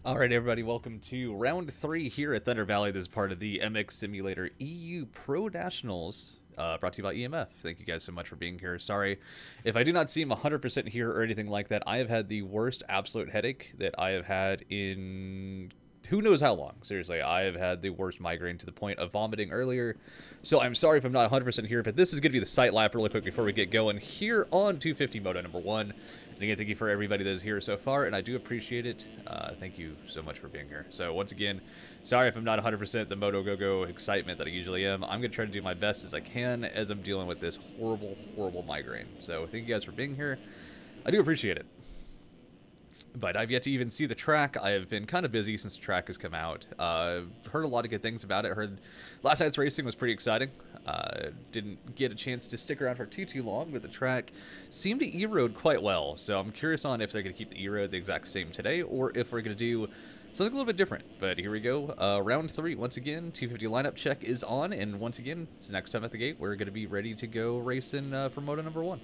All right, everybody, welcome to round 3 here at Thunder Valley. This is part of the MX Simulator EU Pro Nationals, brought to you by EMF. Thank you guys so much for being here. Sorry if I do not seem 100% here or anything like that. I have had the worst absolute headache that I have had in who knows how long. Seriously, I have had the worst migraine to the point of vomiting earlier. So I'm sorry if I'm not 100% here, but this is going to be the sight lap really quick before we get going here on 250 Moto number 1. And again, thank you for everybody that is here so far, and I do appreciate it. Thank you so much for being here. So once again, sorry if I'm not 100% the Moto Go-Go excitement that I usually am. I'm going to try to do my best as I can as I'm dealing with this horrible, horrible migraine. So thank you guys for being here. I do appreciate it. But I've yet to even see the track. I have been kind of busy since the track has come out. Heard a lot of good things about it. Heard last night's racing was pretty exciting. Didn't get a chance to stick around for too long, but the track seemed to E-road quite well. So I'm curious on if they're going to keep the E-road the exact same today, or if we're going to do something a little bit different. But here we go. Round 3, once again, 250 lineup check is on. And once again, it's next time at the gate. We're going to be ready to go racing for Moto number 1.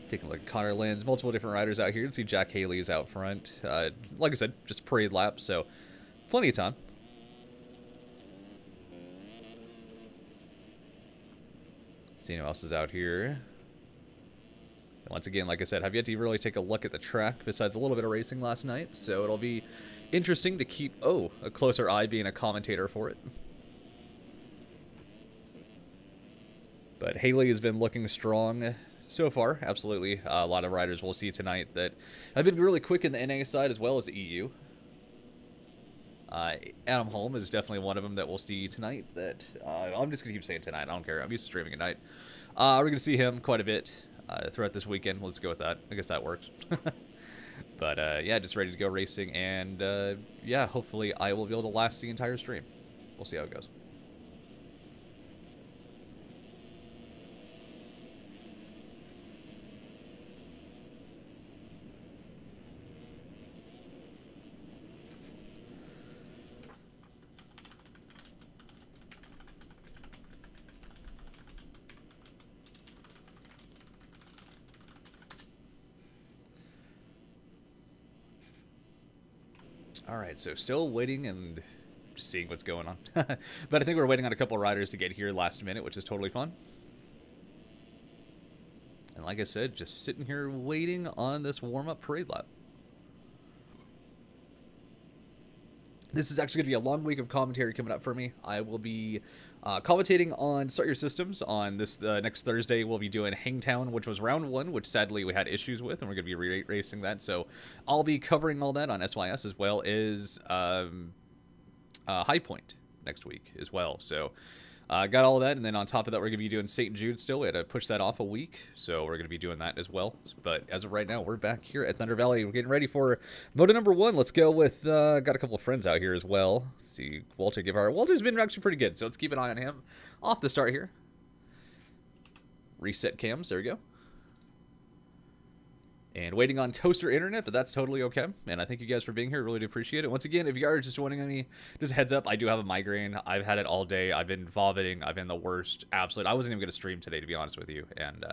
Taking a look at Connor Lynn's, multiple different riders out here. You can see Jack Haley's out front. Like I said, just parade lap, so plenty of time. Seeing who else is out here. And once again, like I said, I've yet to really take a look at the track besides a little bit of racing last night, so it'll be interesting to keep, a closer eye being a commentator for it. But Haley has been looking strong so far, absolutely. A lot of riders we'll see tonight that have been really quick in the NA side as well as the EU. Adam Holm is definitely one of them that we'll see tonight. That I'm just going to keep saying tonight. I don't care. I'm used to streaming at night. We're going to see him quite a bit throughout this weekend. Let's go with that. I guess that works. But yeah, just ready to go racing. And yeah, hopefully I will be able to last the entire stream. We'll see how it goes. Alright, so still waiting and just seeing what's going on. But I think we're waiting on a couple of riders to get here last minute, which is totally fun. And like I said, just sitting here waiting on this warm-up parade lap. This is actually going to be a long week of commentary coming up for me. I will be commentating on Start Your Systems on this next Thursday. We'll be doing Hangtown, which was round 1, which sadly we had issues with, and we're going to be racing that. So I'll be covering all that on SYS as well as High Point next week as well. So got all of that, and then on top of that, we're going to be doing St. Jude still. We had to push that off a week, so we're going to be doing that as well. But as of right now, we're back here at Thunder Valley. We're getting ready for Moto number 1. Let's go with, got a couple of friends out here as well. Let's see, Walter Guevara. Walter's been actually pretty good, so let's keep an eye on him. Off the start here. Reset cams, there we go. And waiting on toaster internet, but that's totally okay. And I thank you guys for being here. Really do appreciate it. Once again, if you are just joining me, just a heads up, I do have a migraine. I've had it all day. I've been vomiting. I've been the worst. Absolute. I wasn't even going to stream today, to be honest with you. And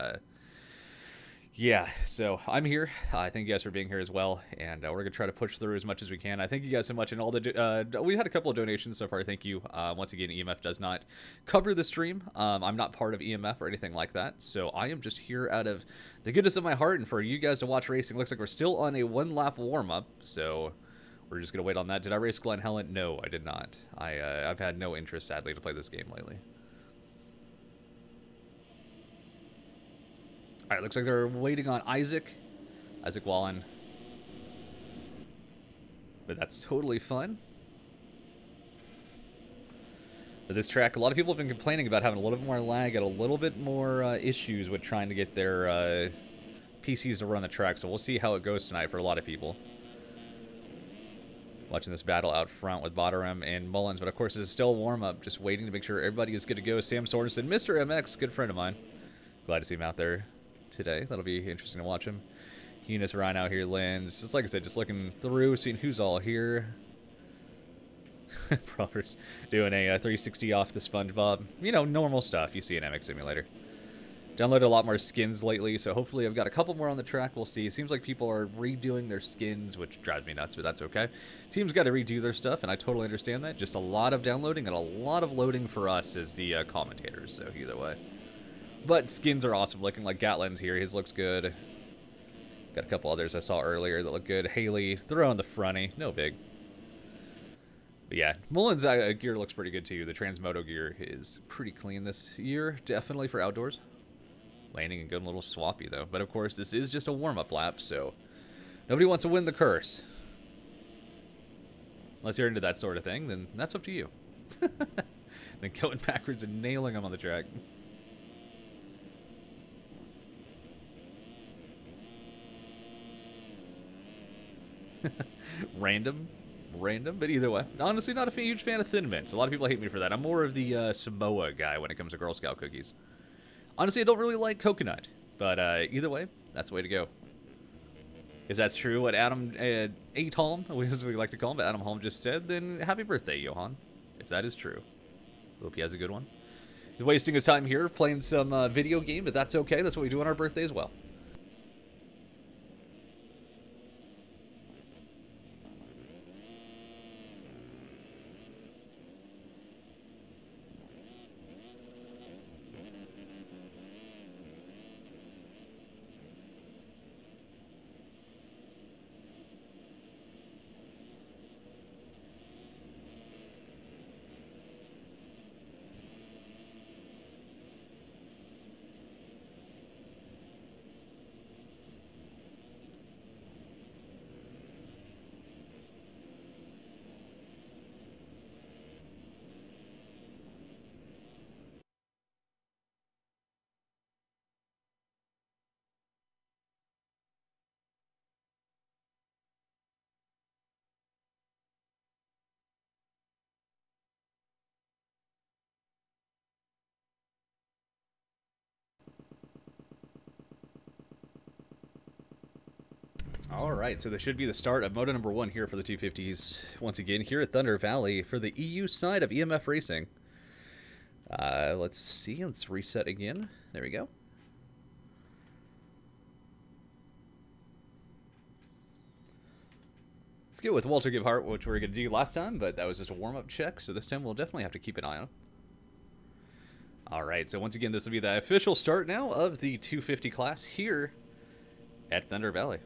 yeah, so I'm here. I thank you guys for being here as well. And we're going to try to push through as much as we can. I thank you guys so much. And all the we had a couple of donations so far. Thank you. Once again, EMF does not cover the stream. I'm not part of EMF or anything like that. So I am just here out of the goodness of my heart and for you guys to watch racing. Looks like we're still on a 1-lap warm-up. So we're just going to wait on that. Did I race Glen Helen? No, I did not. I've had no interest, sadly, to play this game lately. Alright, looks like they're waiting on Isaac Wallen. But that's totally fun. But this track, a lot of people have been complaining about having a little bit more lag and a little bit more issues with trying to get their PCs to run the track. So we'll see how it goes tonight for a lot of people. Watching this battle out front with Botteram and Mullins. But of course, this is still a warm-up. Just waiting to make sure everybody is good to go. Sam Sorensen, Mr. MX, good friend of mine. Glad to see him out there today. That'll be interesting to watch him. Eunice Ryan out here, Lens. Just like I said, just looking through, seeing who's all here. Proper's doing a 360 off the SpongeBob. You know, normal stuff you see in MX Simulator. Downloaded a lot more skins lately, so hopefully I've got a couple more on the track. We'll see. It seems like people are redoing their skins, which drives me nuts, but that's okay. Team's got to redo their stuff, and I totally understand that. Just a lot of downloading and a lot of loading for us as the commentators, so either way. But skins are awesome. Looking like Gatlin's here. His looks good. Got a couple others I saw earlier that look good. Haley, throw in the fronty. No big. But yeah, Mullen's gear looks pretty good too. The Transmoto gear is pretty clean this year, definitely for outdoors. Landing and good, a little swappy though. But of course, this is just a warm-up lap, so nobody wants to win the curse. Unless you're into that sort of thing, then that's up to you. Then going backwards and nailing them on the track. Random, but either way. Honestly, not a huge fan of Thin Mints. A lot of people hate me for that. I'm more of the Samoa guy when it comes to Girl Scout cookies. Honestly, I don't really like coconut, but either way, that's the way to go. If that's true, what Adam Atom, as we like to call him, but Adam Holm just said, then happy birthday, Johan. If that is true. Hope he has a good one. He's wasting his time here playing some video game, but that's okay. That's what we do on our birthday as well. Alright, so this should be the start of Moto number 1 here for the 250s. Once again, here at Thunder Valley for the EU side of EMF Racing. Let's see, let's reset again. There we go. Let's go with Walter Gebhardt, which we were going to do last time, but that was just a warm-up check, so this time we'll definitely have to keep an eye on. Alright, so once again, this will be the official start now of the 250 class here at Thunder Valley.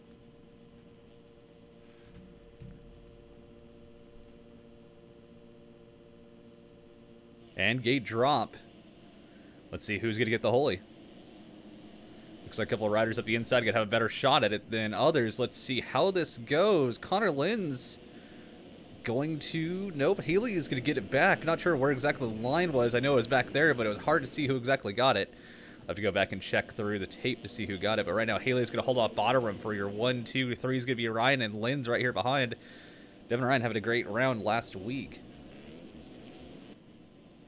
And gate drop. Let's see who's going to get the Holy. Looks like a couple of riders up the inside could have a better shot at it than others. Let's see how this goes. Connor Lynn's going to... Nope, Haley is going to get it back. Not sure where exactly the line was. I know it was back there, but it was hard to see who exactly got it. I'll have to go back and check through the tape to see who got it. But right now, Haley's going to hold off bottom for your 1, 2, 3 is going to be Ryan, and Lynn's right here behind. Devin Ryan having a great round last week.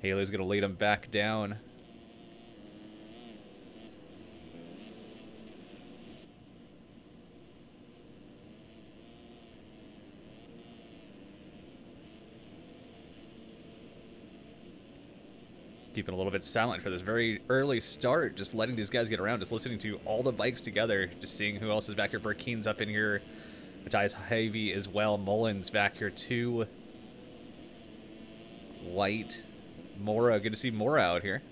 Haley's going to lead him back down. Keeping a little bit silent for this very early start, just letting these guys get around, just listening to all the bikes together, just seeing who else is back here. Burkeen's up in here. Matthias Heavy as well. Mullen's back here too. White. Mora, good to see Mora out here.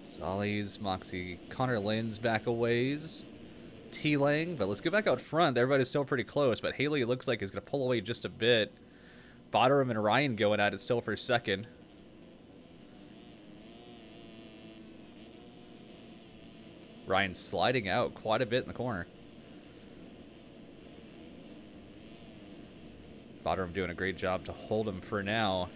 Solly's, Moxie, Connor Lynn's back a ways. T-Lang, but let's go back out front. Everybody's still pretty close, but Haley looks like he's going to pull away just a bit. Bottom and Ryan going at it still for a second. Ryan sliding out quite a bit in the corner. Bottom doing a great job to hold him for now.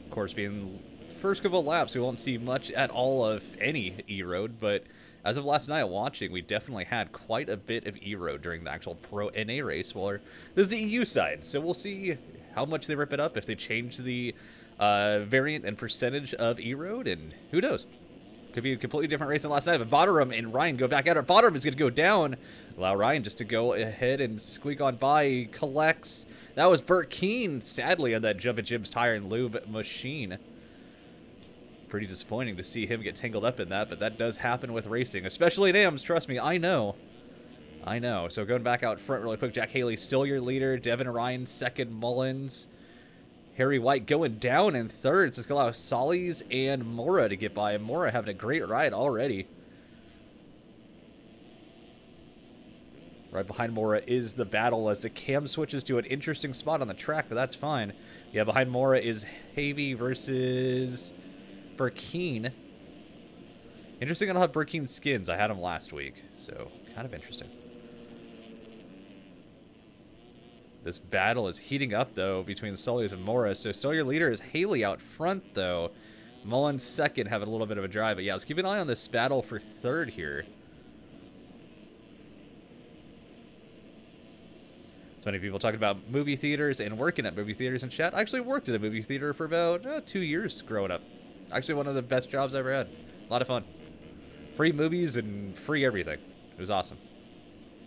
Of course, being first couple of laps, we won't see much at all of any E-Road, but as of last night watching, we definitely had quite a bit of E-Road during the actual Pro NA race. Well, this is the EU side, so we'll see how much they rip it up, if they change the variant and percentage of E-Road, and who knows? Could be a completely different race than last night, but Bottom and Ryan go back at it. Bottom is going to go down. Allow Ryan just to go ahead and squeak on by. He collects. That was Burt Keane, sadly, on that Jump at Jim's Tire and Lube machine. Pretty disappointing to see him get tangled up in that, but that does happen with racing, especially in AMs. Trust me, I know. I know. So going back out front really quick, Jack Haley still your leader. Devin Ryan second, Mullins. Harry White going down in third. So it's going to allow Solis and Mora to get by. Mora having a great ride already. Right behind Mora is the battle as the cam switches to an interesting spot on the track, but that's fine. Yeah, behind Mora is Havey versus Burkeen. Interesting on how Burkeen skins. I had him last week, so kind of interesting. This battle is heating up, though, between Solis and Mora. So still your leader is Haley out front, though. Mullins second, having a little bit of a drive. But yeah, let's keep an eye on this battle for third here. So many people talking about movie theaters and working at movie theaters in chat. I actually worked at a movie theater for about 2 years growing up. Actually one of the best jobs I ever had. A lot of fun. Free movies and free everything. It was awesome.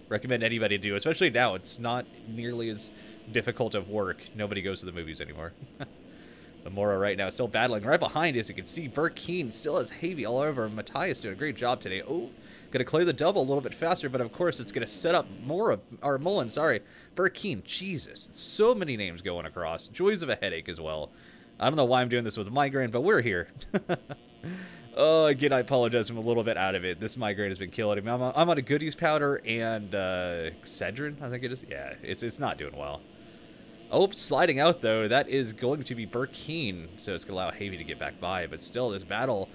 Recommend anybody do, especially now. It's not nearly as difficult of work. Nobody goes to the movies anymore. But Mora right now still battling. Right behind, as you can see, Burt Keane still has Havey all over. Matthias doing a great job today. Oh, going to clear the double a little bit faster, but of course it's going to set up Mullins, sorry. Burt Keane, Jesus. So many names going across. Joys of a headache as well. I don't know why I'm doing this with a migraine, but we're here. Oh, again, I apologize. I'm a little bit out of it. This migraine has been killing me. I'm on a goodies powder and Excedrin, I think it is. Yeah, it's not doing well. Oh, sliding out, though. That is going to be Burt Keane, so it's going to allow Havey to get back by. But still, this battle,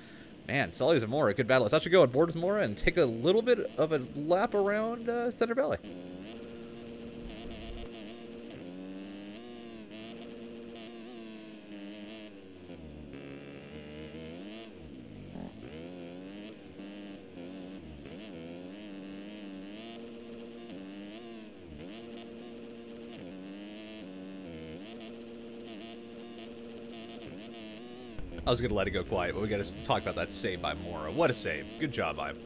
man, Solis and Mora, good battle. Let's actually go on board with Mora and take a little bit of a lap around Thunder Valley. I was going to let it go quiet, but we got to talk about that save by Mora. What a save. Good job by him.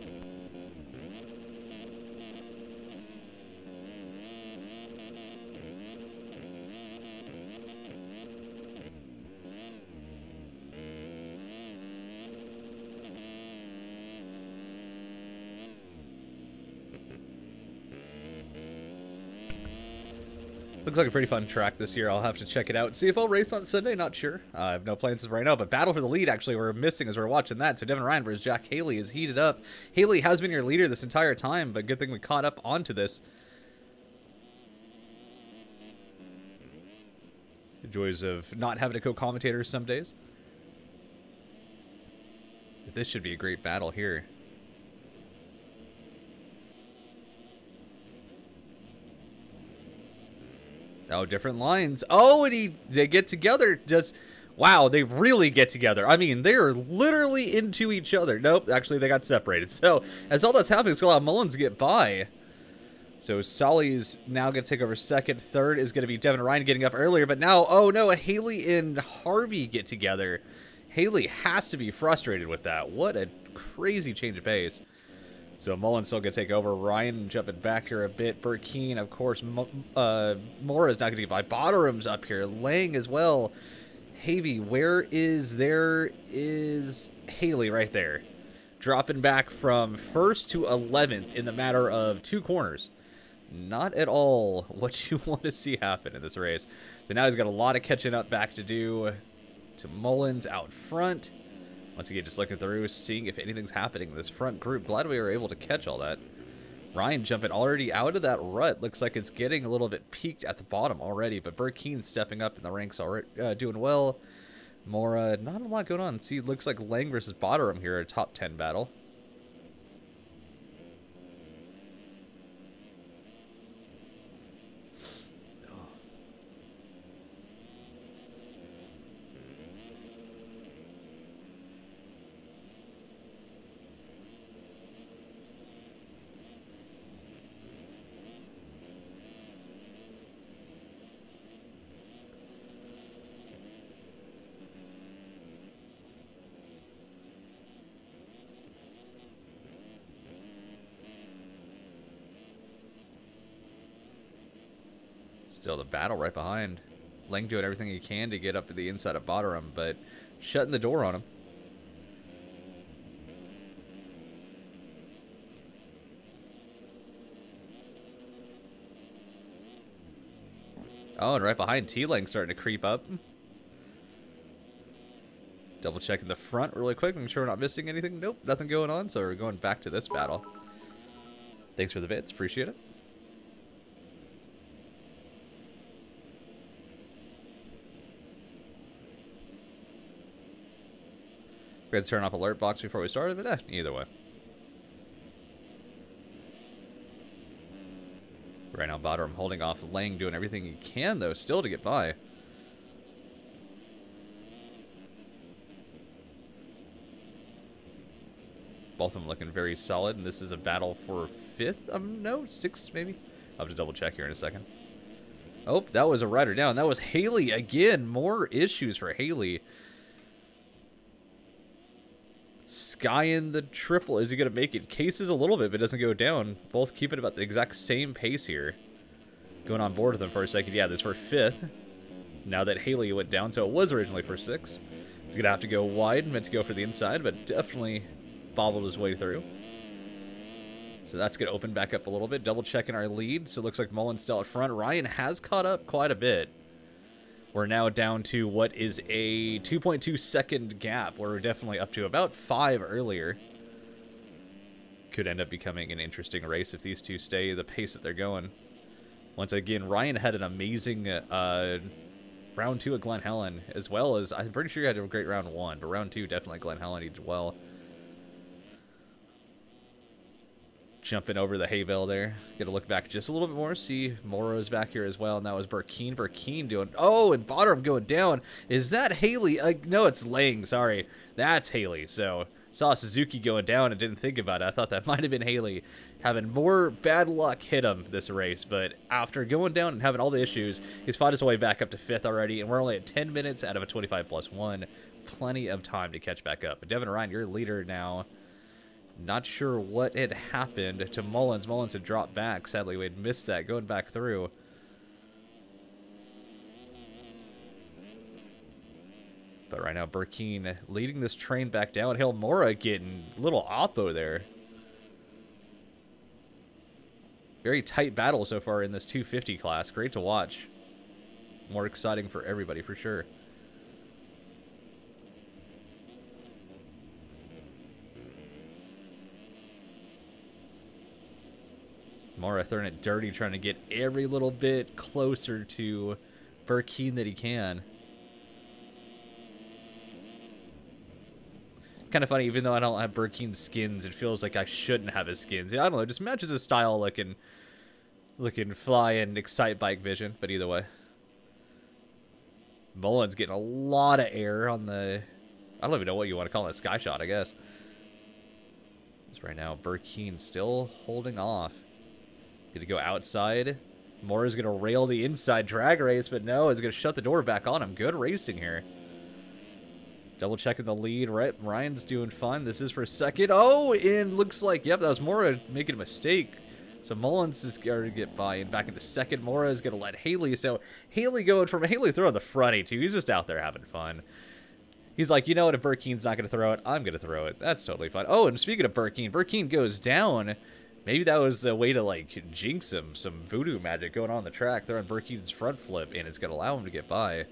Looks like a pretty fun track this year. I'll have to check it out. See if I'll race on Sunday. Not sure. I have no plans right now. But battle for the lead, actually, we're missing as we're watching that. So Devin Ryan versus Jack Haley is heated up. Haley has been your leader this entire time, but good thing we caught up onto this. The joys of not having a co-commentator some days. This should be a great battle here. Oh, different lines. Oh, and they get together. Wow, they really get together. I mean, they're literally into each other. Nope, actually, they got separated. So, as all that's happening, it's going to allow Mullins to get by. So, Solis now going to take over second. Third is going to be Devin Ryan getting up earlier. But now, oh no, Haley and Harvey get together. Haley has to be frustrated with that. What a crazy change of pace. So Mullins still going to take over. Ryan jumping back here a bit. Burt Keane, of course. Mora's not going to get by. Bottom's up here. Lang as well. Havey, there is Haley right there. Dropping back from 1st to 11th in the matter of 2 corners. Not at all what you want to see happen in this race. So now he's got a lot of catching up back to do to Mullins out front. Once again, just looking through, seeing if anything's happening in this front group. Glad we were able to catch all that. Ryan jumping already out of that rut. Looks like it's getting a little bit peaked at the bottom already. But Burt Keane stepping up in the ranks already, doing well. Mora, not a lot going on. See, looks like Lang versus Bottom here, a top 10 battle. Still the battle right behind. Lang doing everything he can to get up to the inside of Bottom, but shutting the door on him. Oh, and right behind, T-Lang starting to creep up. Double checking the front really quick, making sure we're not missing anything. Nope, nothing going on, so we're going back to this battle. Thanks for the bits, appreciate it. We had to turn off alert box before we started, but either way. Right now, Bottom holding off Lang, doing everything he can, though, still to get by. Both of them looking very solid, and this is a battle for 5th? No, 6th, maybe? I'll have to double check here in a second. Oh, that was a rider down. That was Haley again. More issues for Haley. Skying the triple. Is he going to make it? Cases a little bit, but doesn't go down. Both keeping about the exact same pace here. Going on board with them for a second. Yeah, this for 5th. Now that Haley went down, so it was originally for 6th. He's going to have to go wide. Meant to go for the inside, but definitely bobbled his way through. So that's going to open back up a little bit. Double checking our lead. So it looks like Mullen's still out front. Ryan has caught up quite a bit. We're now down to what is a 2.2 second gap. We're definitely up to about 5 earlier. Could end up becoming an interesting race if these two stay the pace that they're going. Once again, Ryan had an amazing round 2 at Glen Helen, as well as, I'm pretty sure he had a great round 1, but round 2 definitely Glen Helen he did well. Jumping over the hay bale there. Get to look back just a little bit more. See Morrow's back here as well. And that was Burkeen. Burkeen doing... Oh, and Bottom going down. Is that Haley? No, it's Lang. Sorry. That's Haley. So, saw Suzuki going down and didn't think about it. I thought that might have been Haley having more bad luck hit him this race. But after going down and having all the issues, he's fought his way back up to 5th already. And we're only at 10 minutes out of a 25+1. Plenty of time to catch back up. But Devin Ryan, your leader now... Not sure what had happened to Mullins. Mullins had dropped back. Sadly, we had missed that going back through. But right now, Burkeen leading this train back downhill. Mora getting a little oppo there. Very tight battle so far in this 250 class. Great to watch. More exciting for everybody, for sure. Mora throwing it dirty, trying to get every little bit closer to Burkeen that he can. Kind of funny, even though I don't have Burkeen's skins, it feels like I shouldn't have his skins. I don't know, it just matches his style looking fly and excite bike vision, but either way. Mullen's getting a lot of air on the... I don't even know what you want to call it, a sky shot, I guess. Just right now, Burkeen still holding off. Get to go outside. Mora's going to rail the inside drag race, but no, he's going to shut the door back on him. Good racing here. Double checking the lead. Right, Ryan's doing fine. This is for 2nd. Oh, and looks like, yep, that was Mora making a mistake. So Mullins is going to get by and back into 2nd. Mora is going to let Haley. So Haley going from Haley throwing the fronty too. He's just out there having fun. He's like, you know what, if Burkeen's not going to throw it, I'm going to throw it. That's totally fine. Oh, and speaking of Burkeen, Burkeen goes down. Maybe that was the way to, like, jinx him. Some voodoo magic going on the track. Throwing Burkeen's front flip, and it's going to allow him to get by.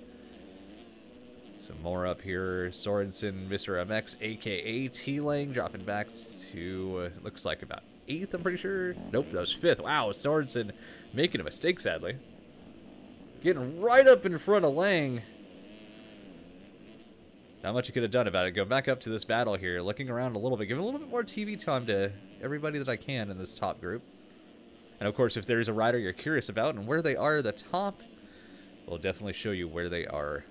Some more up here. Sorensen, Mr. MX, a.k.a. T-Lang, dropping back to, looks like about 8th, I'm pretty sure. Nope, that was 5th. Wow, Sorensen making a mistake, sadly. Getting right up in front of Lang. Not much you could have done about it. Go back up to this battle here, looking around a little bit, giving a little bit more TV time to everybody that I can in this top group. And of course, if there's a rider you're curious about and where they are at the top, we'll definitely show you where they are.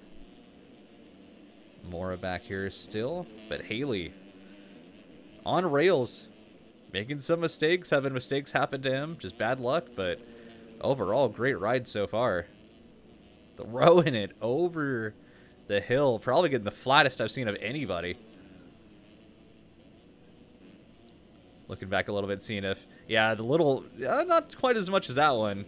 Mora back here still, but Haley on rails, making some mistakes, having mistakes happen to him, just bad luck, but overall, great ride so far. Throwing it over the hill, probably getting the flattest I've seen of anybody. Looking back a little bit, seeing if, yeah, the little, not quite as much as that one,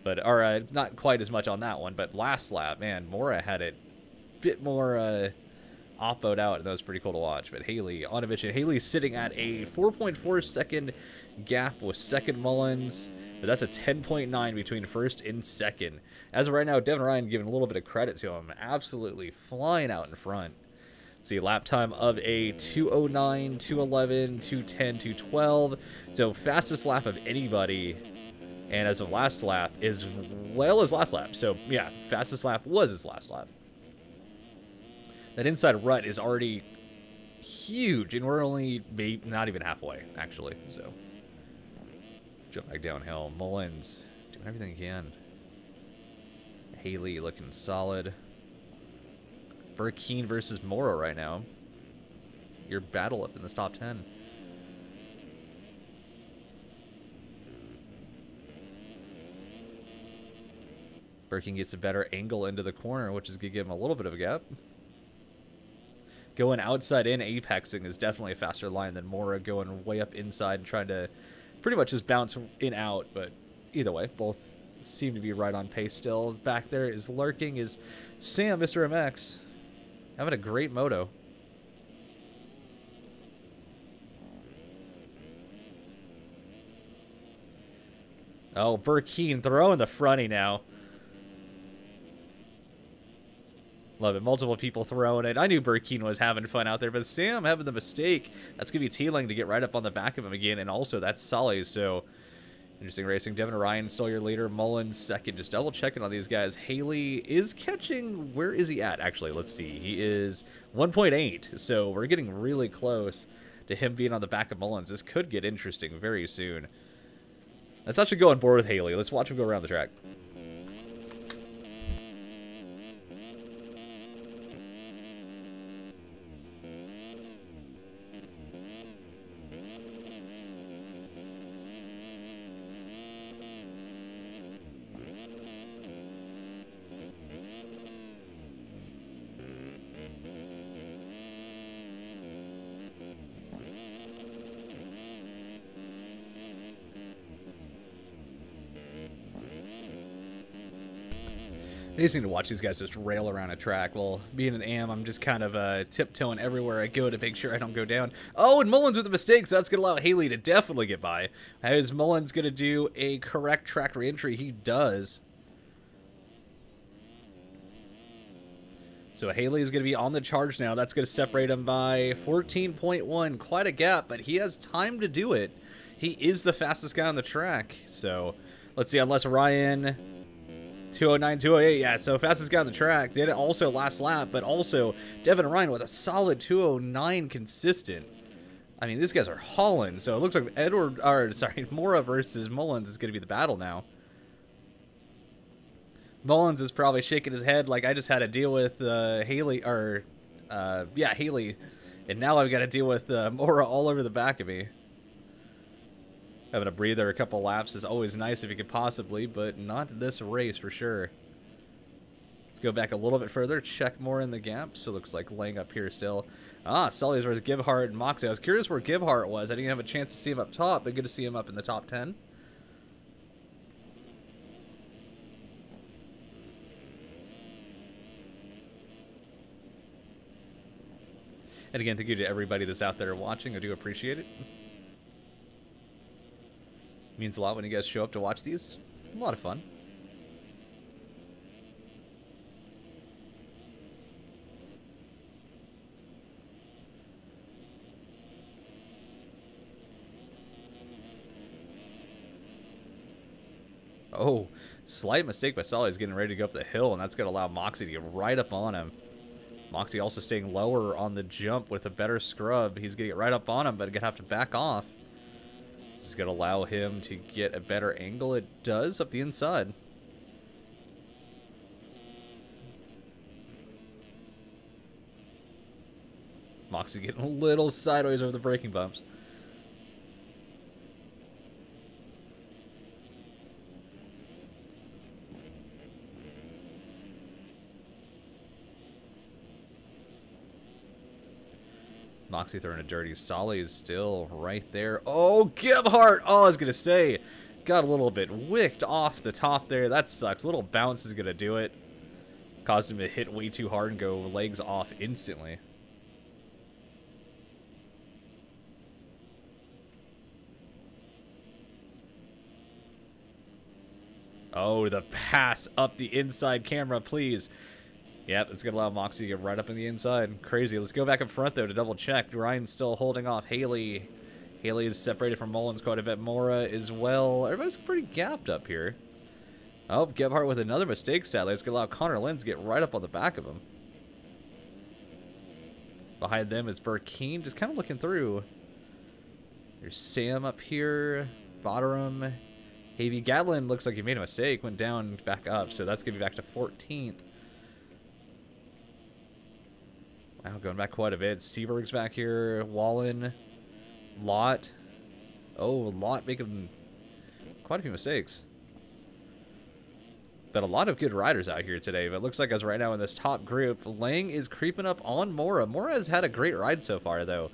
But, or not quite as much on that one, but last lap, man, Mora had it a bit more off-boat out, and that was pretty cool to watch. But Haley on a mission. Haley's sitting at a 4.4 second gap with second Mullins, but that's a 10.9 between first and second. As of right now, Devin Ryan giving a little bit of credit to him, absolutely flying out in front. See, lap time of a 2:09, 2:11, 2:10, 2:12. So fastest lap of anybody. And as of last lap, as well as last lap. So, yeah, fastest lap was his last lap. That inside rut is already huge, and we're only not even halfway, actually. So, jump back downhill. Mullins doing everything he can. Haley looking solid. Burkeen versus Mora right now. Your battle up in this top 10. Burkeen gets a better angle into the corner, which is going to give him a little bit of a gap. Going outside in, apexing is definitely a faster line than Mora going way up inside and trying to pretty much just bounce in out. But either way, both seem to be right on pace still. Back there is lurking is Sam, Mr. MX. Having a great moto. Oh, Burkeen throwing the fronty now. Love it. Multiple people throwing it. I knew Burkeen was having fun out there, but Sam having the mistake. That's going to be Teeling to get right up on the back of him again, and also that's Sully, so interesting racing. Devin Ryan still your leader. Mullins second. Just double checking on these guys. Haley is catching. Where is he at, actually? Let's see. He is 1.8, so we're getting really close to him being on the back of Mullins. This could get interesting very soon. Let's actually go on board with Haley. Let's watch him go around the track. Amazing to watch these guys just rail around a track. Well, being an AM, I'm just kind of tiptoeing everywhere I go to make sure I don't go down. Oh, and Mullins with a mistake, so that's going to allow Haley to definitely get by. Is Mullins going to do a correct track reentry? He does. So Haley is going to be on the charge now. That's going to separate him by 14.1. Quite a gap, but he has time to do it. He is the fastest guy on the track. So let's see, unless Ryan... 209, 208, yeah, so fastest guy on the track. Did it also last lap, but also Devin Ryan with a solid 209 consistent. I mean, these guys are hauling, so it looks like Mora versus Mullins is going to be the battle now. Mullins is probably shaking his head like I just had to deal with Haley, Haley, and now I've got to deal with Mora all over the back of me. Having a breather a couple laps is always nice if you could possibly, but not this race for sure. Let's go back a little bit further, check more in the gap. So it looks like laying up here still. Ah, Sully's versus Gibhart and Moxie. I was curious where Gibhart was. I didn't have a chance to see him up top, but good to see him up in the top 10. And again, thank you to everybody that's out there watching. I do appreciate it. Means a lot when you guys show up to watch these. A lot of fun. Oh, slight mistake by Sully. He's getting ready to go up the hill, and that's going to allow Moxie to get right up on him. Moxie also staying lower on the jump with a better scrub. He's going to get right up on him, but going to have to back off. This is going to allow him to get a better angle. It does up the inside. Moxie getting a little sideways over the braking bumps. Moxie throwing a dirty. Solly is still right there. Oh, Gibhart! Oh, I was going to say, got a little bit wicked off the top there. That sucks. A little bounce is going to do it. Caused him to hit way too hard and go legs off instantly. Oh, the pass up the inside camera, please. Yep, it's going to allow Moxie to get right up in the inside. Crazy. Let's go back up front, though, to double check. Ryan's still holding off Haley. Haley is separated from Mullins quite a bit. Mora as well. Everybody's pretty gapped up here. Oh, Gebhardt with another mistake, sadly. It's going to allow Connor Lynn to get right up on the back of him. Behind them is Burkeen, just kind of looking through. There's Sam up here. Bottom. Havy Gatlin looks like he made a mistake. Went down, back up. So that's going to be back to 14th. Wow, going back quite a bit. Seaberg's back here. Wallen. Lott. Oh, Lott making quite a few mistakes. But a lot of good riders out here today. But it looks like as right now in this top group, Lang is creeping up on Mora. Mora has had a great ride so far, though.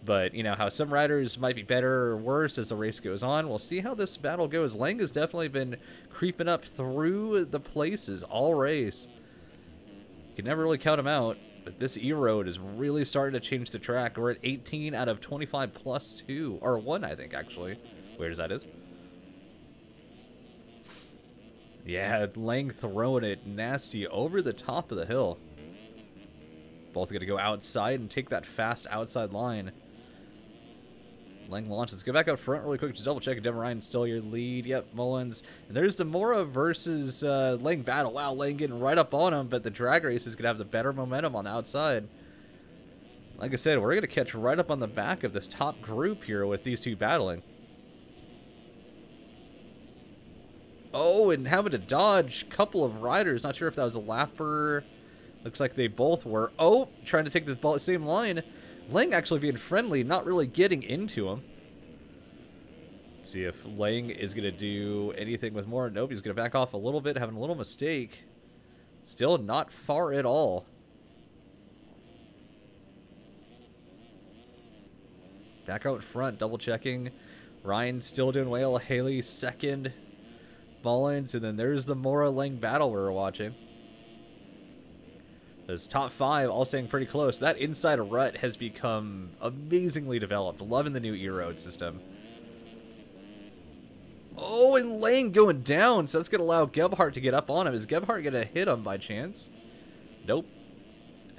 But, you know, how some riders might be better or worse as the race goes on. We'll see how this battle goes. Lang has definitely been creeping up through the places all race. You can never really count him out. But this E-Road is really starting to change the track. We're at 18 out of 25 plus 2. Or 1, I think, actually. Weird as that is. Yeah, Lang throwing it nasty over the top of the hill. Both going to go outside and take that fast outside line. Lang launches. Let's go back out front really quick to double check. Devin Ryan's still your lead. Yep, Mullins. And there's the Mora versus Lang battle. Wow, Lang getting right up on him, but the drag race is going to have the better momentum on the outside. Like I said, we're going to catch right up on the back of this top group here with these two battling. Oh, and having to dodge a couple of riders. Not sure if that was a lapper. Looks like they both were. Oh, trying to take the same line. Lang actually being friendly, not really getting into him. Let's see if Lang is going to do anything with more. Nope, he's going to back off a little bit, having a little mistake. Still not far at all. Back out front, double checking. Ryan still doing well. Haley second. Mullins, and then there's the Mora Lang battle we were watching. Those top 5 all staying pretty close. That inside rut has become amazingly developed. Loving the new E-Road system. Oh, and Lang going down, so that's going to allow Gebhardt to get up on him. Is Gebhardt going to hit him by chance? Nope.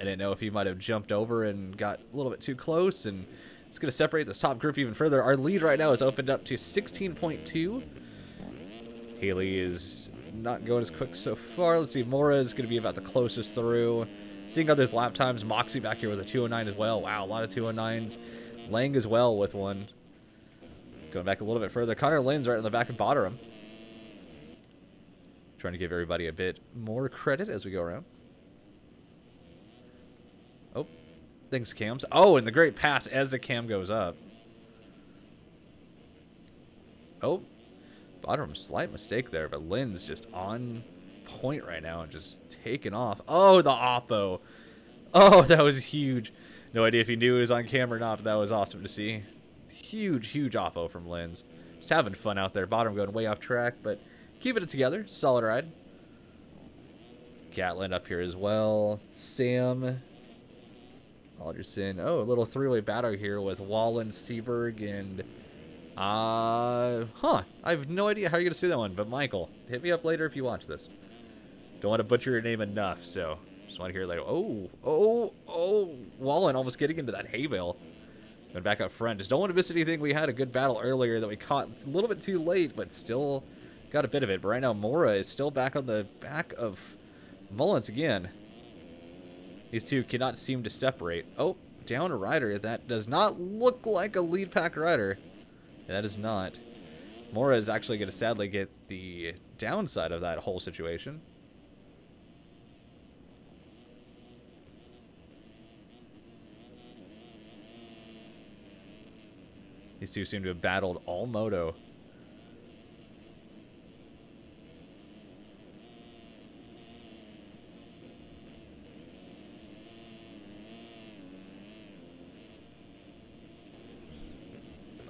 I didn't know if he might have jumped over and got a little bit too close, and it's going to separate this top group even further. Our lead right now is opened up to 16.2. Haley is not going as quick so far. Let's see, Mora is going to be about the closest through. Seeing others lap times, Moxie back here with a 209 as well. Wow, a lot of 209s. Lang as well with one. Going back a little bit further. Connor Lynn's right in the back of bottom. Trying to give everybody a bit more credit as we go around. Oh, thanks cams. Oh, and the great pass as the cam goes up. Oh. Bottom, slight mistake there, but Lynn's just on point right now and just taking off. Oh, the oppo. Oh, that was huge. No idea if he knew it was on camera or not, but that was awesome to see. Huge, huge oppo from Lynn's. Just having fun out there. Bottom going way off track, but keeping it together. Solid ride. Gatlin up here as well. Sam. Alderson. Oh, a little three-way battle here with Wallen, Seaberg, and... I have no idea how you're going to say that one, but Michael, hit me up later if you watch this. Don't want to butcher your name enough, so just want to hear later. Oh, Wallen almost getting into that hay bale. Going back up front. Just don't want to miss anything. We had a good battle earlier that we caught a little bit too late, but still got a bit of it. But right now, Mora is still back on the back of Mullins again. These two cannot seem to separate. Oh, down a rider. That does not look like a lead pack rider. That is not. Mora is actually going to sadly get the downside of that whole situation. These two seem to have battled all moto.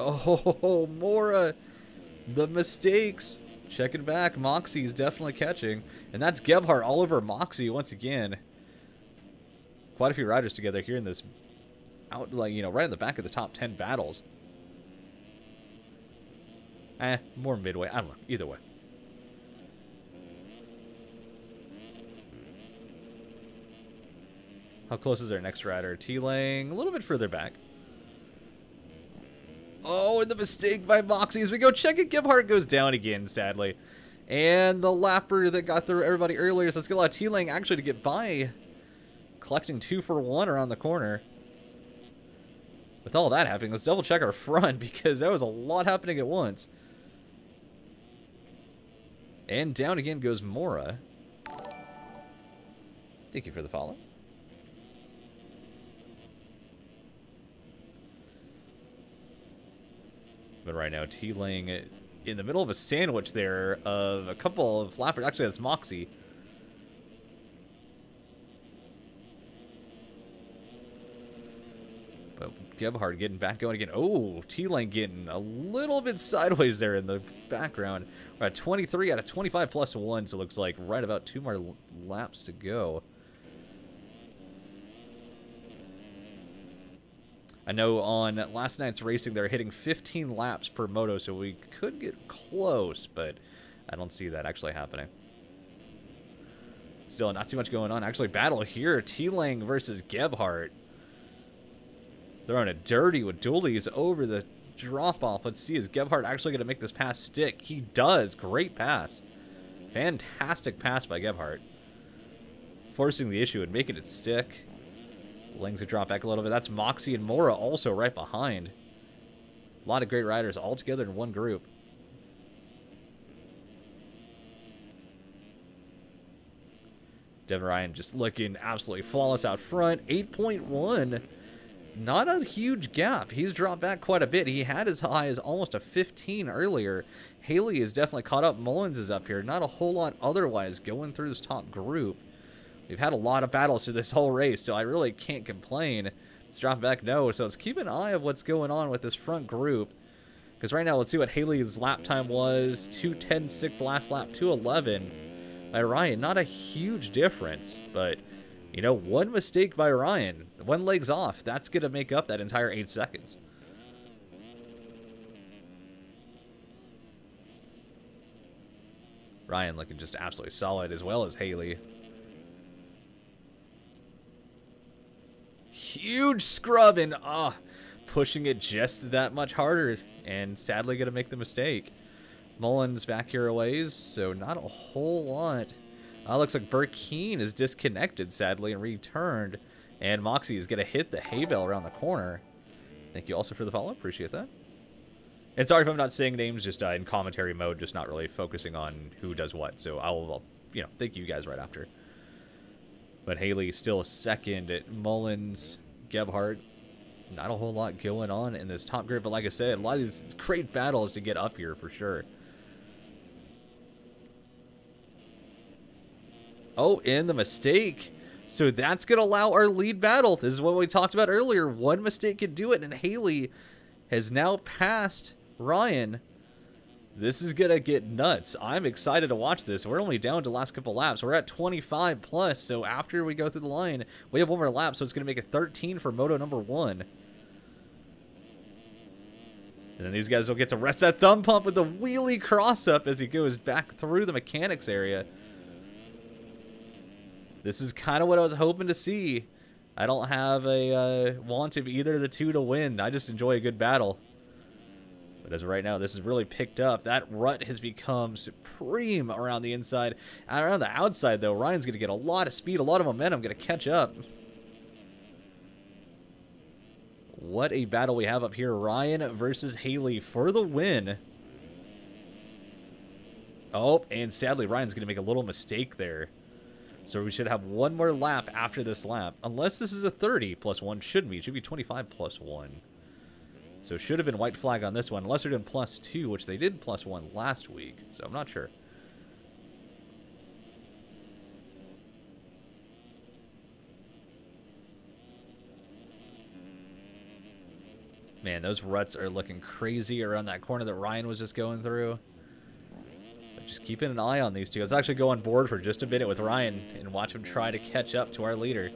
Oh, Mora The mistakes. Checking back. Moxie is definitely catching. And that's Gebhardt all over Moxie once again. Quite a few riders together here in this, right in the back of the top 10 battles. More midway. I don't know. Either way. How close is our next rider? T-Lang a little bit further back. Oh, and the mistake by Moxie as we go check it. Gebhardt goes down again, sadly. And the lapper that got through everybody earlier, so let's get a lot of T-Lang actually to get by. Collecting 2 for 1 around the corner. With all that happening, let's double check our front because there was a lot happening at once. And down again goes Mora. Thank you for the follow. But right now, T-Lang in the middle of a sandwich there of a couple of flappers. Actually, that's Moxie. But Gebhardt getting back going again. Oh, T-Lang getting a little bit sideways there in the background. We're at 23 out of 25 plus 1, so it looks like right about 2 more laps to go. I know on last night's racing, they're hitting 15 laps per moto, so we could get close, but I don't see that actually happening. Still not too much going on. Actually, battle here. T-Lang versus Gebhardt. Throwing a dirty with dualies over the drop-off. Let's see, is Gebhardt actually going to make this pass stick? He does. Great pass. Fantastic pass by Gebhardt. Forcing the issue and making it stick. Lang's to drop back a little bit. That's Moxie and Mora also right behind. A lot of great riders all together in one group. Devin Ryan just looking absolutely flawless out front. 8.1. Not a huge gap. He's dropped back quite a bit. He had as high as almost a 15 earlier. Haley is definitely caught up. Mullins is up here. Not a whole lot otherwise going through this top group. We've had a lot of battles through this whole race, so I really can't complain. It's dropping back, no. So let's keep an eye of what's going on with this front group. Because right now, let's see what Haley's lap time was. 2:10.6 last lap, 2:11 by Ryan. Not a huge difference, but, you know, one mistake by Ryan, one leg's off, that's going to make up that entire 8 seconds. Ryan looking just absolutely solid, as well as Haley. Huge scrub and pushing it just that much harder, and sadly going to make the mistake. Mullins back here a ways, so not a whole lot. Looks like Burkeen is disconnected, sadly, and returned. And Moxie is going to hit the hay bale around the corner. Thank you also for the follow. Appreciate that. And sorry if I'm not saying names, just in commentary mode, just not really focusing on who does what. So I'll thank you guys right after. But Haley still second at Mullins, Gebhardt. Not a whole lot going on in this top group. But like I said, a lot of these great battles to get up here for sure. Oh, and the mistake. So that's going to allow our lead battle. This is what we talked about earlier. One mistake could do it, and Haley has now passed Ryan. This is going to get nuts. I'm excited to watch this. We're only down to the last couple laps. We're at 25 plus, so after we go through the line, we have one more lap, so it's going to make it 13 for moto number 1. And then these guys will get to rest that thumb pump with the wheelie cross-up as he goes back through the mechanics area. This is kind of what I was hoping to see. I don't have a want of either of the two to win. I just enjoy a good battle. But as of right now, this has really picked up. That rut has become supreme around the inside. And around the outside, though, Ryan's going to get a lot of speed, a lot of momentum, going to catch up. What a battle we have up here. Ryan versus Haley for the win. Oh, and sadly, Ryan's going to make a little mistake there. So we should have one more lap after this lap. Unless this is a 30 plus 1. Shouldn't be. It should be 25 plus 1. So it should have been white flag on this one. Unless they're doing plus 2, which they did plus 1 last week. So I'm not sure. Man, those ruts are looking crazy around that corner that Ryan was just going through. But just keeping an eye on these two. Let's actually go on board for just a minute with Ryan and watch him try to catch up to our leader.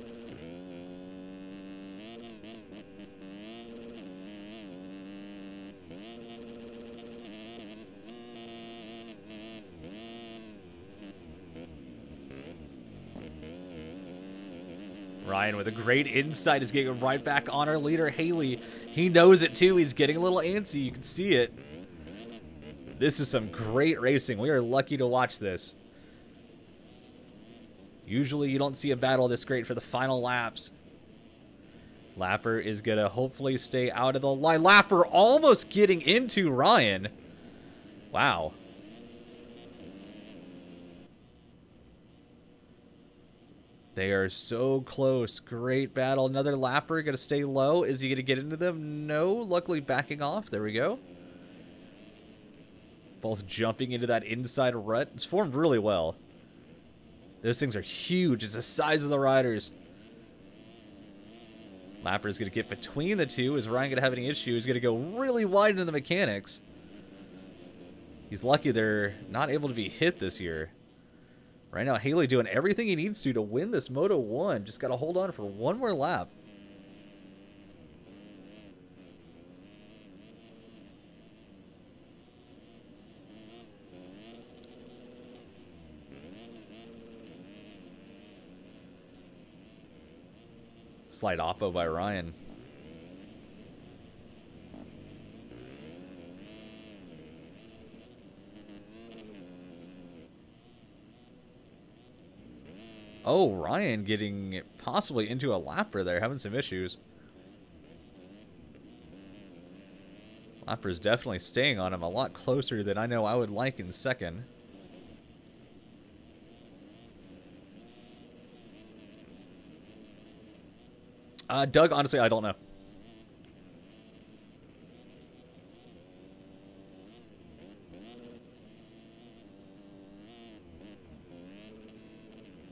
Ryan with a great insight is getting right back on our leader, Haley. He knows it too. He's getting a little antsy. You can see it. This is some great racing. We are lucky to watch this. Usually you don't see a battle this great for the final laps. Lapper is going to hopefully stay out of the line. Lapper almost getting into Ryan. Wow. They are so close. Great battle. Another Lapper going to stay low. Is he going to get into them? No. Luckily backing off. There we go. Both jumping into that inside rut. It's formed really well. Those things are huge. It's the size of the riders. Lapper is going to get between the two. Is Ryan going to have any issue? He's going to go really wide into the mechanics. He's lucky they're not able to be hit this year. Right now, Haley doing everything he needs to win this Moto 1. Just got to hold on for one more lap. Slight oppo by Ryan. Oh, Ryan getting possibly into a Lapper there, having some issues. Lapper's definitely staying on him a lot closer than I know I would like in second. Doug, honestly, I don't know.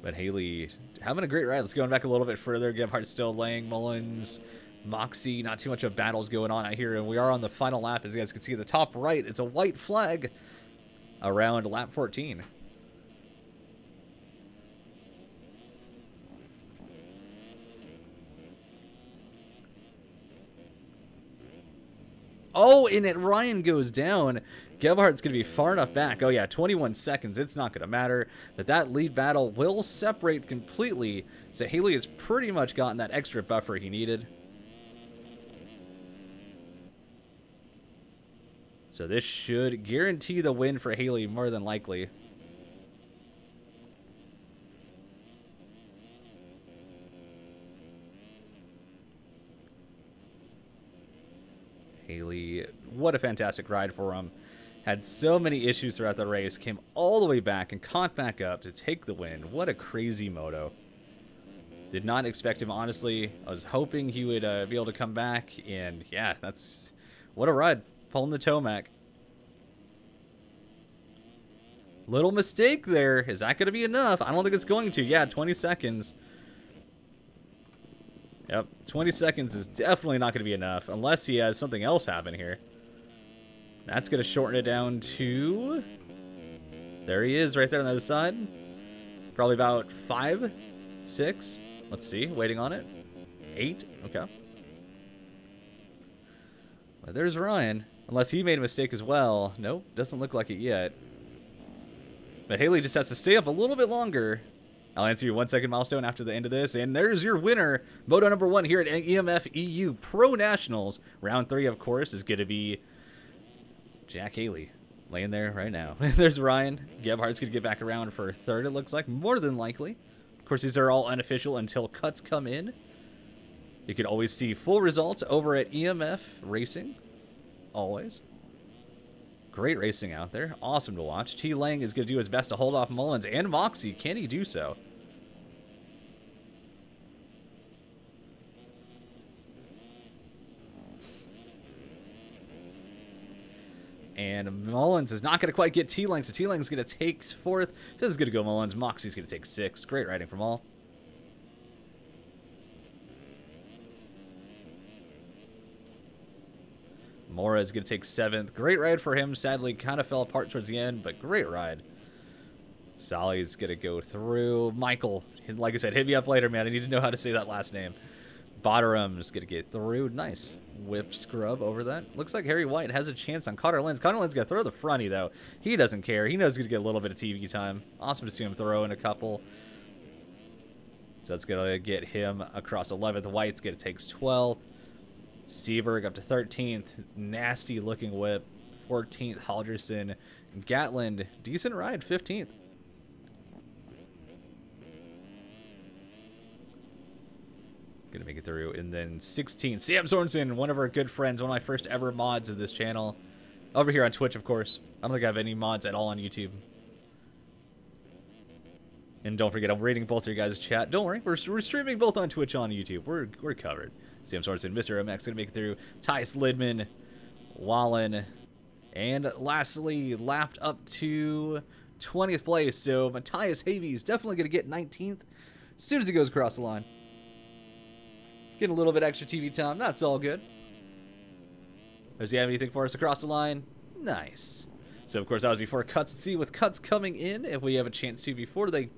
But Haley having a great ride. Let's go back a little bit further. Gebhardt still laying. Mullins, Moxie, not too much of battles going on out here. And we are on the final lap. As you guys can see at the top right, it's a white flag around lap 14. Oh, and it Ryan goes down. Gebhardt's going to be far enough back. Oh, yeah, 21 seconds. It's not going to matter. But that lead battle will separate completely. So Haley has pretty much gotten that extra buffer he needed. So this should guarantee the win for Haley more than likely. Haley, what a fantastic ride for him. Had so many issues throughout the race, came all the way back and caught back up to take the win. What a crazy moto. Did not expect him, honestly. I was hoping he would be able to come back, and yeah, that's... what a ride. Pulling the Tomac. Little mistake there. Is that going to be enough? I don't think it's going to. Yeah, 20 seconds. Yep, 20 seconds is definitely not going to be enough, unless he has something else happen here. That's going to shorten it down to... there he is, right there on the other side. Probably about 5, 6. Let's see, waiting on it. 8, okay. Well, there's Ryan. Unless he made a mistake as well. Nope, doesn't look like it yet. But Haley just has to stay up a little bit longer. I'll answer your 1 second milestone after the end of this. And there's your winner. Moto number 1 here at EMF EU Pro Nationals. Round 3, of course, is going to be Jack Haley. Laying there right now. There's Ryan. Gebhardt's going to get back around for 3rd, it looks like. More than likely. Of course, these are all unofficial until cuts come in. You can always see full results over at EMF Racing. Always. Great racing out there. Awesome to watch. T. Lang is going to do his best to hold off Mullins and Moxie. Can he do so? And Mullins is not going to quite get T. Lang, so T. Lang is going to take 4th. 5th is going to go Mullins. Moxie's going to take 6th. Great riding from all. Mora is going to take 7th. Great ride for him. Sadly, kind of fell apart towards the end, but great ride. Sally's going to go through. Michael, like I said, hit me up later, man. I need to know how to say that last name. Bottom's going to get through. Nice. Whip scrub over that. Looks like Harry White has a chance on Connor Lynn's. Connor Lynn's going to throw the fronty, though. He doesn't care. He knows he's going to get a little bit of TV time. Awesome to see him throw in a couple. So that's going to get him across 11th. White's going to take 12th. Seaberg up to 13th. Nasty looking whip. 14th. Halderson. Gatland. Decent ride. 15th. Gonna make it through. And then 16th. Sam Sorensen. One of our good friends. One of my first ever mods of this channel. Over here on Twitch, of course. I don't think I have any mods at all on YouTube. And don't forget, I'm reading both of your guys' chat. Don't worry, we're streaming both on Twitch and on YouTube. We're covered. Sam Sorensen, Mr. MX gonna make it through. Tyus Lidman, Wallen, and lastly, laughed up to 20th place. So Matthias Havey is definitely gonna get 19th as soon as he goes across the line. Getting a little bit extra TV time. That's all good. Does he have anything for us across the line? Nice. So of course that was before cuts. Let's see with cuts coming in if we have a chance to before they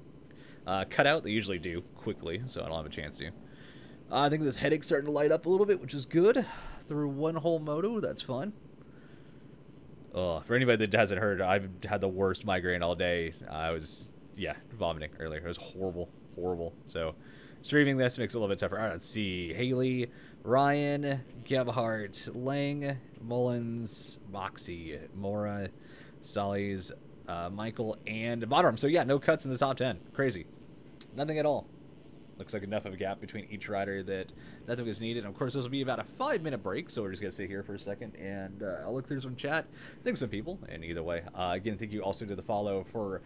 cut out. They usually do quickly, so I don't have a chance to. I think this headache's starting to light up a little bit, which is good. Through one whole moto, that's fun. Oh, for anybody that hasn't heard, I've had the worst migraine all day. I was, yeah, vomiting earlier. It was horrible, horrible. So streaming this makes it a little bit tougher. All right, let's see. Haley, Ryan, Gebhardt, Lang, Mullins, Moxie, Mora, Solly's, Michael, and Bottom. So yeah, no cuts in the top 10. Crazy. Nothing at all. Looks like enough of a gap between each rider that nothing is needed. And of course, this will be about a 5-minute break, so we're just going to sit here for a second, and I'll look through some chat. Thanks some people, and either way. Again, thank you also to the follow for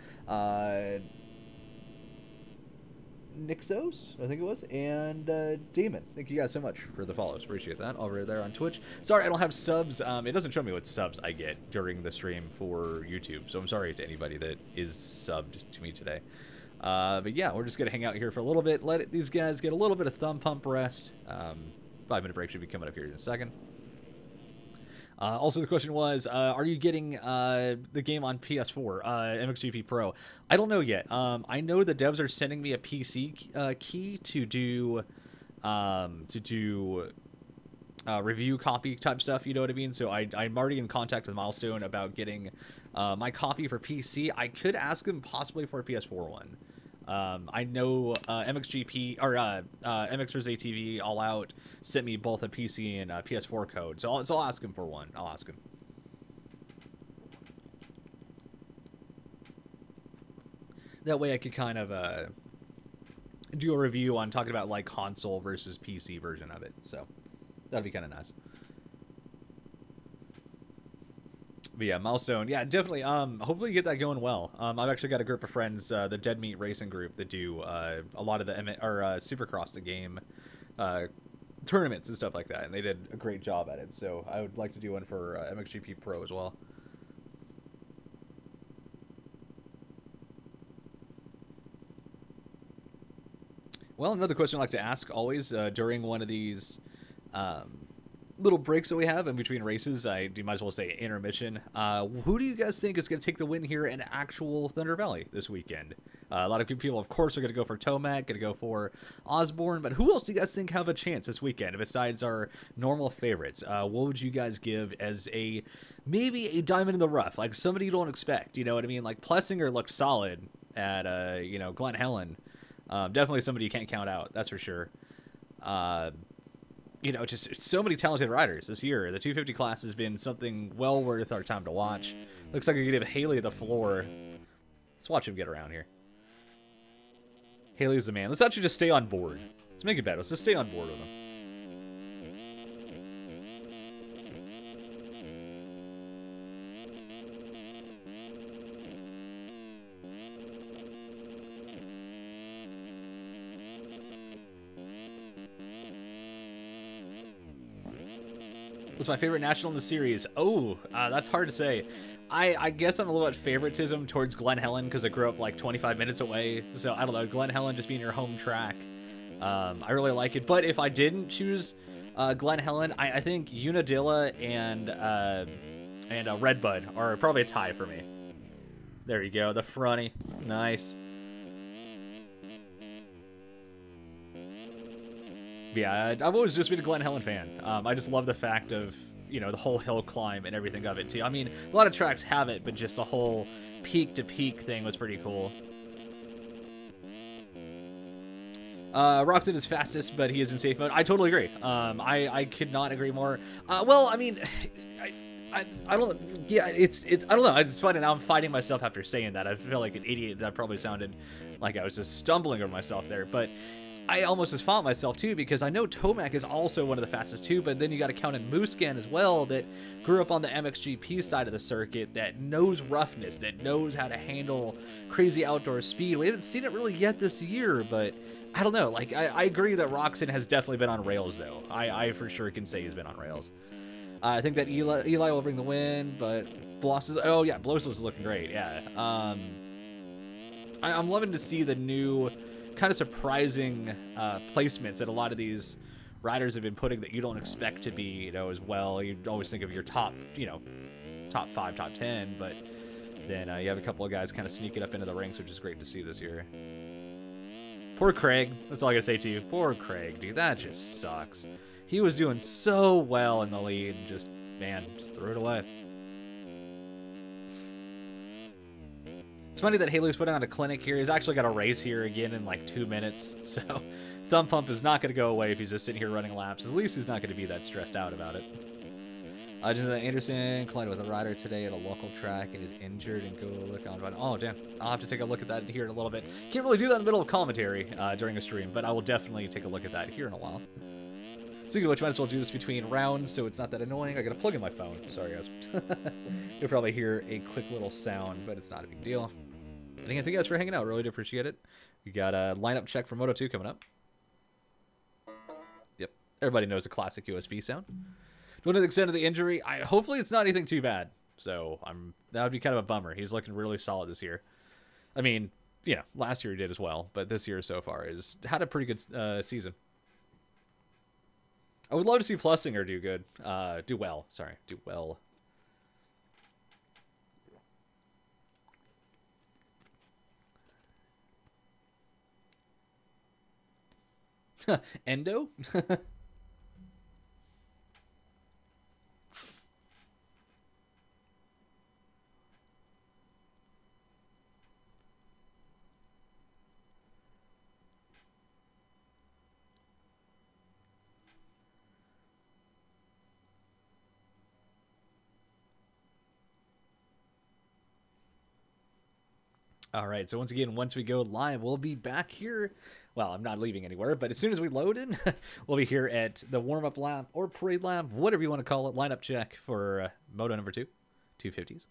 Nixos, I think it was, and Demon. Thank you guys so much for the follows. Appreciate that over there on Twitch. Sorry I don't have subs. It doesn't show me what subs I get during the stream for YouTube, so I'm sorry to anybody that is subbed to me today. But yeah, we're just going to hang out here for a little bit, let these guys get a little bit of thumb pump rest. 5-minute break should be coming up here in a second. Also, the question was, are you getting the game on PS4, MXGP Pro? I don't know yet. I know the devs are sending me a PC key to do review copy type stuff, you know what I mean? So I'm already in contact with Milestone about getting my copy for PC. I could ask them possibly for a PS4 one. I know MXGP or MX vs ATV All Out sent me both a PC and a PS4 code, so I'll ask him for one. I'll ask him. That way I could kind of do a review on talking about like console versus PC version of it. So that'd be kind of nice. But yeah, Milestone, yeah, definitely. Hopefully get that going well. I've actually got a group of friends, the Dead Meat Racing group, that do a lot of the Supercross the game tournaments and stuff like that, and they did a great job at it. So I would like to do one for MXGP Pro as well. Well, another question I like to ask always during one of these little breaks that we have in between races, you might as well say intermission. Who do you guys think is going to take the win here in actual Thunder Valley this weekend? A lot of good people, of course, are going to go for Tomac, going to go for Osborne, but who else do you guys think have a chance this weekend besides our normal favorites? What would you guys give as maybe a diamond in the rough, like somebody you don't expect, you know what I mean? Like Plessinger looked solid at, Glen Helen. Definitely somebody you can't count out, that's for sure. Just so many talented riders this year. The 250 class has been something well worth our time to watch. Looks like we could give Haley the floor. Let's watch him get around here. Haley's the man. Let's actually just stay on board. Let's make it better. Let's just stay on board with him. What's my favorite national in the series? Oh, that's hard to say. I guess I'm a little bit favoritism towards Glen Helen because I grew up like 25 minutes away. So I don't know, Glen Helen just being your home track. I really like it. But if I didn't choose Glen Helen, I think Unadilla and Redbud are probably a tie for me. There you go, the fronty. Nice. Yeah, I've always just been a Glen Helen fan. I just love the fact of, you know, the whole hill climb and everything of it, too. I mean, a lot of tracks have it, but just the whole peak-to-peak thing was pretty cool. Roxon is fastest, but he is in safe mode. I totally agree. I could not agree more. Well, I mean, I don't. Yeah, I don't know. It's funny. Now I'm fighting myself after saying that. I feel like an idiot. That probably sounded like I was just stumbling over myself there. But I almost just fought myself too, because I know Tomac is also one of the fastest too. But then you got to count in Muscan as well, that grew up on the MXGP side of the circuit, that knows roughness, that knows how to handle crazy outdoor speed. We haven't seen it really yet this year, but I don't know. Like, I agree that Roxon has definitely been on rails, though. I for sure can say he's been on rails. I think that Eli will bring the win, but Bloss is... Oh, yeah, Bloss is looking great, yeah. I'm loving to see the new kind of surprising placements that a lot of these riders have been putting that you don't expect to be, you know, as well. You always think of your top, you know, top 5, top 10, but then you have a couple of guys kind of sneaking up into the ranks, which is great to see this year. Poor Craig. That's all I gotta say to you. Poor Craig, dude. That just sucks. He was doing so well in the lead, and just, man, just threw it away. It's funny that Haley's putting on a clinic here. He's actually got a race here again in like 2 minutes. So Thumb Pump is not going to go away if he's just sitting here running laps. At least he's not going to be that stressed out about it. Anderson collided with a rider today at a local track and is injured, and go look on. Oh, damn. I'll have to take a look at that here in a little bit. Can't really do that in the middle of commentary during a stream, but I will definitely take a look at that here in a while. Speaking of which, might as well do this between rounds so it's not that annoying. I got to plug in my phone. Sorry, guys. You'll probably hear a quick little sound, but it's not a big deal. And again, thank you guys for hanging out. Really do appreciate it. We got a lineup check for Moto 2 coming up. Yep. Everybody knows the classic USB sound. To the extent of the injury, hopefully it's not anything too bad. So that would be kind of a bummer. He's looking really solid this year. I mean, you know, last year he did as well, but this year so far has had a pretty good season. I would love to see Plusinger do good. Do well. Sorry, do well. Endo? All right, so once again, once we go live, we'll be back here. Well, I'm not leaving anywhere, but as soon as we load in, we'll be here at the warm-up lap or parade lap, whatever you want to call it, lineup check for Moto number 2, 250s.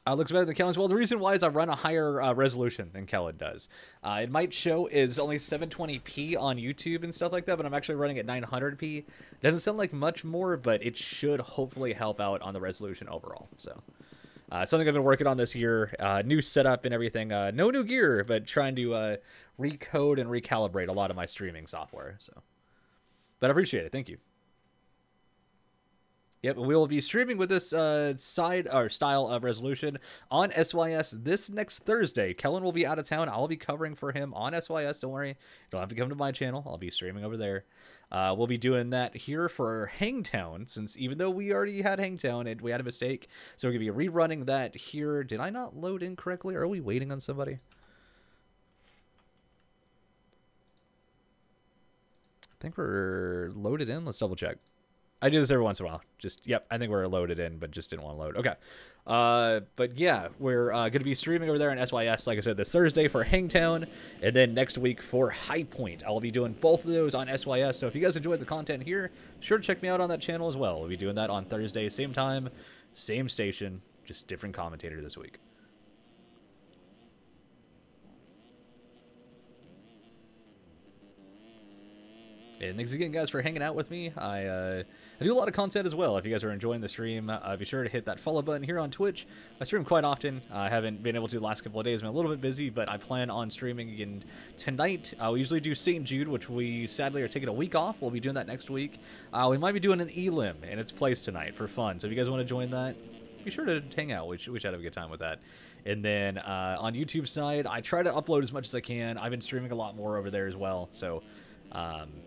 Looks better than Kellen's. Well, the reason why is I run a higher resolution than Kellen does. It might show is only 720p on YouTube and stuff like that, but I'm actually running at 900p. Doesn't sound like much more, but it should hopefully help out on the resolution overall. So... something I've been working on this year, new setup and everything. No new gear, but trying to recode and recalibrate a lot of my streaming software. So, but I appreciate it. Thank you. Yep, we will be streaming with this style of resolution on SYS this next Thursday. Kellen will be out of town. I'll be covering for him on SYS. Don't worry. You don't have to come to my channel. I'll be streaming over there. We'll be doing that here for Hangtown, since even though we already had Hangtown, we had a mistake. So we're going to be rerunning that here. Did I not load in correctly? Are we waiting on somebody? I think we're loaded in. Let's double check. I do this every once in a while. Just, yep, I think we're loaded in, but just didn't want to load. Okay. But yeah, we're going to be streaming over there on SYS, like I said, this Thursday for Hangtown, and then next week for High Point. I'll be doing both of those on SYS, so if you guys enjoyed the content here, sure to check me out on that channel as well. We'll be doing that on Thursday, same time, same station, just different commentator this week. And thanks again, guys, for hanging out with me. I do a lot of content as well. If you guys are enjoying the stream, be sure to hit that follow button here on Twitch. I stream quite often. I haven't been able to the last couple of days. I'm a little bit busy, but I plan on streaming again tonight. We usually do St. Jude, which we sadly are taking a week off. We'll be doing that next week. We might be doing an Elim in its place tonight for fun. So if you guys want to join that, be sure to hang out. We should have a good time with that. And then on YouTube side, I try to upload as much as I can. I've been streaming a lot more over there as well. So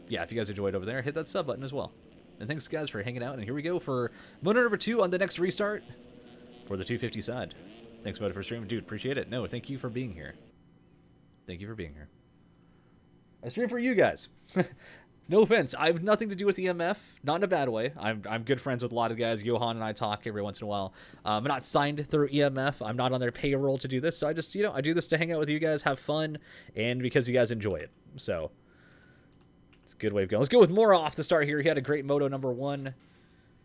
yeah, if you guys enjoyed over there, hit that sub button as well. And thanks, guys, for hanging out. And here we go for Moto number 2 on the next restart for the 250 side. Thanks, Moto, for streaming. Dude, appreciate it. No, thank you for being here. Thank you for being here. I stream for you guys. No offense. I have nothing to do with EMF. Not in a bad way. I'm good friends with a lot of guys. Johan and I talk every once in a while. I'm not signed through EMF. I'm not on their payroll to do this. So I just, I do this to hang out with you guys, have fun, and because you guys enjoy it. So it's a good way of going. Let's go with Mora off the start here. He had a great Moto number 1.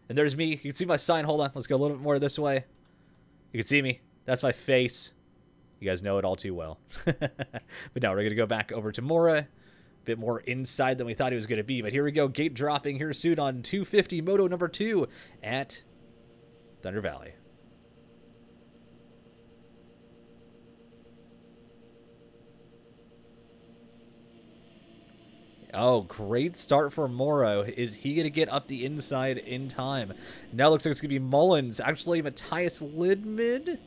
And there's me. You can see my sign. Hold on. Let's go a little bit more this way. You can see me. That's my face. You guys know it all too well. But now we're going to go back over to Mora. Bit more inside than we thought he was going to be. But here we go. Gate dropping here soon on 250 Moto number 2 at Thunder Valley. Oh, great start for Moro. Is he going to get up the inside in time? Now looks like it's going to be Mullins. Actually, Matthias Lidman.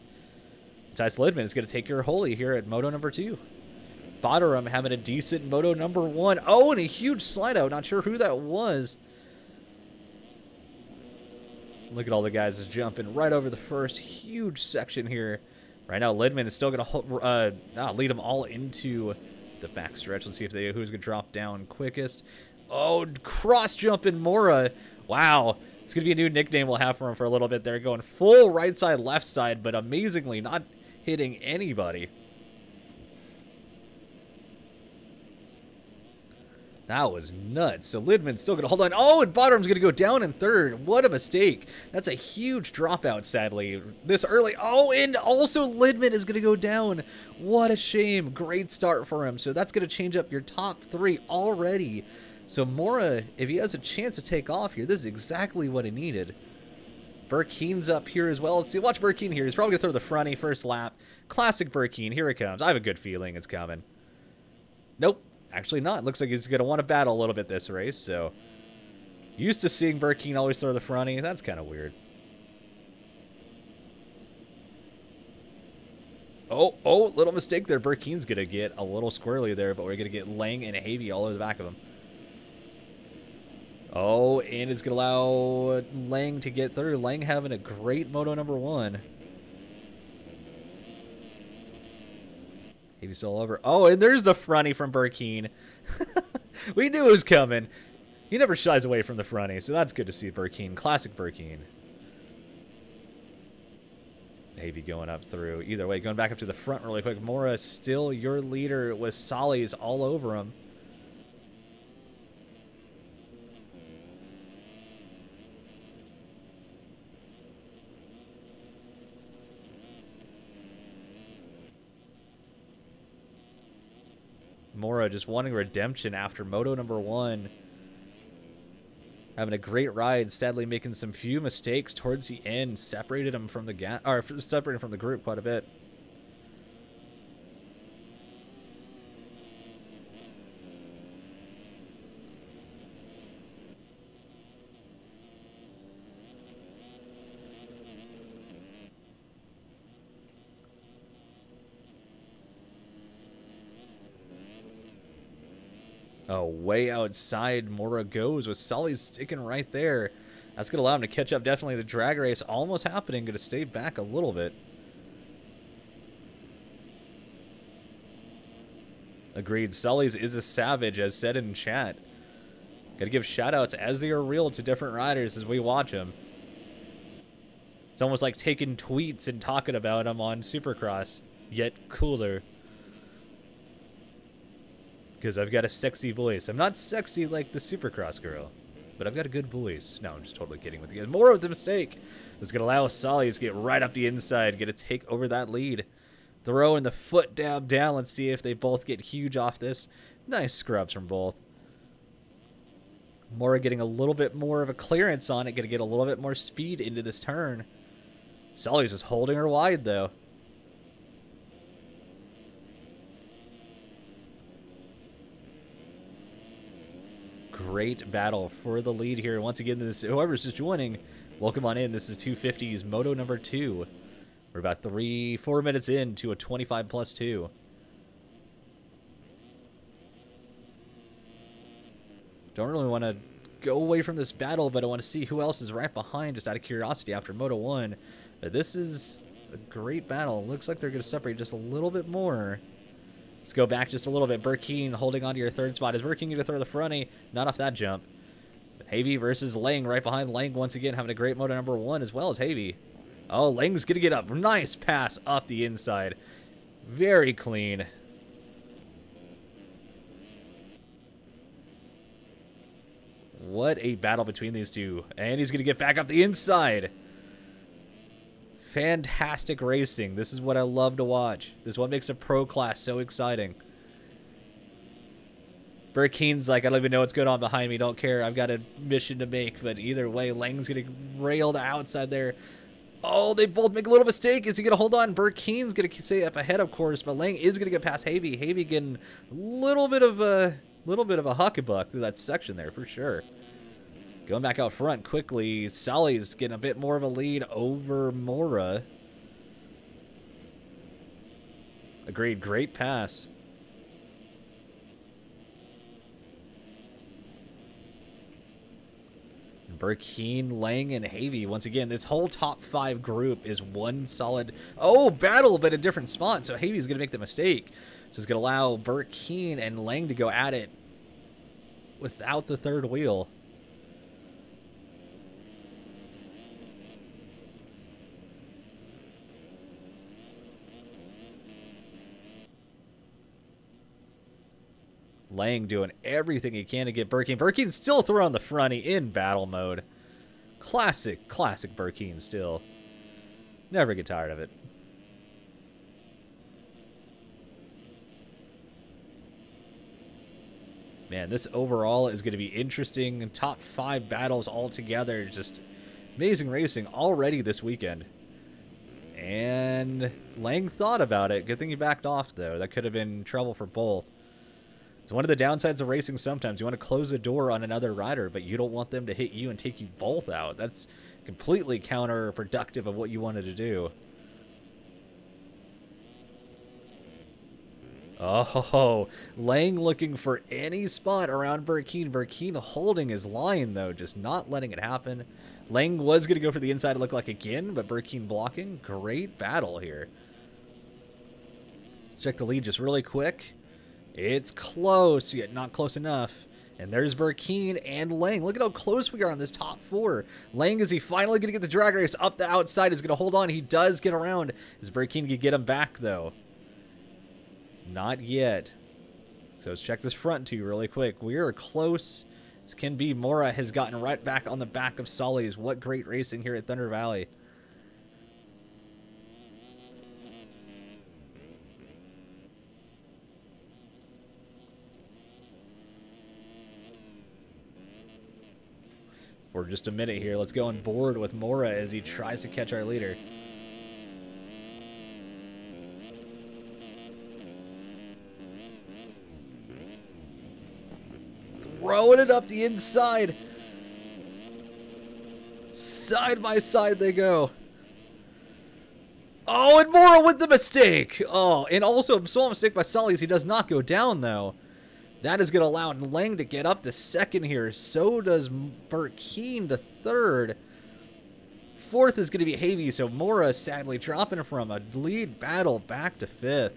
Matthias Lidman is going to take your Holy here at Moto number 2. Botterum having a decent Moto number 1. Oh, and a huge slide out. Not sure who that was. Look at all the guys jumping right over the first huge section here. Right now, Lidman is still going to lead them all into the backstretch. Let's see if who's going to drop down quickest. Oh, cross jumping Mora. Wow. It's going to be a new nickname we'll have for him for a little bit there. Going full right side, left side, but amazingly not hitting anybody. That was nuts. So Lidman's still going to hold on. Oh, and Bottom's going to go down in third. What a mistake. That's a huge dropout, sadly, this early. Oh, and also Lidman is going to go down. What a shame. Great start for him. So that's going to change up your top 3 already. So Mora, if he has a chance to take off here, this is exactly what he needed. Burkeen's up here as well. Let's see. Watch Burkeen here. He's probably going to throw the fronty first lap. Classic Burkeen. Here it comes. I have a good feeling it's coming. Nope. Actually not. Looks like he's going to want to battle a little bit this race, so used to seeing Burkeen always throw the fronty. That's kind of weird. Oh, little mistake there. Burkeen's going to get a little squirrely there, but we're going to get Lang and Havey all over the back of him. Oh, and it's going to allow Lang to get through. Lang having a great Moto number 1. Maybe still over. Oh, and there's the fronty from Burkeen. We knew it was coming. He never shies away from the fronty, so that's good to see Burkeen. Classic Burkeen. Navy going up through. Either way, going back up to the front really quick. Mora still your leader with Solly's all over him. Mora just wanting redemption after Moto number 1. Having a great ride, sadly making some few mistakes towards the end. Separated him from the separated from the group quite a bit. Oh, way outside Mora goes with Sully sticking right there. That's going to allow him to catch up. Definitely the drag race almost happening. Going to stay back a little bit. Agreed. Sully's is a savage, as said in chat. Got to give shout-outs as they are real to different riders as we watch them. It's almost like taking tweets and talking about them on Supercross, yet cooler. Because I've got a sexy voice. I'm not sexy like the Supercross girl, but I've got a good voice. No, I'm just totally kidding with you guys. More of the mistake. It's going to allow Solly's to get right up the inside, get to take over that lead. Throwing the foot dab down. Let's see if they both get huge off this. Nice scrubs from both. Mora getting a little bit more of a clearance on it, going to get a little bit more speed into this turn. Sully's just holding her wide, though. Great battle for the lead here. Once again, this whoever's just joining, welcome on in. This is 250's Moto number 2. We're about 3-4 minutes into a 25 plus 2. Don't really want to go away from this battle, but I want to see who else is right behind, just out of curiosity, after Moto 1. But this is a great battle. Looks like they're going to separate just a little bit more. Let's go back just a little bit. Burkeen holding on to your third spot. Is Burkeen going to throw the fronty? Not off that jump. Havey versus Lang right behind. Lang once again having a great Moto number 1 as well as Havey. Oh, Lang's going to get up. Nice pass up the inside. Very clean. What a battle between these two. And he's going to get back up the inside. Fantastic racing. This is what I love to watch. This is what makes a pro class so exciting. Burkeen's like, I don't even know what's going on behind me. Don't care. I've got a mission to make. But either way, Lang's going to rail the outside there. Oh, they both make a little mistake. Is he going to hold on? Burkeen's going to stay up ahead, of course. But Lang is going to get past Havey. Havey getting a little bit of a huckabuck through that section there for sure. Going back out front quickly, Sally's getting a bit more of a lead over Mora. Agreed, great pass. Burkeen, Lang, and Havey. Once again, this whole top 5 group is one solid... Oh, battle, but a different spot. So Havey's going to make the mistake. So it's going to allow Burkeen and Lang to go at it without the third wheel. Lang doing everything he can to get Burkeen. Burkeen still throwing the fronty in battle mode. Classic Burkeen still. Never get tired of it. Man, this overall is going to be interesting. Top 5 battles all together. Just amazing racing already this weekend. And Lang thought about it. Good thing he backed off, though. That could have been trouble for both. It's one of the downsides of racing sometimes. You want to close the door on another rider, but you don't want them to hit you and take you both out. That's completely counterproductive of what you wanted to do. Oh, Lang looking for any spot around Burkeen. Burkeen holding his line, though, just not letting it happen. Lang was going to go for the inside, it looked like again, but Burkeen blocking. Great battle here. Check the lead just really quick. It's close, yet not close enough. And there's Burkeen and Lang. Look at how close we are on this top 4. Lang, is he finally going to get the drag race up the outside? Is going to hold on. He does get around. Is Burkeen going to get him back, though? Not yet. So let's check this front, too, really quick. We are close as can be. Mora has gotten right back on the back of Sully's. What great racing here at Thunder Valley. For just a minute here, let's go on board with Mora as he tries to catch our leader. Throwing it up the inside. Side by side they go. Oh, and Mora with the mistake. Oh, and also a small mistake by Sully as he does not go down, though. That is going to allow Lang to get up to second here. So does Burkeen to third. Fourth is going to be Havey, so Mora sadly dropping from a lead battle back to 5th.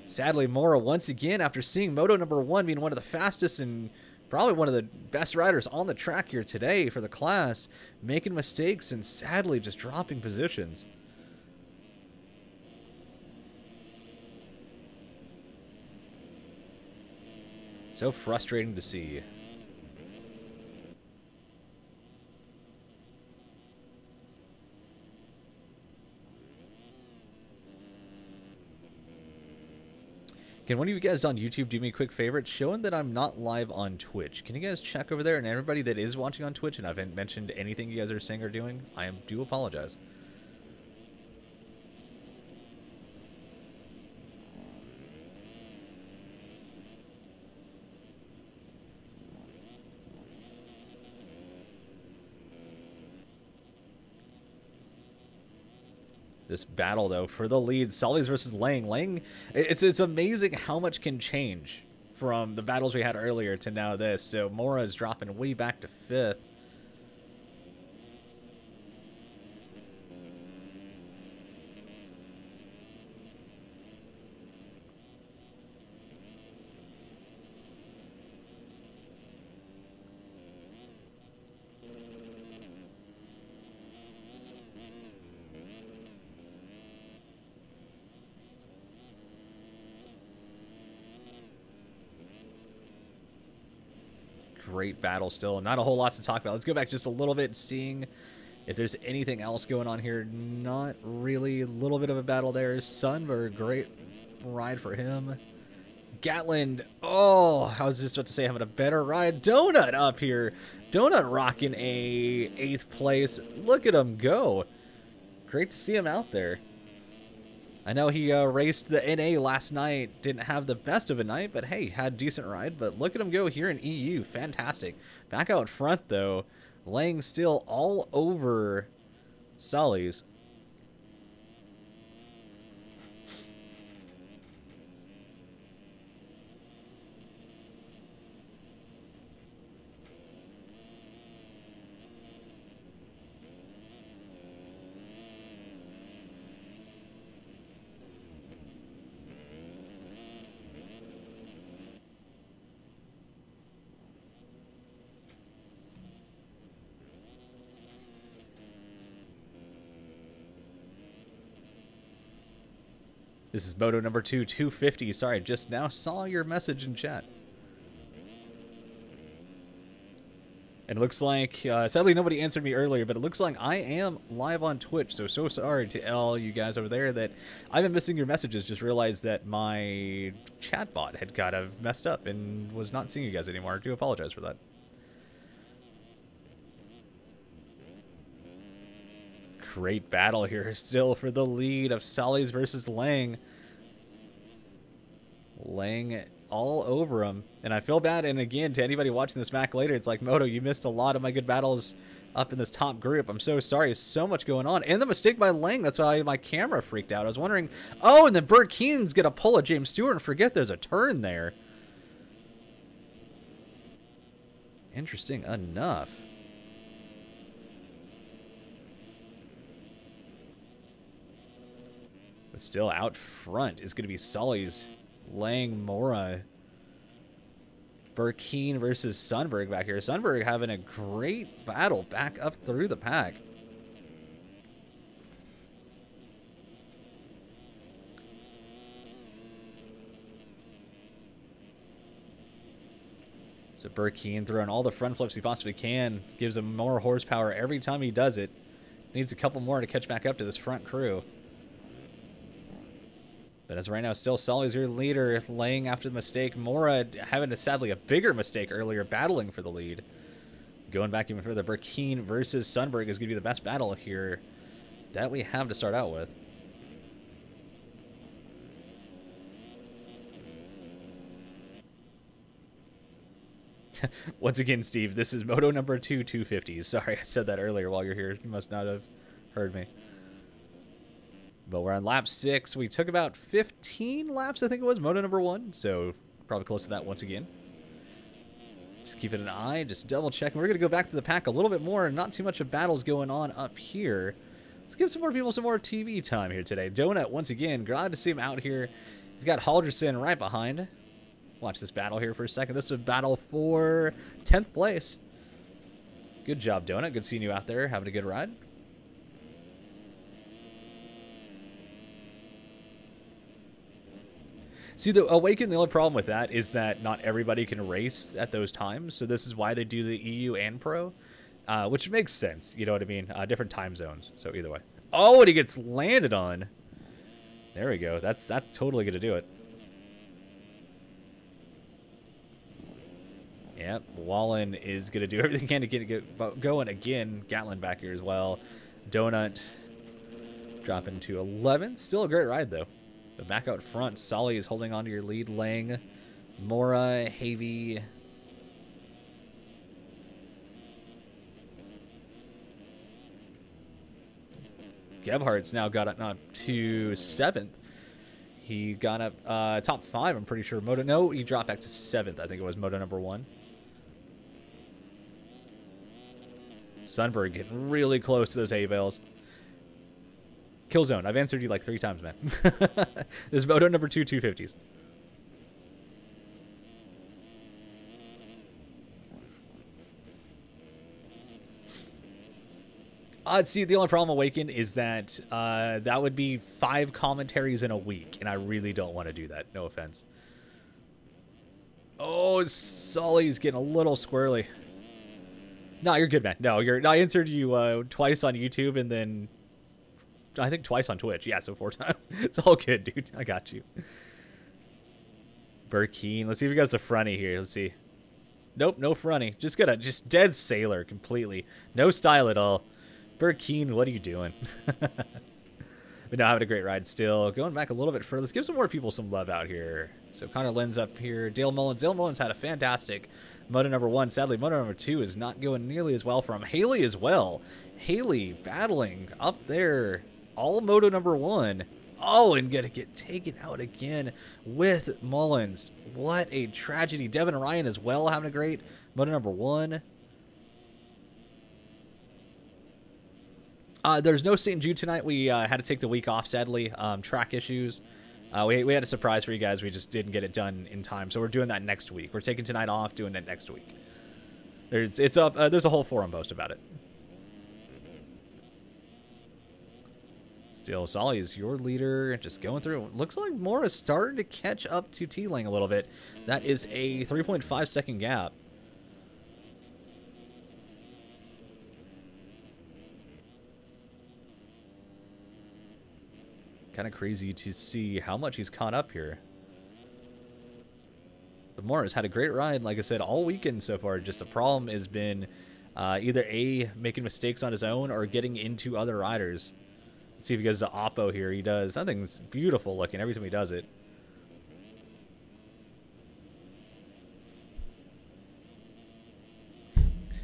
Sadly, Mora once again, after seeing Moto number 1 being one of the fastest and probably one of the best riders on the track here today for the class, making mistakes and sadly just dropping positions. So frustrating to see. Can one of you guys on YouTube do me a quick favor? It's showing that I'm not live on Twitch. Can you guys check over there? And everybody that is watching on Twitch and I haven't mentioned anything you guys are saying or doing, I do apologize. This battle, though, for the lead, Sully's versus Lang. Lang, it's amazing how much can change from the battles we had earlier to now this. So Mora is dropping way back to 5th. Great battle still. Not a whole lot to talk about. Let's go back just a little bit, seeing if there's anything else going on here. Not really. A little bit of a battle there. Sunberg, great ride for him. Gatland, oh, I was just about to say having a better ride. Donut up here. Donut rocking a 8th place. Look at him go. Great to see him out there. I know he raced the NA last night, didn't have the best of a night, but hey, had a decent ride. But look at him go here in EU, fantastic. Back out front though, Lang still all over Sully's. This is moto number 2, 250. Sorry, just now saw your message in chat. And it looks like, sadly nobody answered me earlier, but it looks like I am live on Twitch. So sorry to all you guys over there that I've been missing your messages. Just realized that my chat bot had kind of messed up and was not seeing you guys anymore. I do apologize for that. Great battle here still for the lead of Sully's versus Lang. Lang all over him. And I feel bad, and again, to anybody watching this back later, it's like, Moto, you missed a lot of my good battles up in this top group. I'm so sorry. There's so much going on. And the mistake by Lang, that's why my camera freaked out. I was wondering, oh, and then Bert Keenan's going to pull a James Stewart and forget there's a turn there. Interesting enough. But still out front is going to be Sully's. Lang, Mora. Burkeen versus Sunberg back here. Sunberg having a great battle back up through the pack. So Burkeen throwing all the front flips he possibly can. Gives him more horsepower every time he does it. Needs a couple more to catch back up to this front crew. But as of right now, still Sully's your leader, laying after the mistake. Mora having sadly a bigger mistake earlier, battling for the lead. Going back even further, Burkeen versus Sunberg is going to be the best battle here that we have to start out with. Once again, Steve, this is moto number 2, 250. Sorry, I said that earlier while you're here. You must not have heard me. But we're on lap 6. We took about 15 laps, I think it was, moto number 1. So probably close to that once again. Just keeping an eye, just double checking. We're going to go back to the pack a little bit more. Not too much of battles going on up here. Let's give some more people some more TV time here today. Donut, once again, glad to see him out here. He's got Halderson right behind. Watch this battle here for a second. This is a battle for 10th place. Good job, Donut. Good seeing you out there having a good ride. See, the Awaken, the only problem with that is that not everybody can race at those times. So this is why they do the EU and Pro, which makes sense. You know what I mean? Different time zones. So either way. Oh, and he gets landed on. There we go. That's totally going to do it. Yep, Wallen is going to do everything he can to get it going again. Gatlin back here as well. Donut dropping to 11th. Still a great ride, though. But back out front, Solly is holding on to your lead. Lang, Mora, Havy. Gebhardt's now got up to 7th. He got up top 5, I'm pretty sure. Moto, no, he dropped back to 7th. I think it was Moto number 1. Sunberg getting really close to those hay bales. Killzone, I've answered you like 3 times, man. This is Moto number 2, 250s. See, the only problem, Awaken, is that that would be 5 commentaries in a week, and I really don't want to do that. No offense. Oh, Sully's getting a little squirrely. No, you're good, man. No, I answered you twice on YouTube, and then I think twice on Twitch. Yeah, so 4 times. It's all good, dude. I got you. Burkeen. Let's see if he got the fronty here. Let's see. Nope, no fronty. Just dead sailor completely. No style at all. Burkeen, what are you doing? But no, having a great ride still. Going back a little bit further. Let's give some more people some love out here. So Connor Lynn's up here. Dale Mullins. Dale Mullins had a fantastic Moto number 1. Sadly, Moto number 2 is not going nearly as well for him. Haley as well. Haley battling up there. All Moto number 1. Oh, and gonna get taken out again with Mullins. What a tragedy. Devin Ryan as well having a great Moto number 1. There's no St. Jude tonight. We had to take the week off, sadly. Track issues. We had a surprise for you guys. We just didn't get it done in time. So we're doing that next week. We're taking tonight off, doing it next week. It's up. There's a whole forum post about it. Still, Solly is your leader. Just going through. Looks like Moore is starting to catch up to T-Lang a little bit. That is a 3.5 second gap. Kind of crazy to see how much he's caught up here. But Moore has had a great ride, like I said, all weekend so far. Just the problem has been either A, making mistakes on his own or getting into other riders. Let's see if he goes to Oppo here. He does. That thing's beautiful looking every time he does it.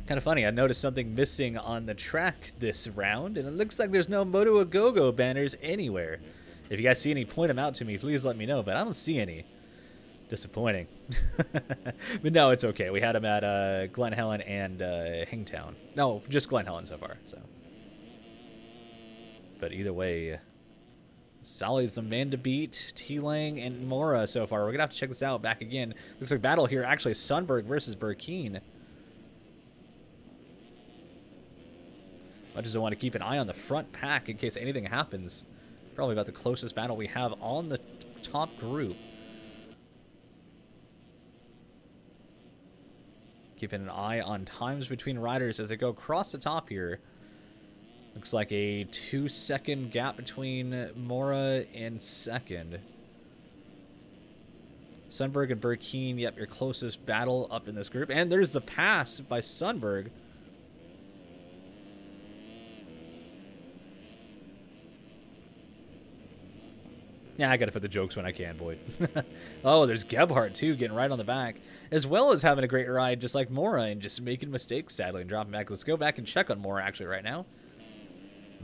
Kind of funny, I noticed something missing on the track this round, and it looks like there's no Moto A Go-Go banners anywhere. If you guys see any, point them out to me. Please let me know, but I don't see any. Disappointing. But no, it's okay. We had them at Glen Helen and Hingtown. No, just Glen Helen so far. So, but either way, Sally's the man to beat. T-Lang and Mora so far. We're going to have to check this out back again. Looks like battle here. Actually, Sunberg versus Burkeen. Much as I want to keep an eye on the front pack in case anything happens. Probably about the closest battle we have on the top group. Keeping an eye on times between riders as they go across the top here. Looks like a 2-second gap between Mora and second. Sunberg and Burkeen, yep, your closest battle up in this group. And there's the pass by Sunberg. Yeah, I gotta put the jokes when I can, Boyd. Oh, there's Gebhardt, too, getting right on the back. As well as having a great ride, just like Mora, and just making mistakes, sadly, and dropping back. Let's go back and check on Mora, actually, right now.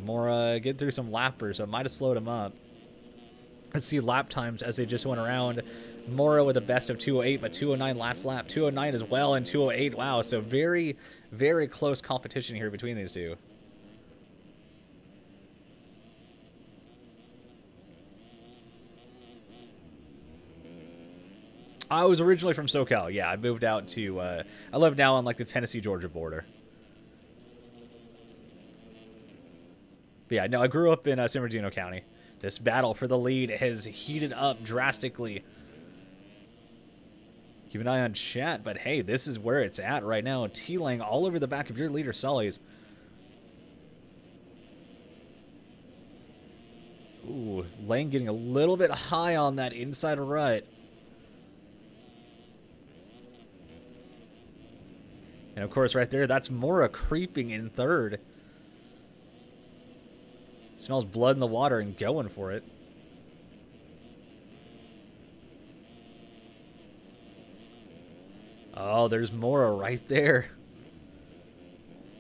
Mora getting through some lappers, so it might have slowed him up. Let's see lap times as they just went around. Mora with a best of 2:08, but 2:09 last lap. 2:09 as well, and 2:08. Wow, so very, very close competition here between these two. I was originally from SoCal. Yeah, I moved out to, I live now on like the Tennessee-Georgia border. But yeah, no, I grew up in San Bernardino County. This battle for the lead has heated up drastically. Keep an eye on chat, but hey, this is where it's at right now. T-Lang all over the back of your leader, Sully's. Ooh, Lang getting a little bit high on that inside rut. And of course, right there, that's Mora creeping in third. Smells blood in the water and going for it. Oh, there's Mora right there.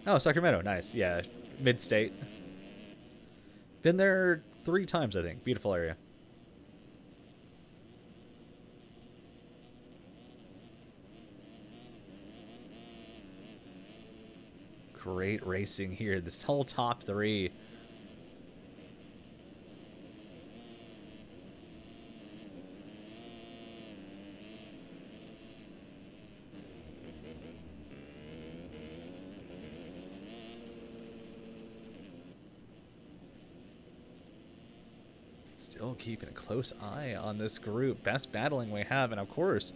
Oh, Sacramento. Nice. Yeah, mid-state. Been there 3 times, I think. Beautiful area. Great racing here. This whole top 3. Still keeping a close eye on this group. Best battling we have, and of course,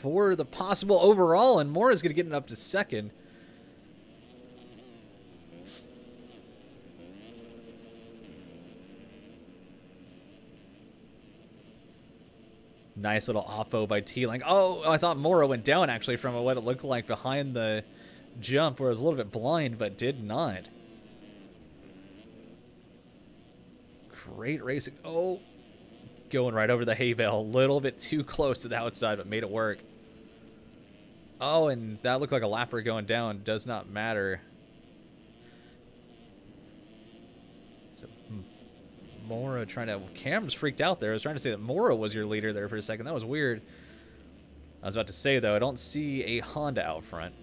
for the possible overall, and Mora's going to get it up to second. Nice little oppo by T-Lang. Oh, I thought Mora went down, actually, from what it looked like behind the jump, where it was a little bit blind, but did not. Great racing. Oh, going right over the hay bale. A little bit too close to the outside, but made it work. Oh, and that looked like a lapper going down. Does not matter. So, Mora trying to... Cam's freaked out there. I was trying to say that Mora was your leader there for a second. That was weird. I was about to say, though, I don't see a Honda out front.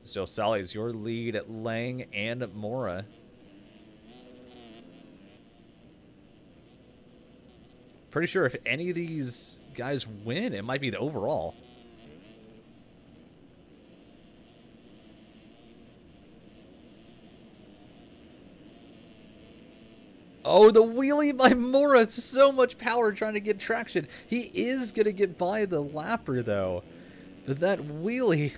Still, Sally's your lead at Lang and Mora. Pretty sure if any of these guys win, it might be the overall. Oh, the wheelie by Mora. It's so much power trying to get traction. He is going to get by the lapper, though. But that wheelie...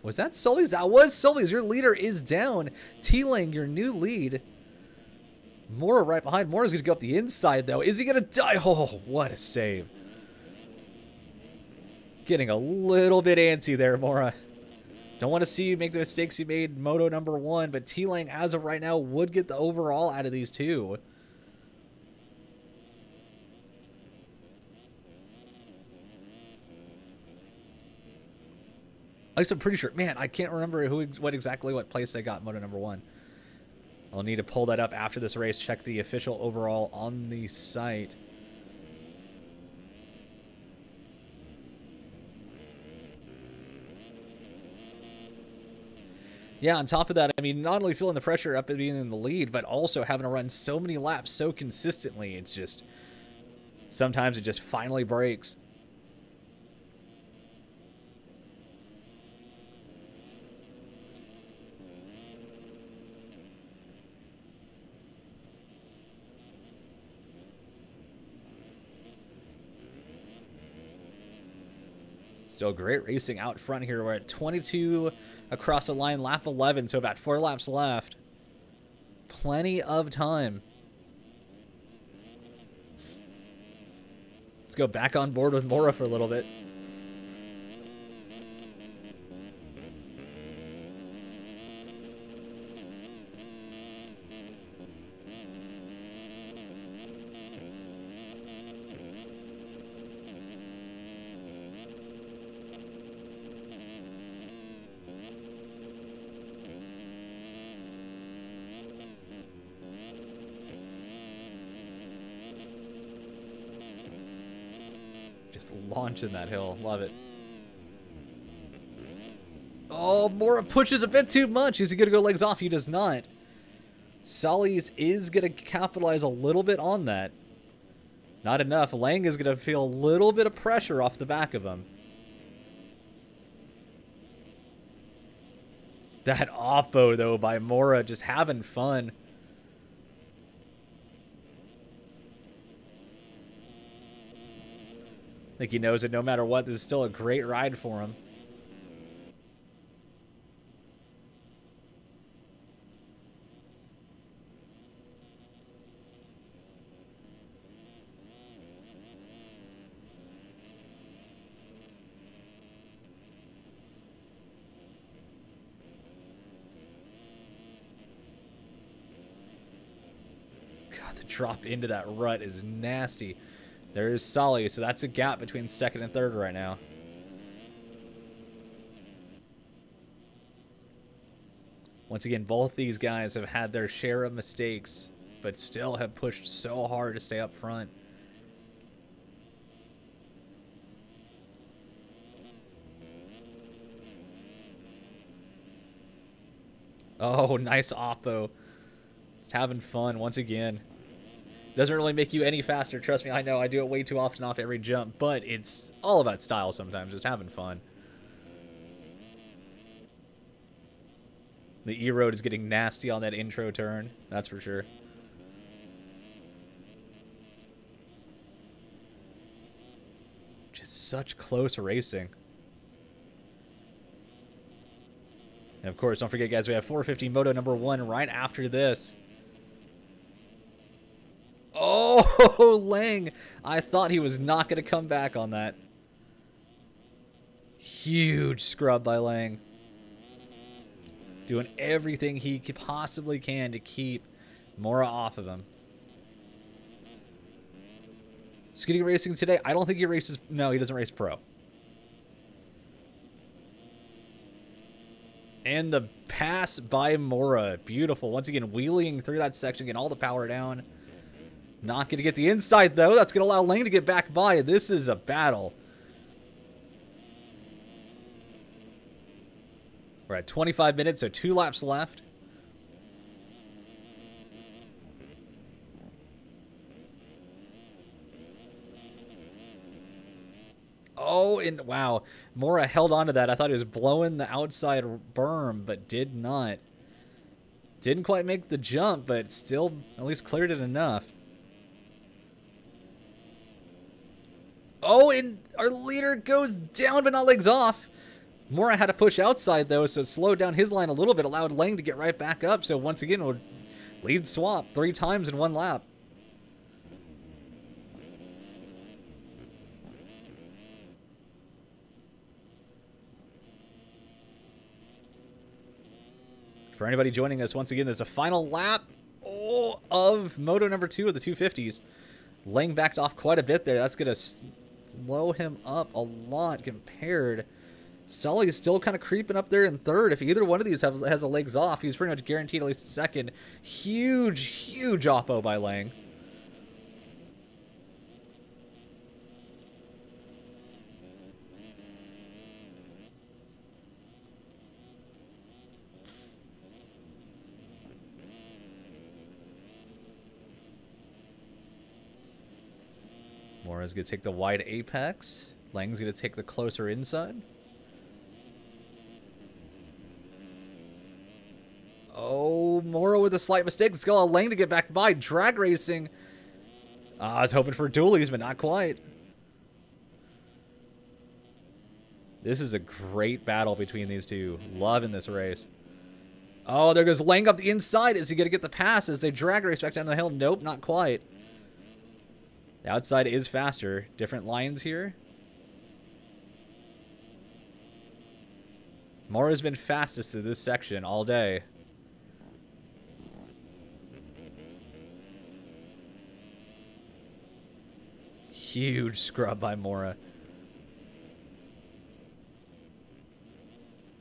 Was that Sully's? That was Sully's. Your leader is down. T-Lang, your new lead. Mora right behind. Mora's going to go up the inside, though. Is he going to die? Oh, what a save. Getting a little bit antsy there, Mora. Don't want to see you make the mistakes you made Moto #1, but T-Lang, as of right now, would get the overall out of these two. At least I'm pretty sure. Man, I can't remember what place they got Moto #1. I'll need to pull that up after this race, check the official overall on the site. Yeah, on top of that, I mean, not only feeling the pressure up and being in the lead, but also having to run so many laps so consistently. It's just, sometimes it just finally breaks. Still great racing out front here. We're at 22 across the line, lap 11, so about 4 laps left. Plenty of time. Let's go back on board with Mora for a little bit. Just launching that hill. Love it. Oh, Mora pushes a bit too much. Is he going to go legs off? He does not. Sully's is going to capitalize a little bit on that. Not enough. Lang is going to feel a little bit of pressure off the back of him. That oppo, though, by Mora, just having fun. I think he knows that no matter what, this is still a great ride for him. The drop into that rut is nasty. There is Sully, so that's a gap between second and third right now. Once again, both these guys have had their share of mistakes, but still have pushed so hard to stay up front. Oh, nice oppo. Just having fun once again. Doesn't really make you any faster. Trust me, I know. I do it way too often off every jump, but it's all about style sometimes. Just having fun. The E-Road is getting nasty on that intro turn. That's for sure. Just such close racing. And of course, don't forget, guys, we have 450 Moto number 1 right after this. Oh, Lang! I thought he was not going to come back on that. Huge scrub by Lang. Doing everything he possibly can to keep Mora off of him. Skidding racing today, I don't think he races... No, he doesn't race pro. And the pass by Mora. Beautiful. Once again, wheeling through that section, getting all the power down. Not going to get the inside, though. That's going to allow Lang to get back by. This is a battle. We're at 25 minutes, so 2 laps left. Oh, and wow. Mora held on to that. I thought he was blowing the outside berm, but did not. Didn't quite make the jump, but still at least cleared it enough. Oh, and our leader goes down, but not legs off. Mora had to push outside, though, so it slowed down his line a little bit, allowed Lang to get right back up. So once again, we'll lead swap 3 times in 1 lap. For anybody joining us, once again, there's a final lap of Moto number 2 of the 250s. Lang backed off quite a bit there. That's going to slow him up a lot compared. Sully is still kind of creeping up there in third. If either one of these has a legs off, he's pretty much guaranteed at least second. Huge, huge oppo by Lang. Mora's going to take the wide apex. Lang's going to take the closer inside. Oh, Mora with a slight mistake. Let's allow Lang to get back by. Drag racing. I was hoping for dualies, but not quite. This is a great battle between these two. Loving this race. Oh, there goes Lang up the inside. Is he going to get the pass as they drag race back down the hill? Nope, not quite. The outside is faster. Different lines here. Mora's been fastest through this section all day. Huge scrub by Mora.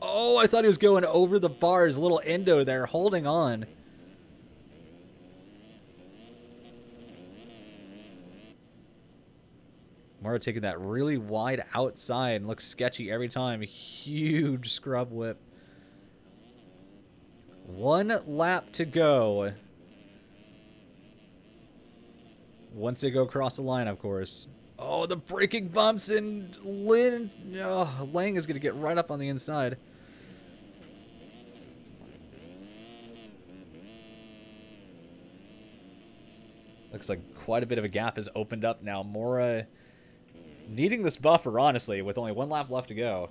Oh, I thought he was going over the bars. Little endo there, holding on. Mora taking that really wide outside and looks sketchy every time. Huge scrub whip. 1 lap to go. Once they go across the line, of course. Oh, the braking bumps, and Lang is going to get right up on the inside. Looks like quite a bit of a gap has opened up now. Mora needing this buffer, honestly, with only 1 lap left to go.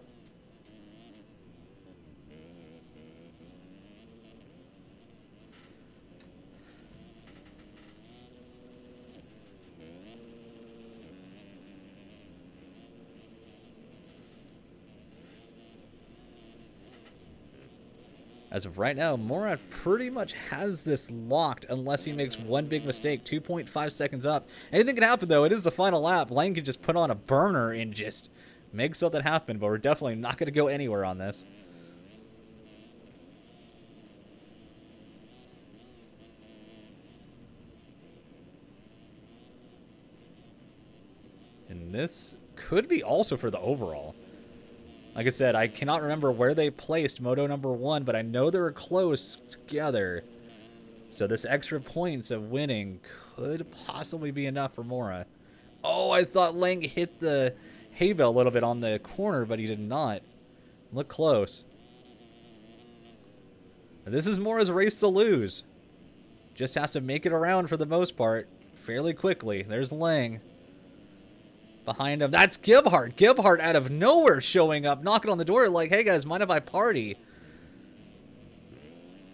As of right now, Mora pretty much has this locked unless he makes one big mistake. 2.5 seconds up. Anything can happen, though. It is the final lap. Lang can just put on a burner and just make something happen, but we're definitely not going to go anywhere on this. And this could be also for the overall. Like I said, I cannot remember where they placed Moto number 1, but I know they were close together. So this extra points of winning could possibly be enough for Mora. Oh, I thought Lang hit the hay bale a little bit on the corner, but he did not. Look close. This is Mora's race to lose. Just has to make it around for the most part fairly quickly. There's Lang. Behind him, that's Gebhardt. Gebhardt out of nowhere showing up, knocking on the door like, hey guys, mind if I party?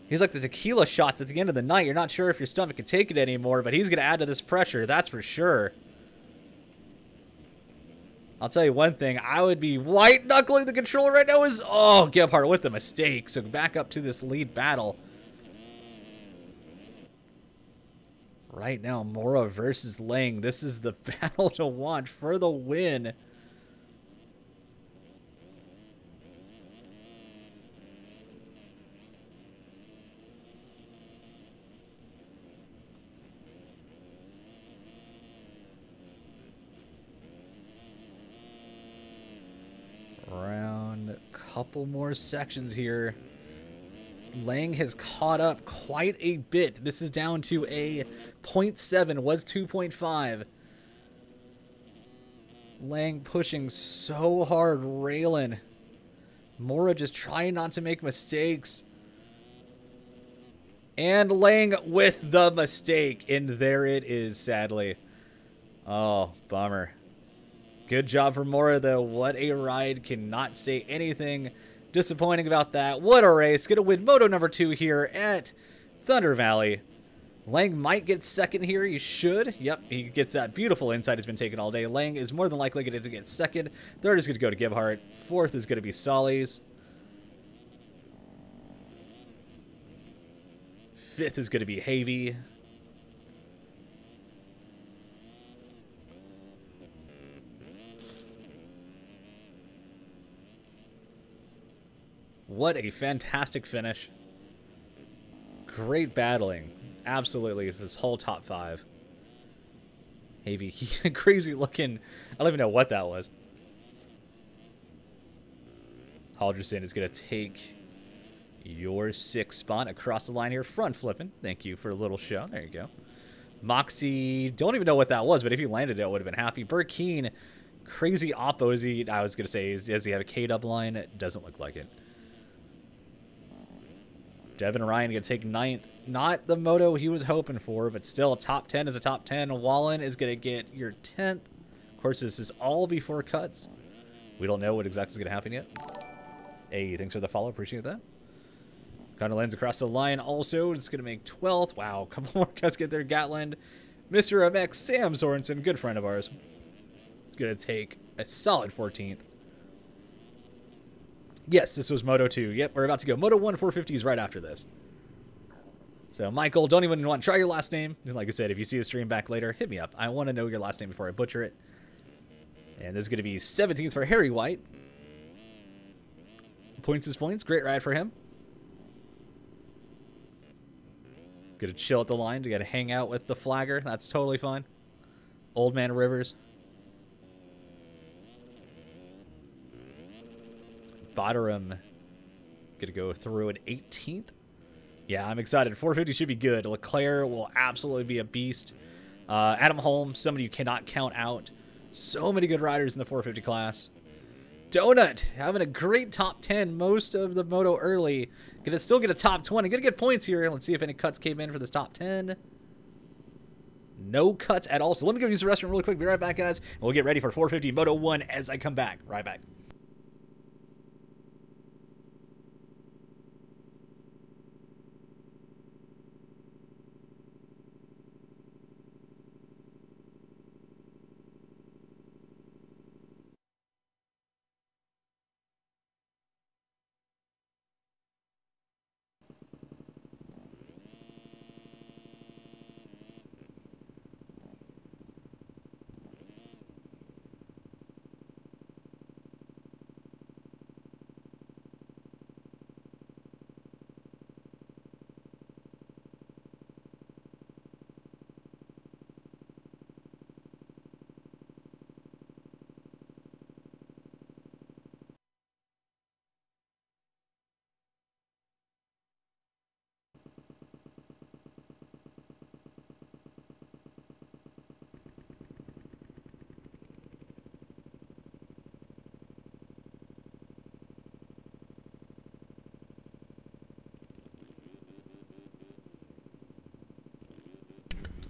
He's like the tequila shots at the end of the night. You're not sure if your stomach can take it anymore, but he's going to add to this pressure, that's for sure. I'll tell you one thing, I would be white-knuckling the controller right now is, oh, Gebhardt with the mistake. So back up to this lead battle. Right now, Mora versus Lang. This is the battle to watch for the win. Around a couple more sections here. Lang has caught up quite a bit. This is down to a 0.7, was 2.5. Lang pushing so hard, railing. Mora just trying not to make mistakes. And Lang with the mistake, and there it is, sadly. Oh, bummer. Good job for Mora, though. What a ride. Cannot say anything disappointing about that. What a race. Gonna win Moto number 2 here at Thunder Valley. Lang might get second here. He should. Yep, he gets that beautiful insight has been taken all day. Lang is more than likely going to get second. Third is going to go to Gebhardt. Fourth is going to be Solly's. Fifth is going to be Havey. What a fantastic finish. Great battling. Absolutely. This whole top 5. Havey, crazy looking. I don't even know what that was. Halderson is going to take your 6th spot across the line here. Front flipping. Thank you for a little show. There you go. Moxie, don't even know what that was, but if he landed it, I would have been happy. Burkeen, crazy opposite. I was going to say, does he have a K-dub line? It doesn't look like it. Devin Ryan going to take 9th. Not the moto he was hoping for, but still a top 10 is a top 10. Wallen is going to get your 10th. Of course, this is all before cuts. We don't know what exactly is going to happen yet. Hey, thanks for the follow. Appreciate that. Connor lands across the line also. It's going to make 12th. Wow, a couple more guys get there. Gatland, Mr. MX, Sam Sorensen, good friend of ours. It's going to take a solid 14th. Yes, this was Moto 2. Yep, we're about to go. Moto 1 450s right after this. So, Michael, don't even want to try your last name. Like I said, if you see the stream back later, hit me up. I want to know your last name before I butcher it. And this is going to be 17th for Harry White. Points is points. Great ride for him. Gonna chill at the line. You gotta hang out with the flagger. That's totally fine. Old Man Rivers. Bottom. Gonna go through an 18th. Yeah, I'm excited. 450 should be good. Leclerc will absolutely be a beast. Adam Holmes, somebody you cannot count out. So many good riders in the 450 class. Donut having a great top 10 most of the moto early. Gonna still get a top 20. Gonna get points here. Let's see if any cuts came in for this top 10. No cuts at all. So let me go use the restroom really quick. Be right back, guys. And we'll get ready for 450 Moto 1 as I come back. Right back.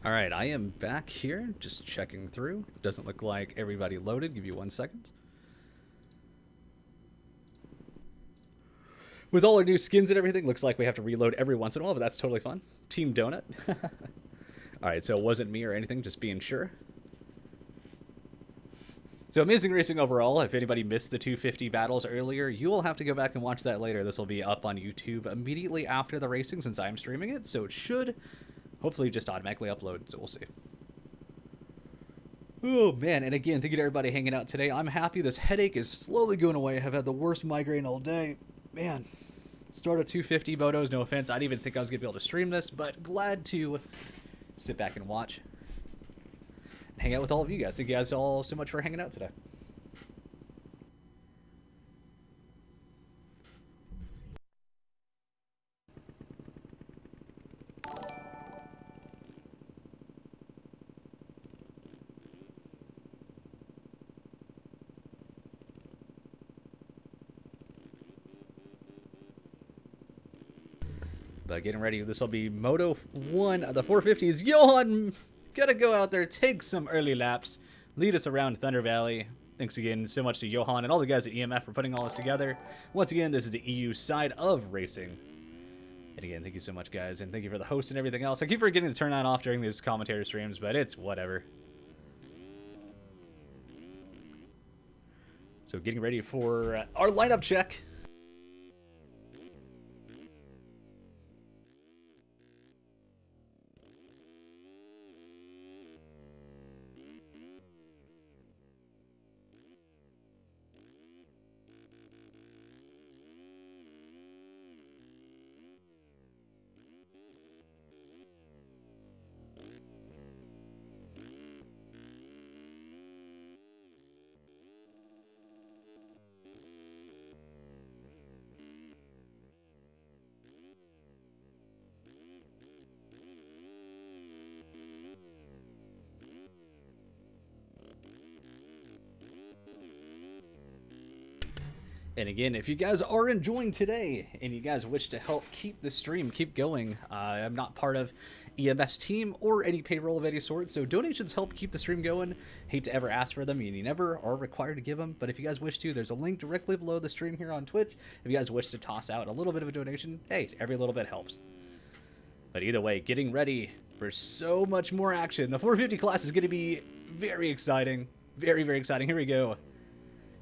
All right, I am back here, just checking through. Doesn't look like everybody loaded. Give you 1 second. With all our new skins and everything, looks like we have to reload every once in a while, but that's totally fun. Team Donut. All right, so it wasn't me or anything, just being sure. So amazing racing overall. If anybody missed the 250 battles earlier, you will have to go back and watch that later. This will be up on YouTube immediately after the racing since I'm streaming it, so it should hopefully just automatically upload, so we'll see. Oh, man, and again, thank you to everybody hanging out today. I'm happy this headache is slowly going away. I've had the worst migraine all day. Man, start of 250 motos, no offense. I didn't even think I was going to be able to stream this, but glad to sit back and watch. And hang out with all of you guys. Thank you guys all so much for hanging out today. But getting ready, this will be Moto 1 of the 450s. Johan, gotta go out there, take some early laps, lead us around Thunder Valley. Thanks again so much to Johan and all the guys at EMF for putting all this together. Once again, this is the EU side of racing. And again, thank you so much, guys, and thank you for the host and everything else. I keep forgetting to turn that off during these commentary streams, but it's whatever. So getting ready for our lineup check. And again, if you guys are enjoying today and you guys wish to help keep the stream keep going, I'm not part of EMF's team or any payroll of any sort, so donations help keep the stream going. Hate to ever ask for them, and you never are required to give them, but if you guys wish to, there's a link directly below the stream here on Twitch. If you guys wish to toss out a little bit of a donation, hey, every little bit helps. But either way, getting ready for so much more action. The 450 class is going to be very exciting. Very, very exciting. Here we go.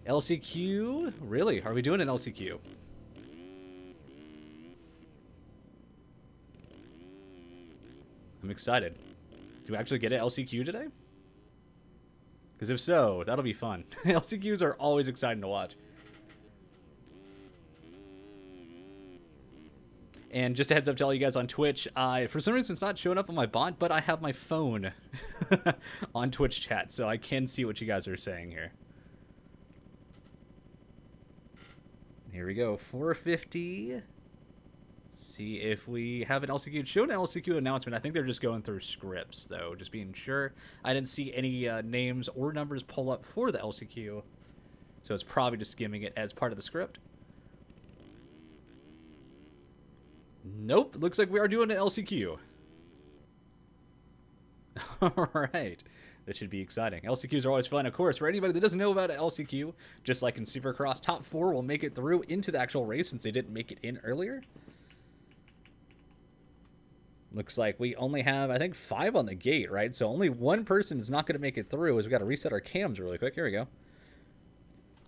LCQ? Really? Are we doing an LCQ? I'm excited. Do we actually get an LCQ today? Because if so, that'll be fun. LCQs are always exciting to watch. And just a heads up to all you guys on Twitch, for some reason it's not showing up on my bot, but I have my phone on Twitch chat, so I can see what you guys are saying here. Here we go, 450. Let's see if we have an LCQ. It showed an LCQ announcement. I think they're just going through scripts, though, just being sure. I didn't see any names or numbers pull up for the LCQ, so it's probably just skimming it as part of the script. Nope, looks like we are doing an LCQ. All right. That should be exciting. LCQs are always fun. Of course, for anybody that doesn't know about an LCQ, just like in Supercross, top 4 will make it through into the actual race since they didn't make it in earlier. Looks like we only have, I think, 5 on the gate, right? So only one person is not going to make it through, as we've got to reset our cams really quick. Here we go.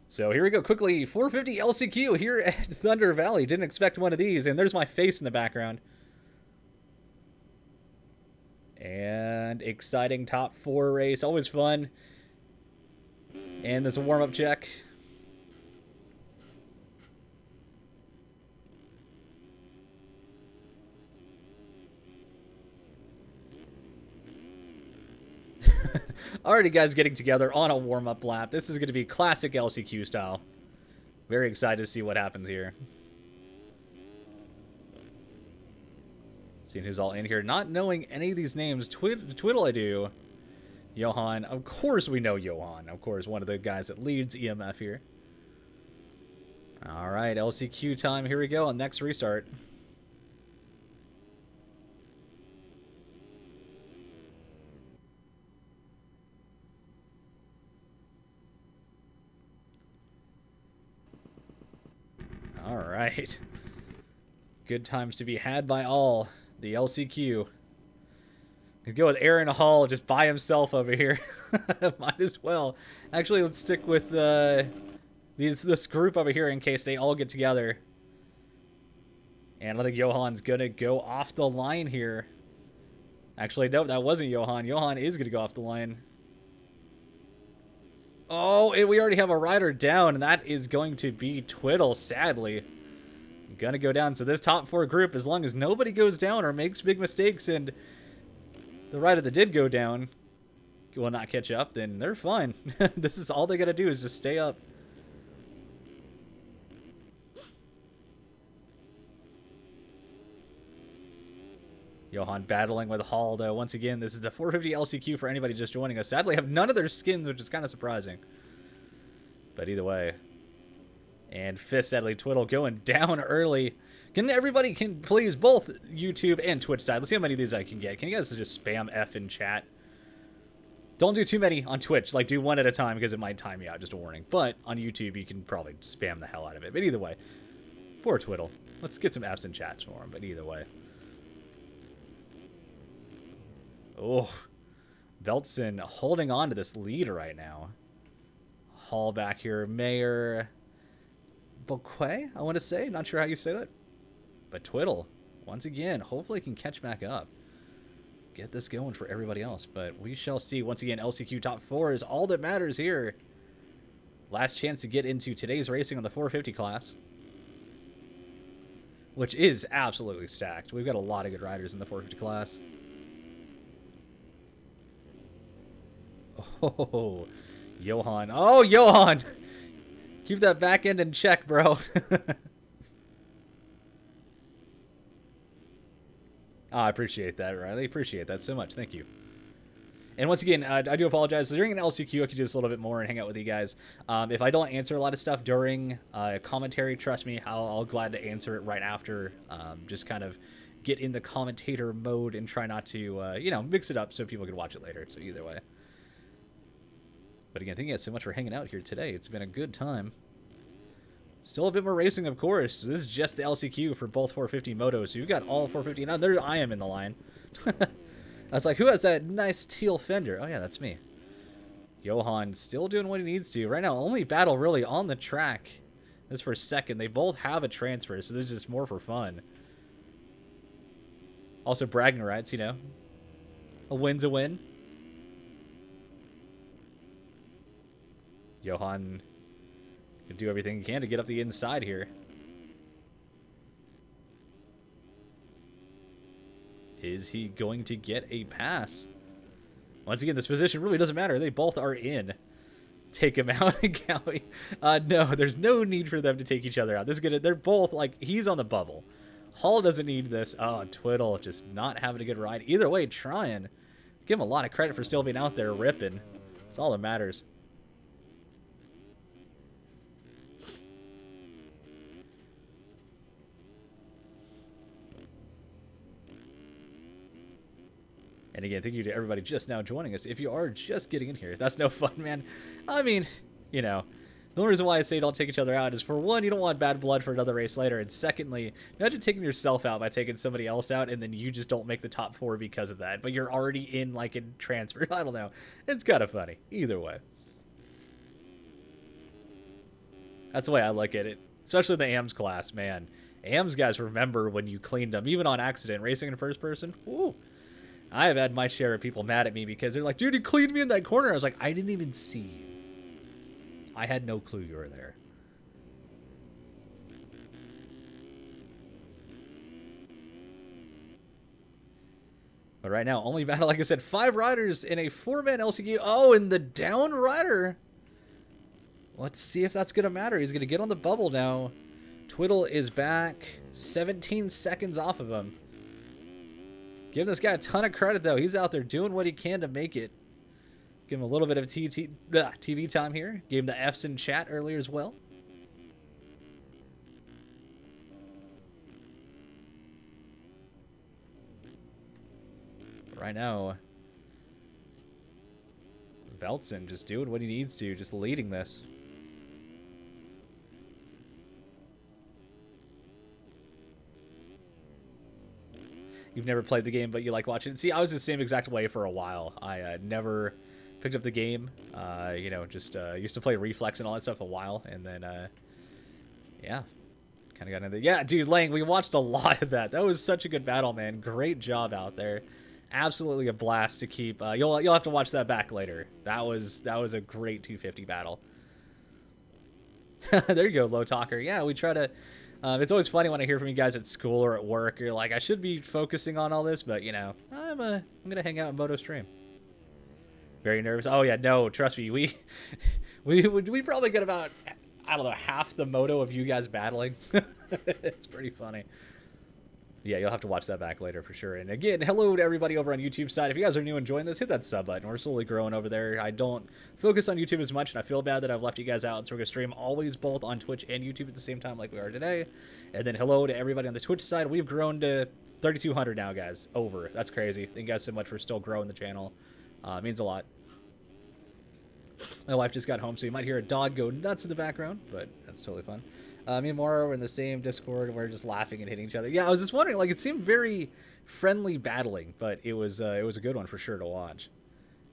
So here we go, quickly. 450 LCQ here at Thunder Valley. Didn't expect one of these, and there's my face in the background. And exciting top 4 race, always fun. And there's a warm-up check. Already guys getting together on a warm-up lap. This is going to be classic LCQ style. Very excited to see what happens here. Seeing who's all in here. Not knowing any of these names. Twiddle I do. Johan. Of course we know Johan. Of course, one of the guys that leads EMF here. Alright, LCQ time. Here we go on next restart. right. Good times to be had by all. The LCQ. Could go with Aaron Hall just by himself over here. Might as well. Actually, let's stick with this group over here in case they all get together. And I think Johan's going to go off the line here. Actually, no, that wasn't Johan. Johan is going to go off the line. Oh, we already have a rider down, and that is going to be Twiddle, sadly. Going to go down. So this top 4 group, as long as nobody goes down or makes big mistakes, and the rider that did go down will not catch up, then they're fine. This is all they got to do is just stay up. Johan battling with Hall, though. Once again, this is the 450 LCQ for anybody just joining us. Sadly, have none of their skins, which is kind of surprising. But either way. And fifth, sadly, Twiddle going down early. Can everybody, please, both YouTube and Twitch side, let's see how many of these I can get. Can you guys just spam F in chat? Don't do too many on Twitch. Like, do one at a time because it might time you out. Just a warning. But on YouTube, you can probably spam the hell out of it. But either way, poor Twiddle. Let's get some Fs in chat for him. But either way. Oh, Beltson holding on to this lead right now. Hall back here. Mayor Boquet, I want to say. Not sure how you say that. But Twiddle, once again, hopefully can catch back up. Get this going for everybody else. But we shall see. Once again, LCQ top 4 is all that matters here. Last chance to get into today's racing on the 450 class. Which is absolutely stacked. We've got a lot of good riders in the 450 class. Oh, Johan. Oh, Johan! Keep that back end in check, bro. I appreciate that, Riley. Appreciate that so much. Thank you. And once again, I do apologize. During an LCQ, I could do this a little bit more and hang out with you guys. If I don't answer a lot of stuff during commentary, trust me, I'll glad to answer it right after. Just kind of get in the commentator mode and try not to, you know, mix it up so people can watch it later. So either way. But again, thank you guys so much for hanging out here today. It's been a good time. Still a bit more racing, of course. This is just the LCQ for both 450 motos. So you've got all 450. Now there I am in the line. I was like, who has that nice teal fender? Oh, yeah, that's me. Johan still doing what he needs to. Right now, only battle really on the track. This for second. They both have a transfer, so this is just more for fun. Also bragging rights, you know. A win's a win. Johan can do everything he can to get up the inside here. Is he going to get a pass? Once again, this position really doesn't matter. They both are in. Take him out, Cowie. No, there's no need for them to take each other out. This is gonna. They're both like he's on the bubble. Hall doesn't need this. Oh, Twiddle just not having a good ride. Either way, trying. Give him a lot of credit for still being out there ripping. That's all that matters. And again, thank you to everybody just now joining us. If you are just getting in here, that's no fun, man. I mean, you know, the only reason why I say don't take each other out is, for one, you don't want bad blood for another race later. And secondly, imagine taking yourself out by taking somebody else out, and then you just don't make the top 4 because of that. But you're already in, like, in transfer. I don't know. It's kind of funny. Either way. That's the way I look at it. Especially the AMS class, man. AMS guys remember when you cleaned them, even on accident. Racing in first person, ooh. I have had my share of people mad at me because they're like, dude, you cleaned me in that corner. I was like, I didn't even see you. I had no clue you were there. But right now, only battle, like I said, 5 riders in a 4-man LCQ. Oh, and the down rider. Let's see if that's going to matter. He's going to get on the bubble now. Twiddle is back 17 seconds off of him. Give this guy a ton of credit, though. He's out there doing what he can to make it. Give him a little bit of TV time here. Gave him the Fs in chat earlier as well. But right now, Beltson just doing what he needs to, just leading this. You've never played the game, but you like watching it. See, I was the same exact way for a while. I never picked up the game. You know, just used to play Reflex and all that stuff a while, and then yeah, kind of got into. Yeah, dude, Lang, we watched a lot of that. That was such a good battle, man. Great job out there. Absolutely a blast to keep. You'll have to watch that back later. That was a great 250 battle. There you go, Low Talker. Yeah, we try to. It's always funny when I hear from you guys at school or at work. You're like, I should be focusing on all this, but you know, I'm gonna hang out in Moto stream. Very nervous. Oh yeah, no, trust me, we probably get about, I don't know, half the Moto of you guys battling. It's pretty funny. Yeah, you'll have to watch that back later for sure. And again, hello to everybody over on YouTube side. If you guys are new and enjoying this, hit that sub button. We're slowly growing over there. I don't focus on YouTube as much, and I feel bad that I've left you guys out. So we're going to stream always both on Twitch and YouTube at the same time like we are today. And then hello to everybody on the Twitch side. We've grown to 3,200 now, guys. Over. That's crazy. Thank you guys so much for still growing the channel. It means a lot. My wife just got home, so you might hear a dog go nuts in the background, but that's totally fun. Me and Maura were in the same Discord, and we're just laughing and hitting each other. Yeah, I was just wondering, like, it seemed very friendly battling, but it was a good one for sure to watch.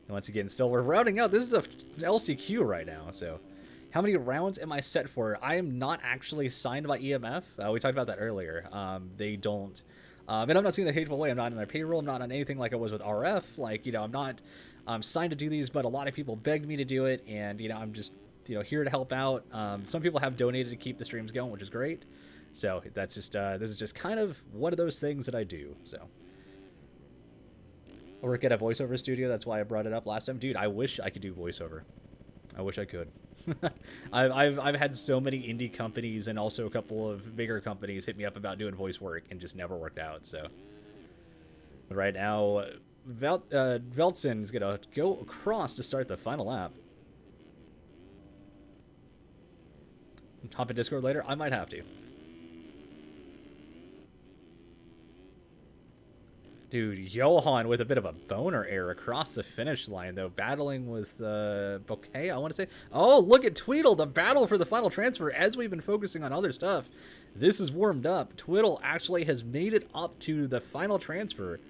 And once again, still we're rounding out. This is an LCQ right now, so how many rounds am I set for? I am not actually signed by EMF. We talked about that earlier. They don't, and I'm not seeing the hateful way. I'm not on their payroll. I'm not on anything like I was with RF. Like, you know, I'm not signed to do these, but a lot of people begged me to do it, and you know, I'm just, you know, here to help out. Some people have donated to keep the streams going, which is great. So that's just this is just kind of one of those things that I do. So I work at a voiceover studio. That's why I brought it up last time, dude. I wish I could do voiceover. I wish I could. I've had so many indie companies and also a couple of bigger companies hit me up about doing voice work and just never worked out. So but right now, Veltson is gonna go across to start the final lap. Hop in Discord later? I might have to. Dude, Johan with a bit of a boner error across the finish line, though. Battling with Bouquet, I want to say. Oh, look at Tweedle, the battle for the final transfer. As we've been focusing on other stuff, this is warmed up. Tweedle actually has made it up to the final transfer.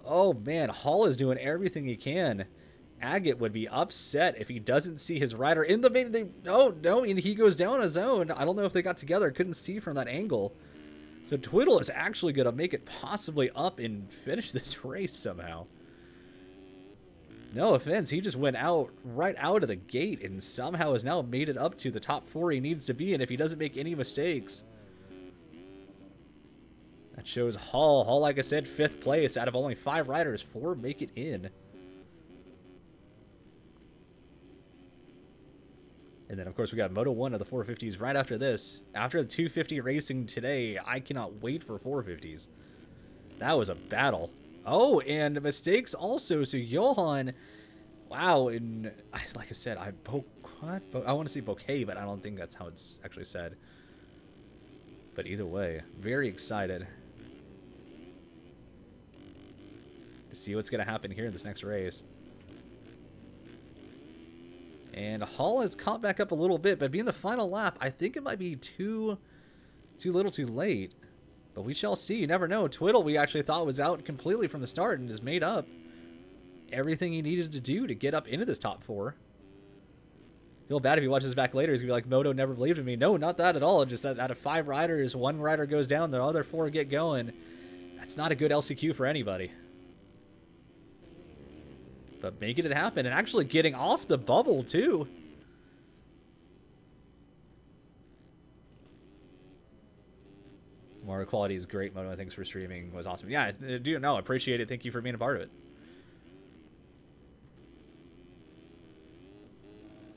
Oh, man, Hall is doing everything he can. Agate would be upset if he doesn't see his rider in the main. No, and he goes down on his own. I don't know if they got together. Couldn't see from that angle. So Twiddle is actually going to make it possibly up and finish this race somehow. No offense, he just went out right out of the gate and somehow has now made it up to the top 4 he needs to be in if he doesn't make any mistakes. That shows Hall. Hall, like I said, 5th place out of only 5 riders. 4 make it in. And then, of course, we got Moto 1 of the 450s right after this. After the 250 racing today, I cannot wait for 450s. That was a battle. Oh, and mistakes also. So, Johan, wow. And like I said, I want to say Bouquet, but I don't think that's how it's actually said. But either way, very excited to see what's going to happen here in this next race. And Hall has caught back up a little bit, but being the final lap, I think it might be too little too late. But we shall see. You never know. Twiddle, we actually thought was out completely from the start and has made up everything he needed to do to get up into this top 4. Feel bad if he watches this back later. He's going to be like, Moto never believed in me. No, not that at all. Just that out of 5 riders, 1 rider goes down, the other 4 get going. That's not a good LCQ for anybody. But making it happen and actually getting off the bubble, too. More quality is great, Moto. Thanks for streaming. Was awesome. Yeah, I do know. Appreciate it. Thank you for being a part of it.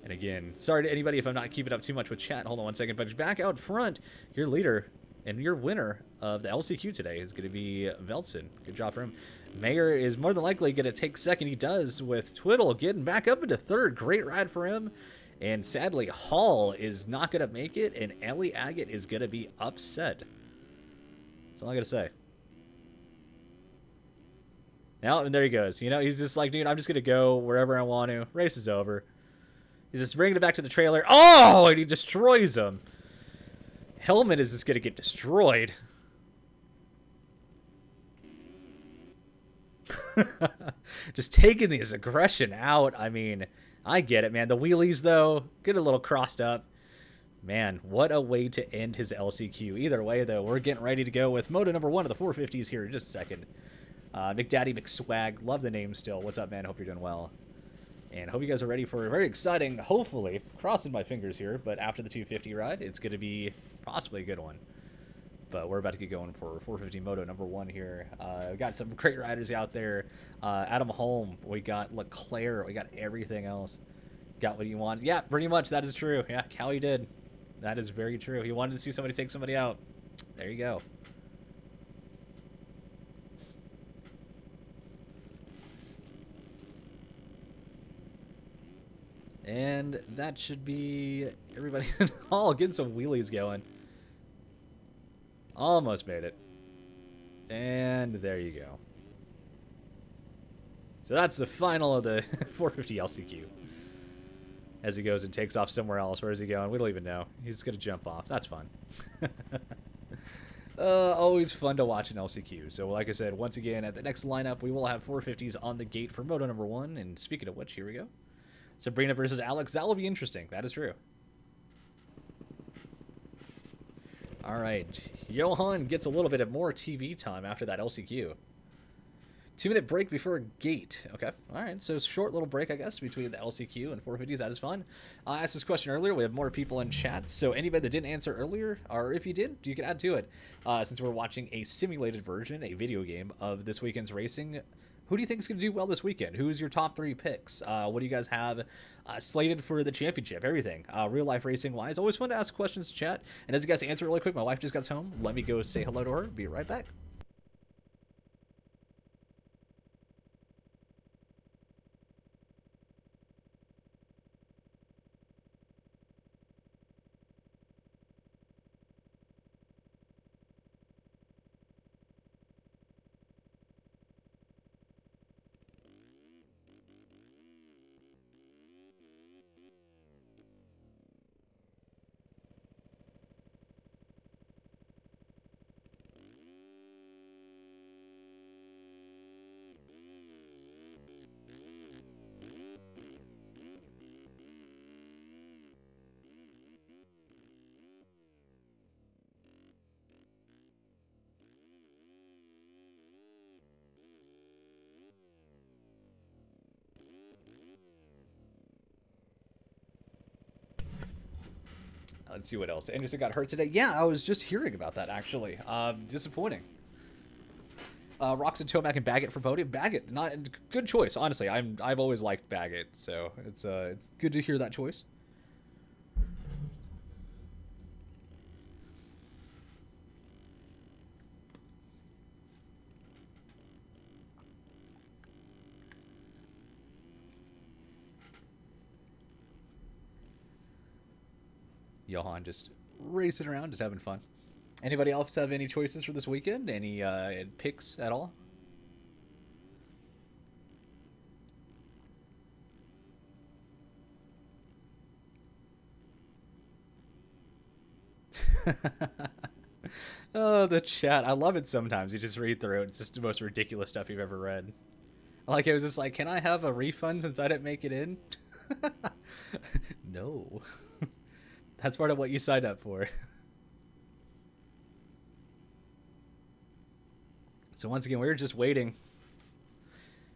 And again, sorry to anybody if I'm not keeping up too much with chat. Hold on one second. But back out front, your leader and your winner of the LCQ today is going to be Veltson. Good job for him. Mayer is more than likely going to take second. He does, with Twiddle getting back up into 3rd. Great ride for him. And sadly, Hall is not going to make it, and Ellie Agate is going to be upset. That's all I got to say. Now, and there he goes. You know, he's just like, dude, I'm just going to go wherever I want to. Race is over. He's just bringing it back to the trailer. Oh, and he destroys him. Helmet is just going to get destroyed. Just taking his aggression out. I mean, I get it, man. The wheelies, though, get a little crossed up. Man, what a way to end his LCQ. Either way, though, we're getting ready to go with moto number 1 of the 450s here in just a second. McDaddy McSwag, love the name still. What's up, man? Hope you're doing well. And hope you guys are ready for a very exciting, hopefully, crossing my fingers here, but after the 250 ride, it's going to be possibly a good one. But we're about to get going for 450 moto number 1 here. We got some great riders out there. Adam Holm, we got Leclerc, we got everything else. Got what you want. Yeah, pretty much, that is true. Yeah, Callie did. That is very true. He wanted to see somebody take somebody out. There you go. And that should be everybody all getting some wheelies going. Almost made it. And there you go. So that's the final of the 450 LCQ. As he goes and takes off somewhere else. Where is he going? We don't even know. He's going to jump off. That's fun. Always fun to watch an LCQ. So like I said, once again, at the next lineup, we will have 450s on the gate for moto number 1. And speaking of which, here we go. Sabrina versus Alex. That will be interesting. That is true. All right. Johan gets a little bit of more TV time after that LCQ. 2-minute break before gate. Okay. All right. So short little break, I guess, between the LCQ and 450s. That is fun. I asked this question earlier. We have more people in chat. So anybody that didn't answer earlier, or if you did, you can add to it. Since we're watching a simulated version, a video game of this weekend's racing, who do you think is going to do well this weekend? Who's your top 3 picks? What do you guys have slated for the championship? Everything. Real life racing wise. Always fun to ask questions to chat. And as you guys answer really quick, my wife just got home. Let me go say hello to her. Be right back. Let's see what else. Anderson got hurt today. Yeah, I was just hearing about that, actually. Disappointing. Roxon, Tomac, and Baggett for podium. Baggett, not good choice, honestly. I've always liked Baggett, so it's good to hear that choice. Johan just racing around, just having fun. Anybody else have any choices for this weekend? Any picks at all? Oh, the chat. I love it sometimes. You just read through it. It's just the most ridiculous stuff you've ever read. Like, it was just like, can I have a refund since I didn't make it in? No. That's part of what you signed up for. So once again, we're just waiting.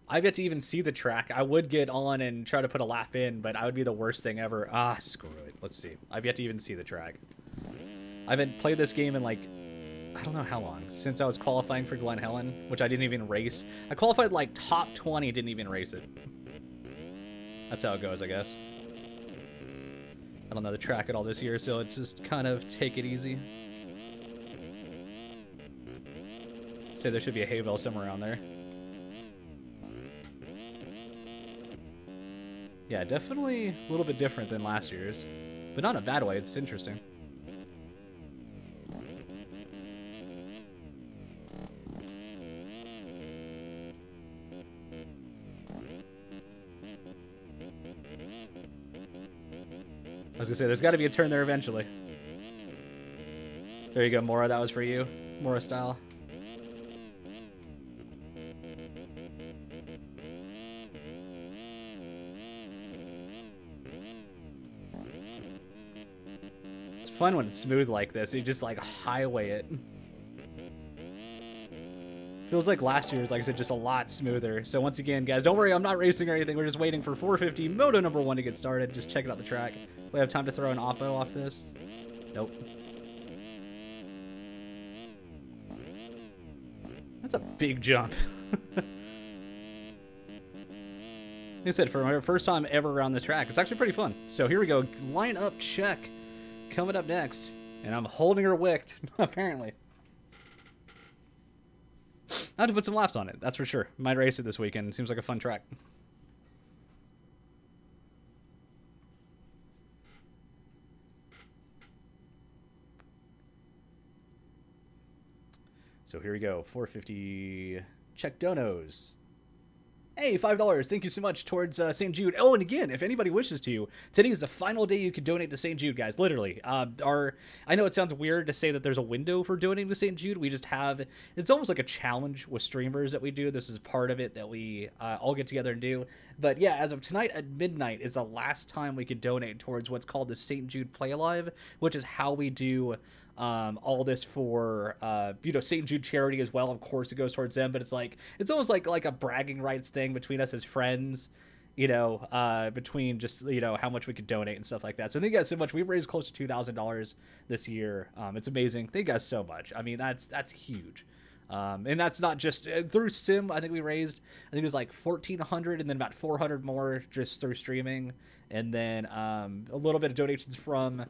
I've yet to even see the track. I would get on and try to put a lap in, but I would be the worst thing ever. Ah, screw it. Let's see. I've yet to even see the track. I haven't played this game in, like, I don't know how long. Since I was qualifying for Glen Helen, which I didn't even race. I qualified, like, top 20, didn't even race it. That's how it goes, I guess. I don't know the track at all this year, so it's just kind of take it easy. Say there should be a hay bale somewhere around there. Yeah, definitely a little bit different than last year's, but not in a bad way. It's interesting. I was gonna say, there's got to be a turn there eventually. There you go, Mora. That was for you. Mora style. fun when it's smooth like this. You just like highway it. Feels like last year's, like I said, just a lot smoother. So once again, guys, don't worry, I'm not racing or anything. We're just waiting for 450 Moto number 1 to get started. Just checking out the track. We have time to throw an oppo off this. Nope. That's a big jump. Like I said, for my first time ever around the track, it's actually pretty fun. So here we go. Line up check coming up next. And I'm holding her wicked, apparently. I have to put some laps on it, that's for sure. Might race it this weekend. Seems like a fun track. So here we go. 450 check donos. Hey, $5. Thank you so much towards St. Jude. Oh, and again, if anybody wishes to, today is the final day you can donate to St. Jude, guys. Literally. I know it sounds weird to say that there's a window for donating to St. Jude. We just have, it's almost like a challenge with streamers that we do. This is part of it that we all get together and do. But yeah, as of tonight at midnight is the last time we could donate towards what's called the St. Jude Play Alive, which is how we do all this for St. Jude charity as well. Of course it goes towards them, but it's almost like a bragging rights thing between us as friends, between just how much we could donate and stuff like that. So thank you guys so much. We've raised close to $2,000 this year. It's amazing. Thank you guys so much. I mean, that's huge. And that's not just through sim. I think we raised, I think it was like 1,400 and then about 400 more just through streaming, and then a little bit of donations from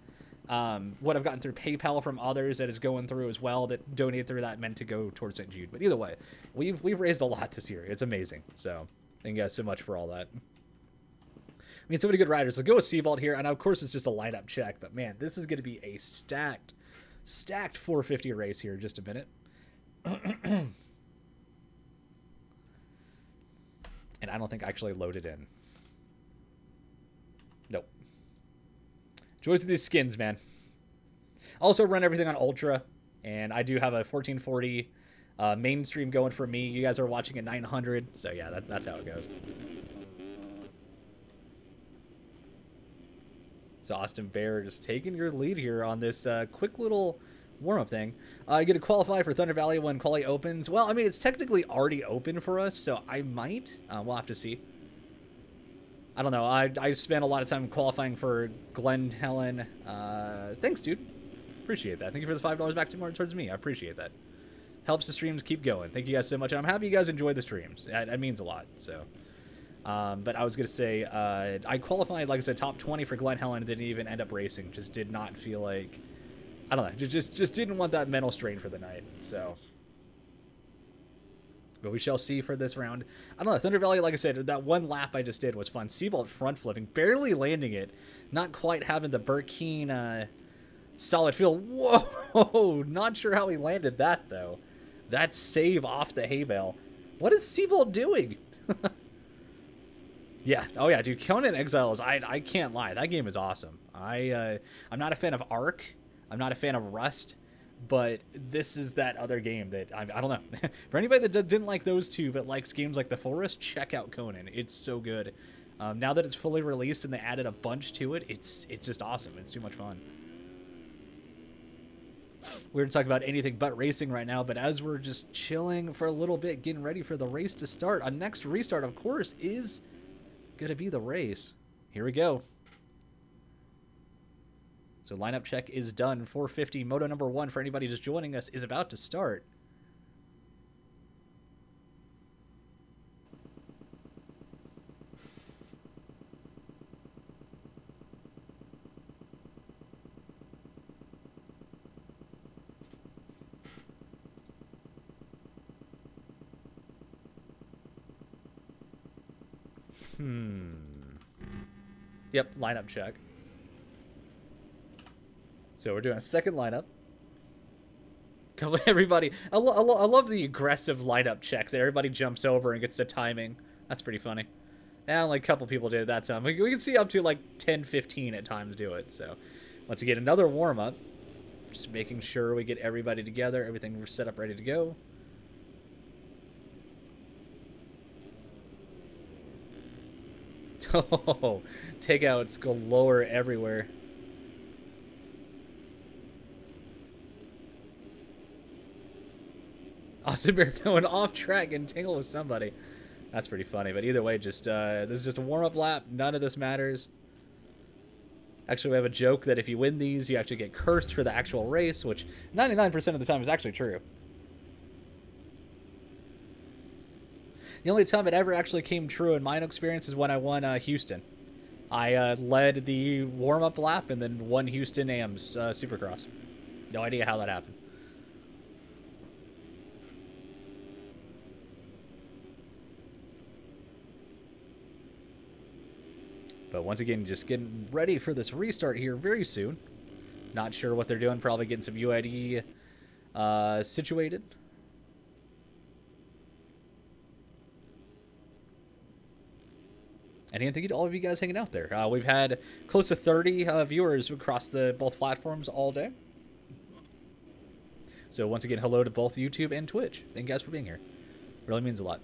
what I've gotten through PayPal from others that is going through as well, that donated through that meant to go towards St. Jude. But either way, we've raised a lot this year. It's amazing. So thank you guys so much for all that. I mean, so many good riders. Let's go with Seabolt here, and of course it's just a lineup check. But man, this is going to be a stacked 450 race here in just a minute. And I don't think I actually loaded in. Nope. Joys of these skins, man. Also run everything on Ultra, and I do have a 1440 mainstream going for me. You guys are watching at 900, so yeah, that's how it goes. So Austin Bear just taking your lead here on this quick little warm-up thing. You get to qualify for Thunder Valley when quali opens. Well, I mean, it's technically already open for us, so I might. We'll have to see. I don't know. I spent a lot of time qualifying for Glen Helen. Thanks, dude. Appreciate that. Thank you for the $5 back towards me. I appreciate that. Helps the streams keep going. Thank you guys so much. And I'm happy you guys enjoy the streams. That means a lot. So, but I was going to say, I qualified, like I said, top 20 for Glen Helen and didn't even end up racing. Just did not feel like, I don't know, just didn't want that mental strain for the night. So, but we shall see for this round. I don't know. Thunder Valley, like I said, that one lap I just did was fun. Seabolt front flipping, barely landing it. Not quite having the Burkeen solid feel. Whoa! Not sure how he landed that, though. That save off the hay bale. What is Seabolt doing? Yeah. Oh, yeah, dude. Conan Exiles, I can't lie. That game is awesome. I'm not a fan of Ark. I'm not a fan of Rust. But this is that other game that, I don't know. For anybody that didn't like those two but likes games like The Forest, check out Conan. It's so good. Now that it's fully released and they added a bunch to it, it's just awesome. It's too much fun. We're going to talk about anything but racing right now, but as we're just chilling for a little bit, getting ready for the race to start, our next restart, of course, is going to be the race. Here we go. So lineup check is done. 450 Moto number 1 for anybody just joining us is about to start. Yep, lineup check. So we're doing a second lineup. Come everybody. I love the aggressive lineup checks. Everybody jumps over and gets the timing. That's pretty funny. And only a couple people did it that time. We can see up to like 10, 15 at times do it. So once again, another warm-up. Just making sure we get everybody together. Everything we're set up ready to go. Oh, takeouts galore everywhere. Austin Bear going off track and tangle with somebody. That's pretty funny. But either way, just this is just a warm-up lap. None of this matters. Actually, we have a joke that if you win these, you actually get cursed for the actual race, which 99% of the time is actually true. The only time it ever actually came true in my own experience is when I won Houston. I led the warm-up lap and then won Houston AM's Supercross. No idea how that happened. But once again, just getting ready for this restart here very soon. Not sure what they're doing. Probably getting some UID situated. And again, thank you to all of you guys hanging out there. We've had close to 30 viewers across both platforms all day. So once again, hello to both YouTube and Twitch. Thank you guys for being here. It really means a lot.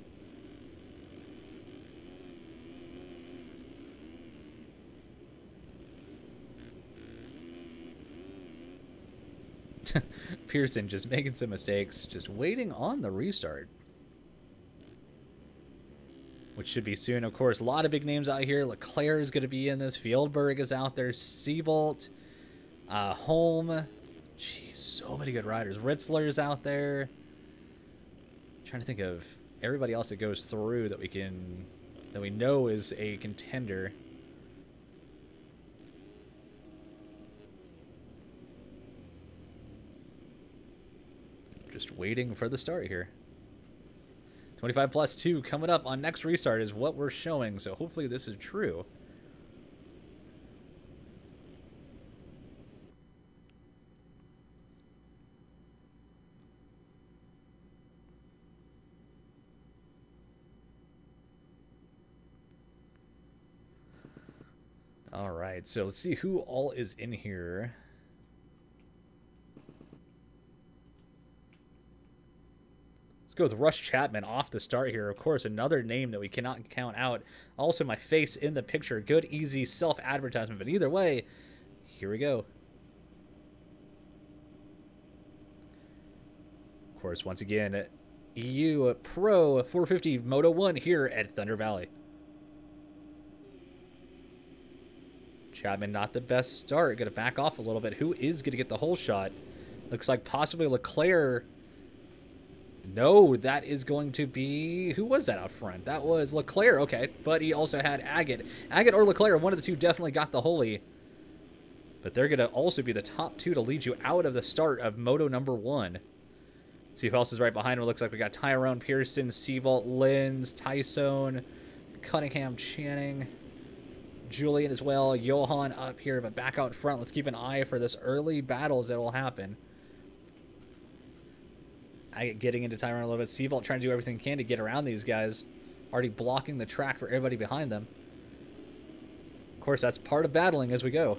Pearson just making some mistakes, just waiting on the restart. Which should be soon, of course. A lot of big names out here. Leclerc is going to be in this. Fieldberg is out there. Seabolt. Holm. Jeez, so many good riders. Ritzler's out there. Trying to think of everybody else that goes through that we know is a contender. Just waiting for the start here. 25 plus 2 coming up on next restart is what we're showing, so hopefully this is true. All right, so let's see who all is in here. Go with Rush Chapman off the start here. Of course, another name that we cannot count out. Also, my face in the picture. Good, easy self-advertisement. But either way, here we go. Of course, once again, EU Pro 450 Moto 1 here at Thunder Valley. Chapman, not the best start. Going to back off a little bit. Who is going to get the whole shot? Looks like possibly Leclerc. No, that is going to be... Who was that out front? That was Leclerc, okay. But he also had Agate. Agate or Leclerc, one of the two definitely got the holy. But they're going to also be the top two to lead you out of the start of Moto number 1. Let's see who else is right behind him. It looks like we got Tyrone Pearson, Seabolt, Linz, Tyson, Cunningham, Channing, Julian as well. Johan up here, but back out front. Let's keep an eye for this early battles that will happen. Getting into Tyrone a little bit. Seabolt trying to do everything he can to get around these guys. Already blocking the track for everybody behind them. Of course, that's part of battling as we go.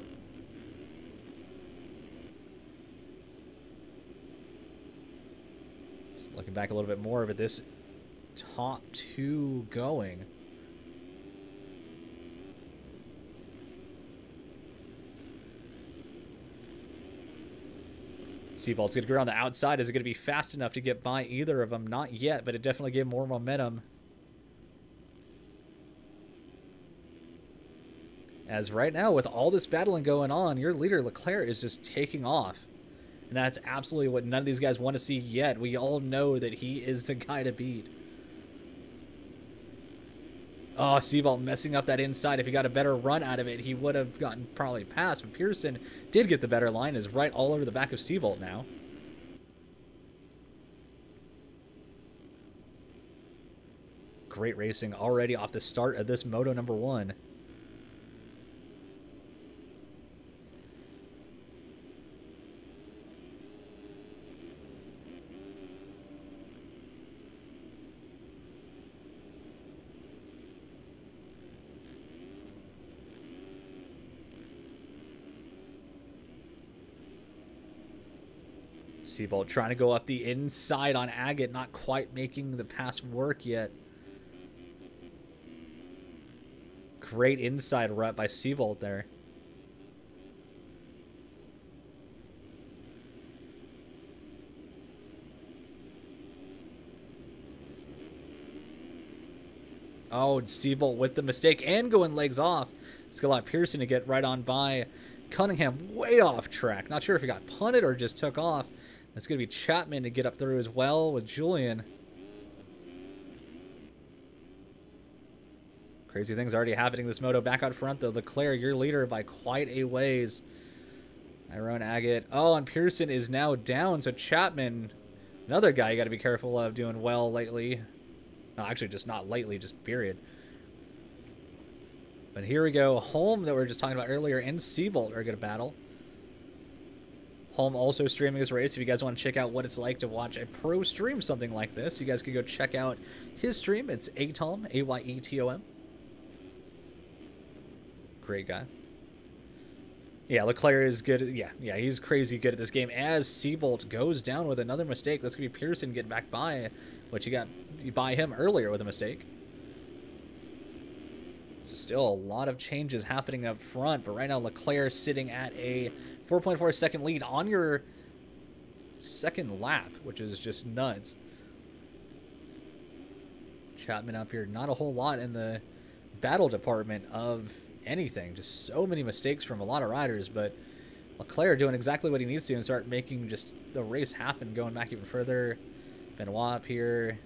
Just looking back a little bit more, but this top two going. Seabolt's going to go around the outside. Is it going to be fast enough to get by either of them? Not yet, but it definitely gave more momentum. As right now, with all this battling going on, your leader, Leclerc, is just taking off. And that's absolutely what none of these guys want to see yet. We all know that he is the guy to beat. Oh, Seabolt messing up that inside. If he got a better run out of it, he would have gotten probably past. But Pearson did get the better line. Is right all over the back of Seabolt now. Great racing already off the start of this Moto number 1. Seabolt trying to go up the inside on Agate, not quite making the pass work yet. Great inside rut by Seabolt there. Oh, Seabolt with the mistake and going legs off. It's going to allow Pearson to get right on by Cunningham, way off track. Not sure if he got punted or just took off. It's going to be Chapman to get up through as well with Julian. Crazy things already happening this moto. Back out front, though. Leclerc, your leader by quite a ways. Iron Agate. Oh, and Pearson is now down. So Chapman, another guy you got to be careful of, doing well lately. No, actually, just not lately, just period. But here we go. Holm, that we were just talking about earlier, and Seabolt are going to battle. Holm also streaming his race. If you guys want to check out what it's like to watch a pro stream something like this, you guys can go check out his stream. It's Ayetom, A-Y-E-T-O-M. Great guy. Yeah, Leclerc is good. Yeah, he's crazy good at this game. As Seabolt goes down with another mistake, that's going to be Pearson getting back by, which you got by him earlier with a mistake. So still a lot of changes happening up front, but right now Leclerc sitting at a 4.4 second lead on your second lap, which is just nuts. Chapman up here, not a whole lot in the battle department of anything. Just so many mistakes from a lot of riders, but Leclerc doing exactly what he needs to and start making just the race happen, going back even further. Benoit up here.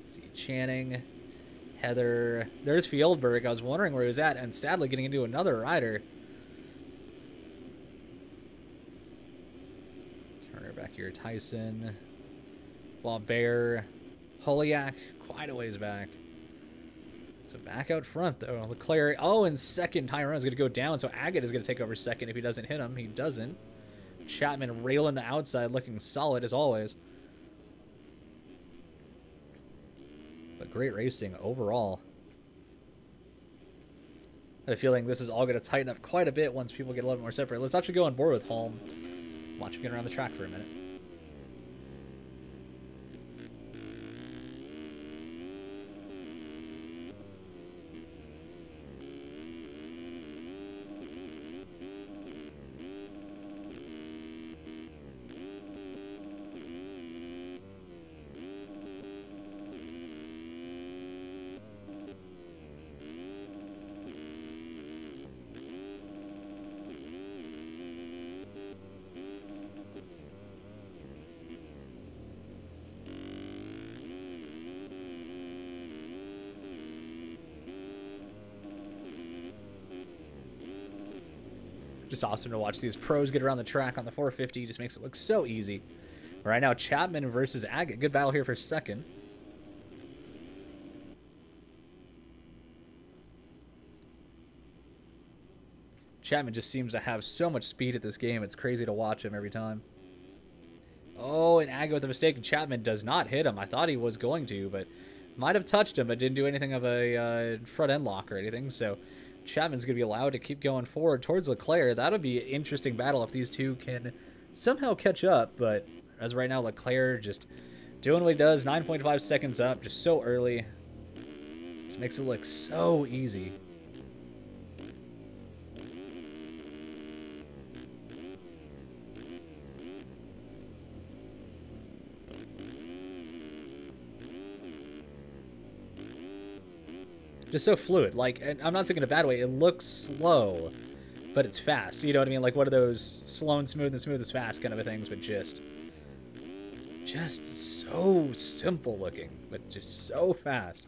Let's see, Channing, Heather. There's Fieldberg. I was wondering where he was at, and sadly getting into another rider. Turner back here. Tyson, Flaubert, Holiak, quite a ways back. So back out front, though. Leclerc, oh, and second, Tyrone's going to go down, so Agate is going to take over second if he doesn't hit him. He doesn't. Chapman railing the outside, looking solid as always. But great racing overall. I have a feeling this is all going to tighten up quite a bit once people get a little more separate. Let's actually go on board with Holm. Watch him get around the track for a minute. Just awesome to watch these pros get around the track on the 450. Just makes it look so easy. Right now, Chapman versus Agate. Good battle here for second. Chapman just seems to have so much speed at this game. It's crazy to watch him every time. Oh, and Agate with a mistake. Chapman does not hit him. I thought he was going to, but might have touched him, but didn't do anything of a front end lock or anything. So Chapman's going to be allowed to keep going forward towards Leclerc. That'll be an interesting battle if these two can somehow catch up. But as of right now, Leclerc just doing what he does. 9.5 seconds up, just so early. Just makes it look so easy. Just so fluid. Like, and I'm not saying in a bad way. It looks slow, but it's fast. You know what I mean? Like, what are those slow and smooth is fast kind of things, but just so simple looking, but just so fast.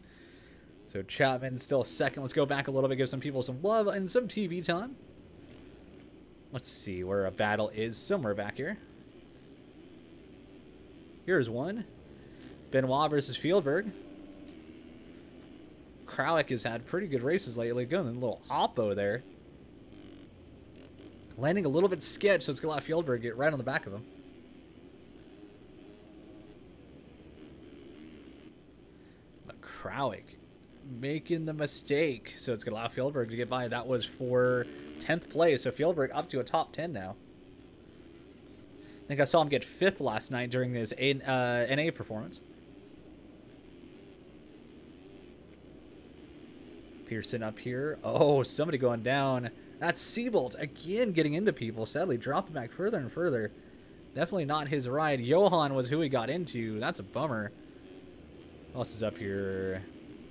So Chapman still second. Let's go back a little bit, give some people some love and some TV time. Let's see where a battle is. Somewhere back here. Here's one. Benoit versus Fieldberg. Krawick has had pretty good races lately. Going a little oppo there. Landing a little bit sketch, so it's going to let Fieldberg get right on the back of him. But Krawick making the mistake, so it's going to allow Fieldberg to get by. That was for 10th place, so Fieldberg up to a top 10 now. I think I saw him get 5th last night during his NA performance. Pearson up here. Oh, somebody going down. That's Seabolt again getting into people. Sadly, dropping back further and further. Definitely not his ride. Johan was who he got into. That's a bummer. Who else is up here?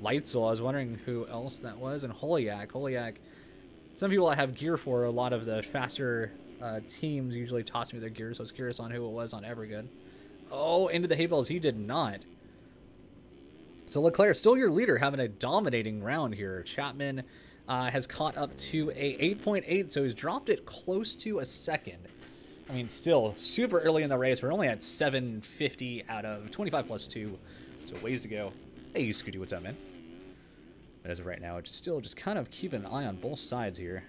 Lightsel, I was wondering who else that was, and Holiak. Holiak, some people I have gear for, a lot of the faster teams usually toss me their gear, so I was curious on who it was on Evergood. Oh, into the hay bales, he did not. So Leclerc, still your leader, having a dominating round here. Chapman has caught up to a 8.8, so he's dropped it close to a second. I mean, still super early in the race. We're only at 750 out of 25 plus 2, so ways to go. Hey, Scooty, what's up, man? But as of right now, it's still just kind of keeping an eye on both sides here.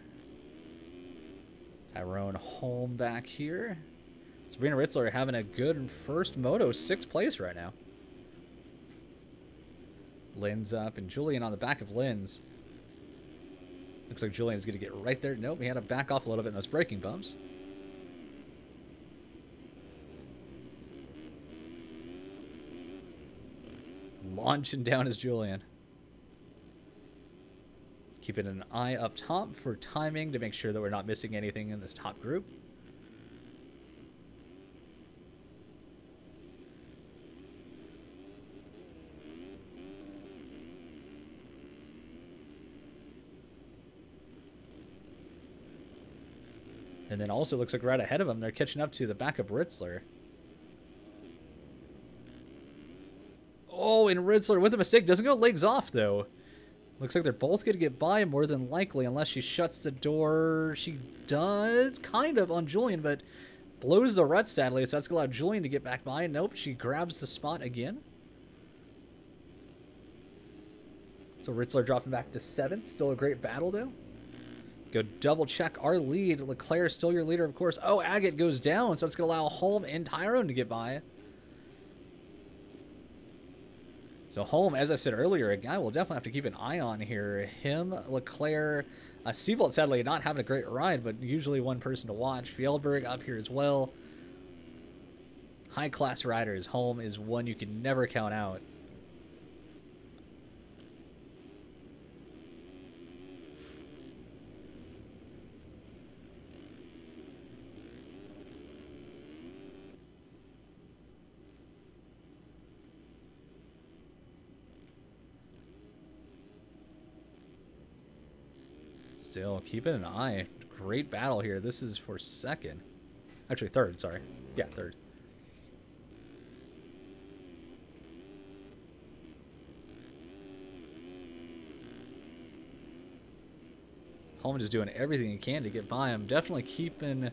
Tyrone Holm back here. Sabrina Ritzler having a good first moto, 6th place right now. Lynn's up, and Julian on the back of Lynn's. Looks like Julian's going to get right there. Nope, he had to back off a little bit in those braking bumps. Launching down is Julian. Keeping an eye up top for timing to make sure that we're not missing anything in this top group. And then also looks like right ahead of them, they're catching up to the back of Ritzler. Oh, and Ritzler with a mistake. Doesn't go legs off, though. Looks like they're both going to get by more than likely, unless she shuts the door. She does, kind of, on Julian, but blows the rut, sadly, so that's going to allow Julian to get back by. Nope, she grabs the spot again. So Ritzler dropping back to 7th. Still a great battle, though. Go double check our lead. Leclerc still your leader, of course. Oh, Agate goes down, so that's going to allow Holm and Tyrone to get by. So Holm, as I said earlier, a guy we'll definitely have to keep an eye on here. Him, Leclerc, Seabolt sadly not having a great ride, but usually one person to watch. Fjellberg up here as well. High-class riders. Holm is one you can never count out. Still keeping an eye. Great battle here. This is for 2nd. Actually, 3rd, sorry. Yeah, 3rd. Holman is doing everything he can to get by him. Definitely keeping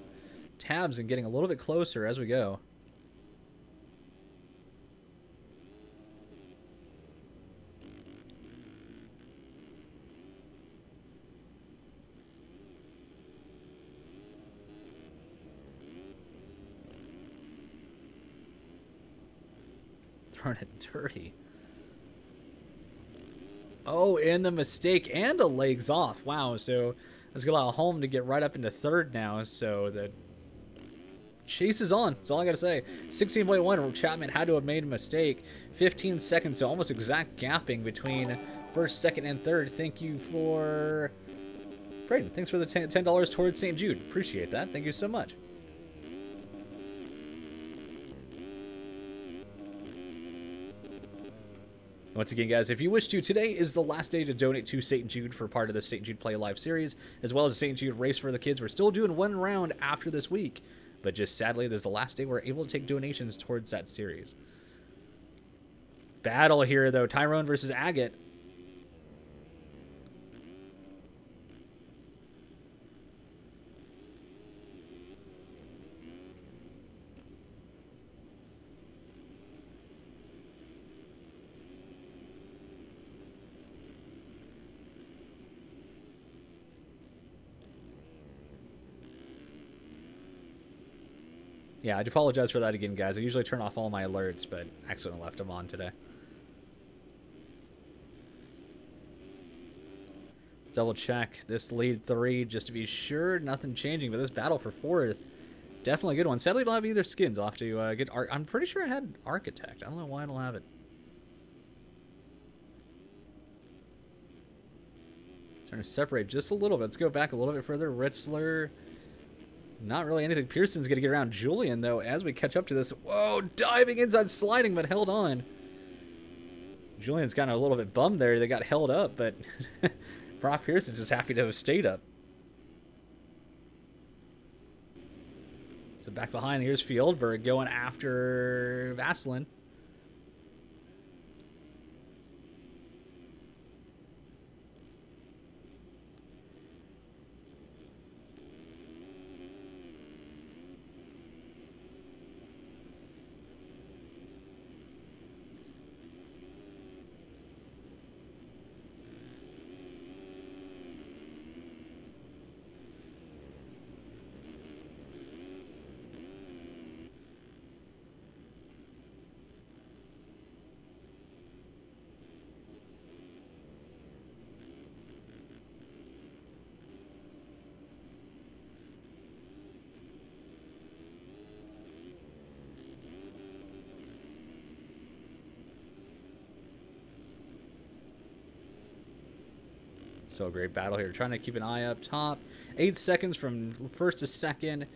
tabs and getting a little bit closer as we go. Throwing it dirty. Oh, and the mistake and the legs off. Wow, so that's going to allow Holm to get right up into 3rd now. So the chase is on. That's all I got to say. 16.1, Chapman had to have made a mistake. 15 seconds, so almost exact gapping between 1st, 2nd, and 3rd. Thank you for... Braden, thanks for the $10 towards St. Jude. Appreciate that. Thank you so much. Once again, guys, if you wish to, today is the last day to donate to St. Jude for part of the St. Jude Play Live series, as well as the St. Jude Race for the Kids. We're still doing one round after this week, but just sadly, this is the last day we're able to take donations towards that series. Battle here, though. Tyrone versus Agate. Yeah, I apologize for that again, guys. I usually turn off all my alerts, but accidentally left them on today. Double check this lead 3 just to be sure. Nothing changing, but this battle for 4th, definitely a good one. Sadly, I don't have either skins. I'll have to get... I'm pretty sure I had Architect. I don't know why I don't have it. Starting to separate just a little bit. Let's go back a little bit further. Ritzler... Not really anything. Pearson's going to get around Julian, though, as we catch up to this. Whoa, diving inside, sliding, but held on. Julian's kind of a little bit bummed there. They got held up, but Brock Pearson's just happy to have stayed up. So back behind, here's Fjordberg going after Vaseline. So great battle here. Trying to keep an eye up top. 8 seconds from first to second.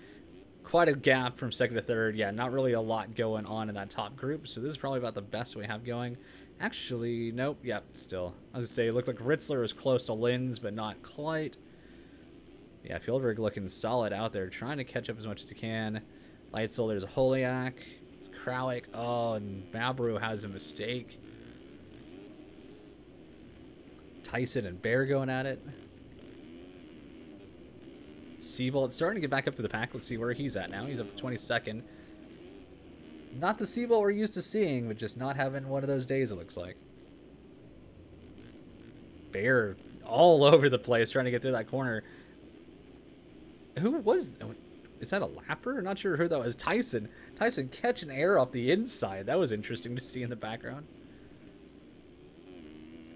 Quite a gap from second to third. Yeah, not really a lot going on in that top group. So this is probably about the best we have going. Actually, nope. Yep, still. I was going to say, it looked like Ritzler was close to Linz, but not quite. Yeah, Fjordberg looking solid out there. Trying to catch up as much as he can. Leitzel, there's Holiak. It's Krawick. Oh, and Mabru has a mistake. Tyson and Bear going at it. Seabolt starting to get back up to the pack. Let's see where he's at now. He's up to 22nd. Not the Seabolt we're used to seeing, but just not having one of those days, it looks like. Bear all over the place trying to get through that corner. Who was... Is that a lapper? I'm not sure who that was. Tyson. Tyson catching air off the inside. That was interesting to see in the background.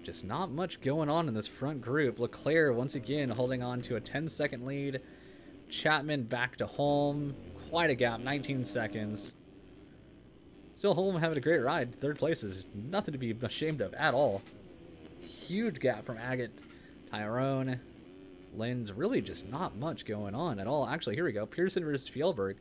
Just not much going on in this front group. Leclerc once again holding on to a 10-second lead. Chapman back to Holm. Quite a gap, 19 seconds. Still Holm having a great ride. Third place is nothing to be ashamed of at all. Huge gap from Agate, Tyrone, Linz. Really just not much going on at all. Actually, here we go. Pearson versus Fjordberg.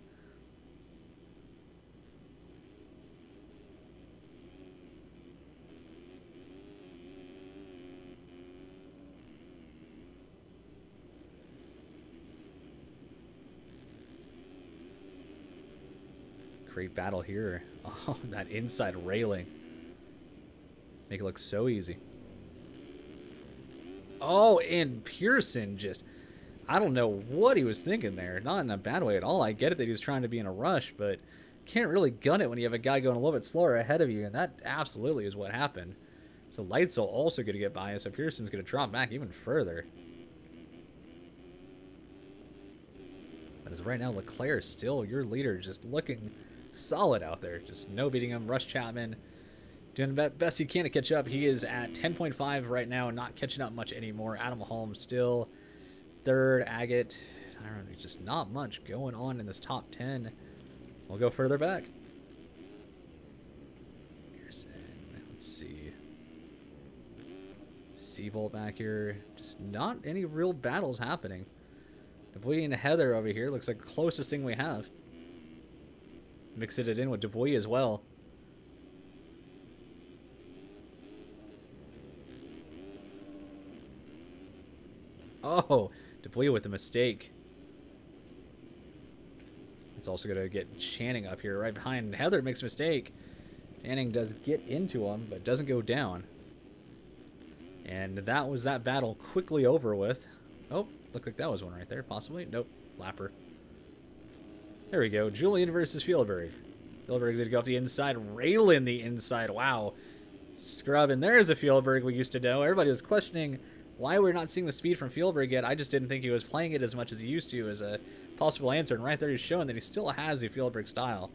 Great battle here. Oh, that inside railing. Make it look so easy. Oh, and Pearson just... I don't know what he was thinking there. Not in a bad way at all. I get it that he was trying to be in a rush, but can't really gun it when you have a guy going a little bit slower ahead of you, and that absolutely is what happened. So Leitzel also going to get by, so Pearson's going to drop back even further. But as right now, Leclerc is still your leader, just looking... solid out there. Just no beating him. Rush Chapman doing the best he can to catch up. He is at 10.5 right now, not catching up much anymore. Adam Holmes still third. Agate. I don't know, just not much going on in this top 10. We'll go further back. Pearson. Let's see. Seabolt back here. Just not any real battles happening. Devoy and Heather over here. Looks like the closest thing we have. Mixing it in with Devoy as well. Oh, Devoy with a mistake. It's also going to get Channing up here right behind. Heather makes a mistake. Channing does get into him, but doesn't go down. And that was that battle quickly over with. Oh, looked like that was one right there, possibly. Nope, lapper. There we go. Julian versus Fjordberg. Fjordberg did go up the inside, railing the inside. Wow. Scrub. And there's a Fjordberg we used to know. Everybody was questioning why we're not seeing the speed from Fjordberg yet. I just didn't think he was playing it as much as he used to as a possible answer. And right there he's showing that he still has the Fjordberg style.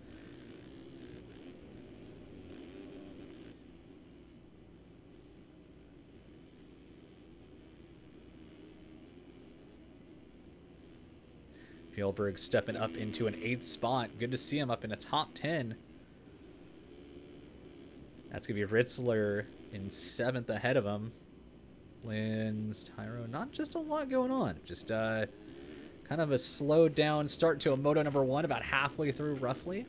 Fjordberg stepping up into an 8th spot. Good to see him up in a top 10. That's going to be Ritzler in 7th ahead of him. Linz, Tyrone. Not just a lot going on. Just kind of a slowed down start to a Moto number 1 about halfway through roughly.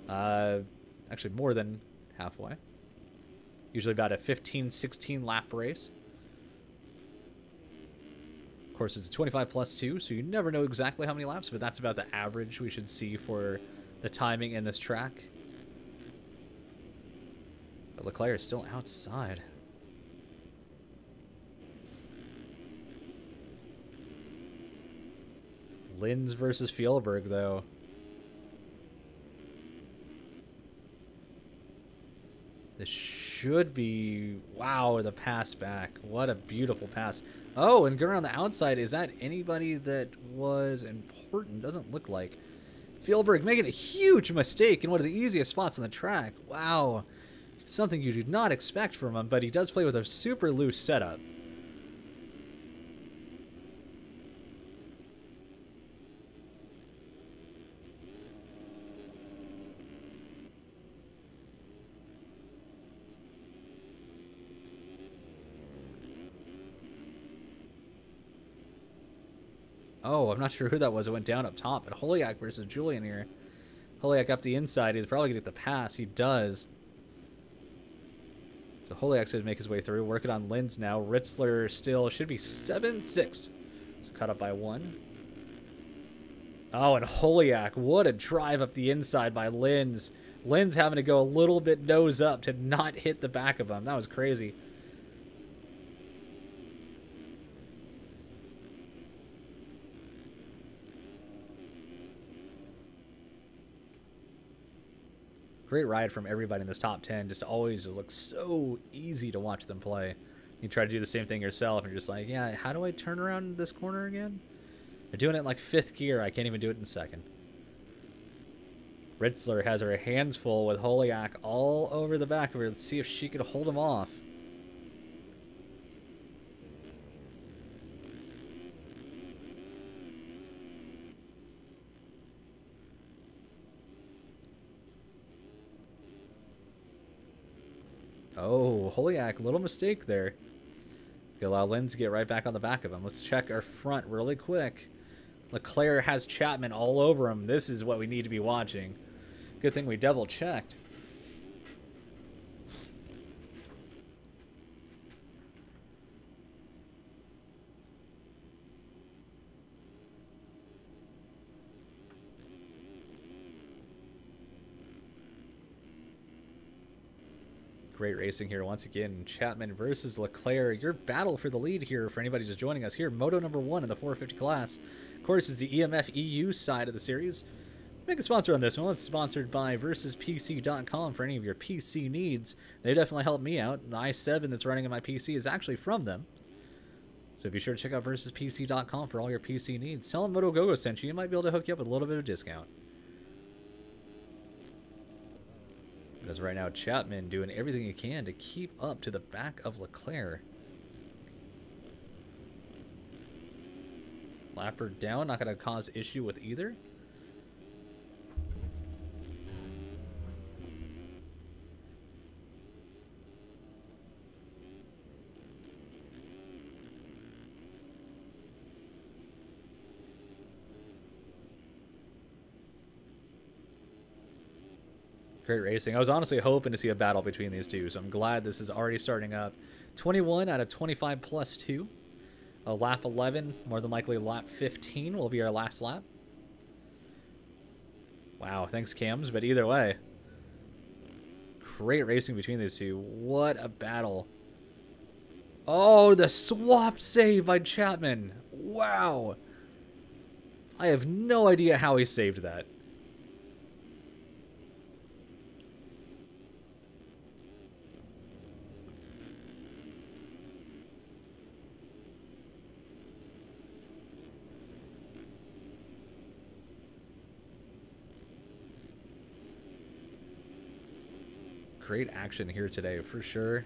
Actually more than halfway. Usually about a 15-16 lap race. Of course, it's a 25 plus 2, so you never know exactly how many laps, but that's about the average we should see for the timing in this track. But Leclerc is still outside. Linz versus Fjellberg, though. This should be... Wow, the pass back. What a beautiful pass. Oh, and going around the outside, is that anybody that was important? Doesn't look like. Fjellberg making a huge mistake in one of the easiest spots on the track. Wow. Something you do not expect from him, but he does play with a super loose setup. Oh, I'm not sure who that was. It went down up top. But Holiak versus Julian here. Holiak up the inside. He's probably going to get the pass. He does. So Holiak's going to make his way through. Working on Linz now. Ritzler still should be 7-6. So cut up by 1. Oh, and Holiak. What a drive up the inside by Linz. Linz having to go a little bit nose up to not hit the back of him. That was crazy. Great ride from everybody in this top 10. Just always looks so easy to watch them play. You try to do the same thing yourself, and you're just like, yeah, how do I turn around this corner again? They're doing it in like 5th gear. I can't even do it in 2nd. Ritzler has her hands full with Holiak all over the back of her. Let's see if she could hold him off. Oh, Holiak, little mistake there. You allow Linz to get right back on the back of him. Let's check our front really quick. Leclerc has Chapman all over him. This is what we need to be watching. Good thing we double checked. Great racing here once again. Chapman versus Leclerc. Your battle for the lead here for anybody just joining us here. Moto number 1 in the 450 class. Of course, is the EMF EU side of the series. Make a sponsor on this one. It's sponsored by versuspc.com for any of your PC needs. They definitely help me out. The i7 that's running on my PC is actually from them. So be sure to check out versuspc.com for all your PC needs. Tell them Moto Gogo sent you. You might be able to hook you up with a little bit of discount. Because right now, Chapman doing everything he can to keep up to the back of Leclerc. Lapper down, not going to cause issue with either. Great racing. I was honestly hoping to see a battle between these two, so I'm glad this is already starting up. 21 out of 25 plus 2. Lap 11, more than likely lap 15 will be our last lap. Wow, thanks Cams, but either way. Great racing between these two. What a battle. Oh, the swap save by Chapman. Wow. I have no idea how he saved that. Great action here today, for sure.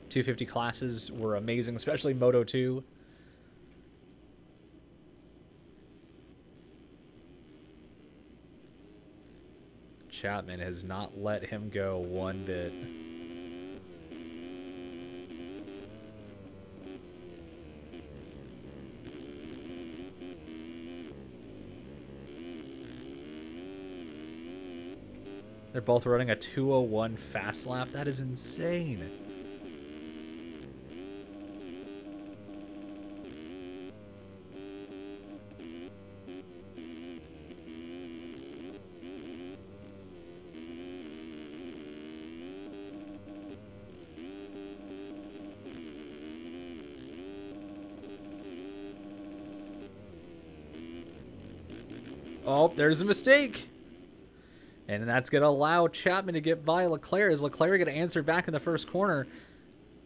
250 classes were amazing, especially Moto 2. Chapman has not let him go one bit. They're both running a 2:01 fast lap. That is insane. Oh, there's a mistake. And that's going to allow Chapman to get by Leclerc. Is Leclerc going to answer back in the first corner?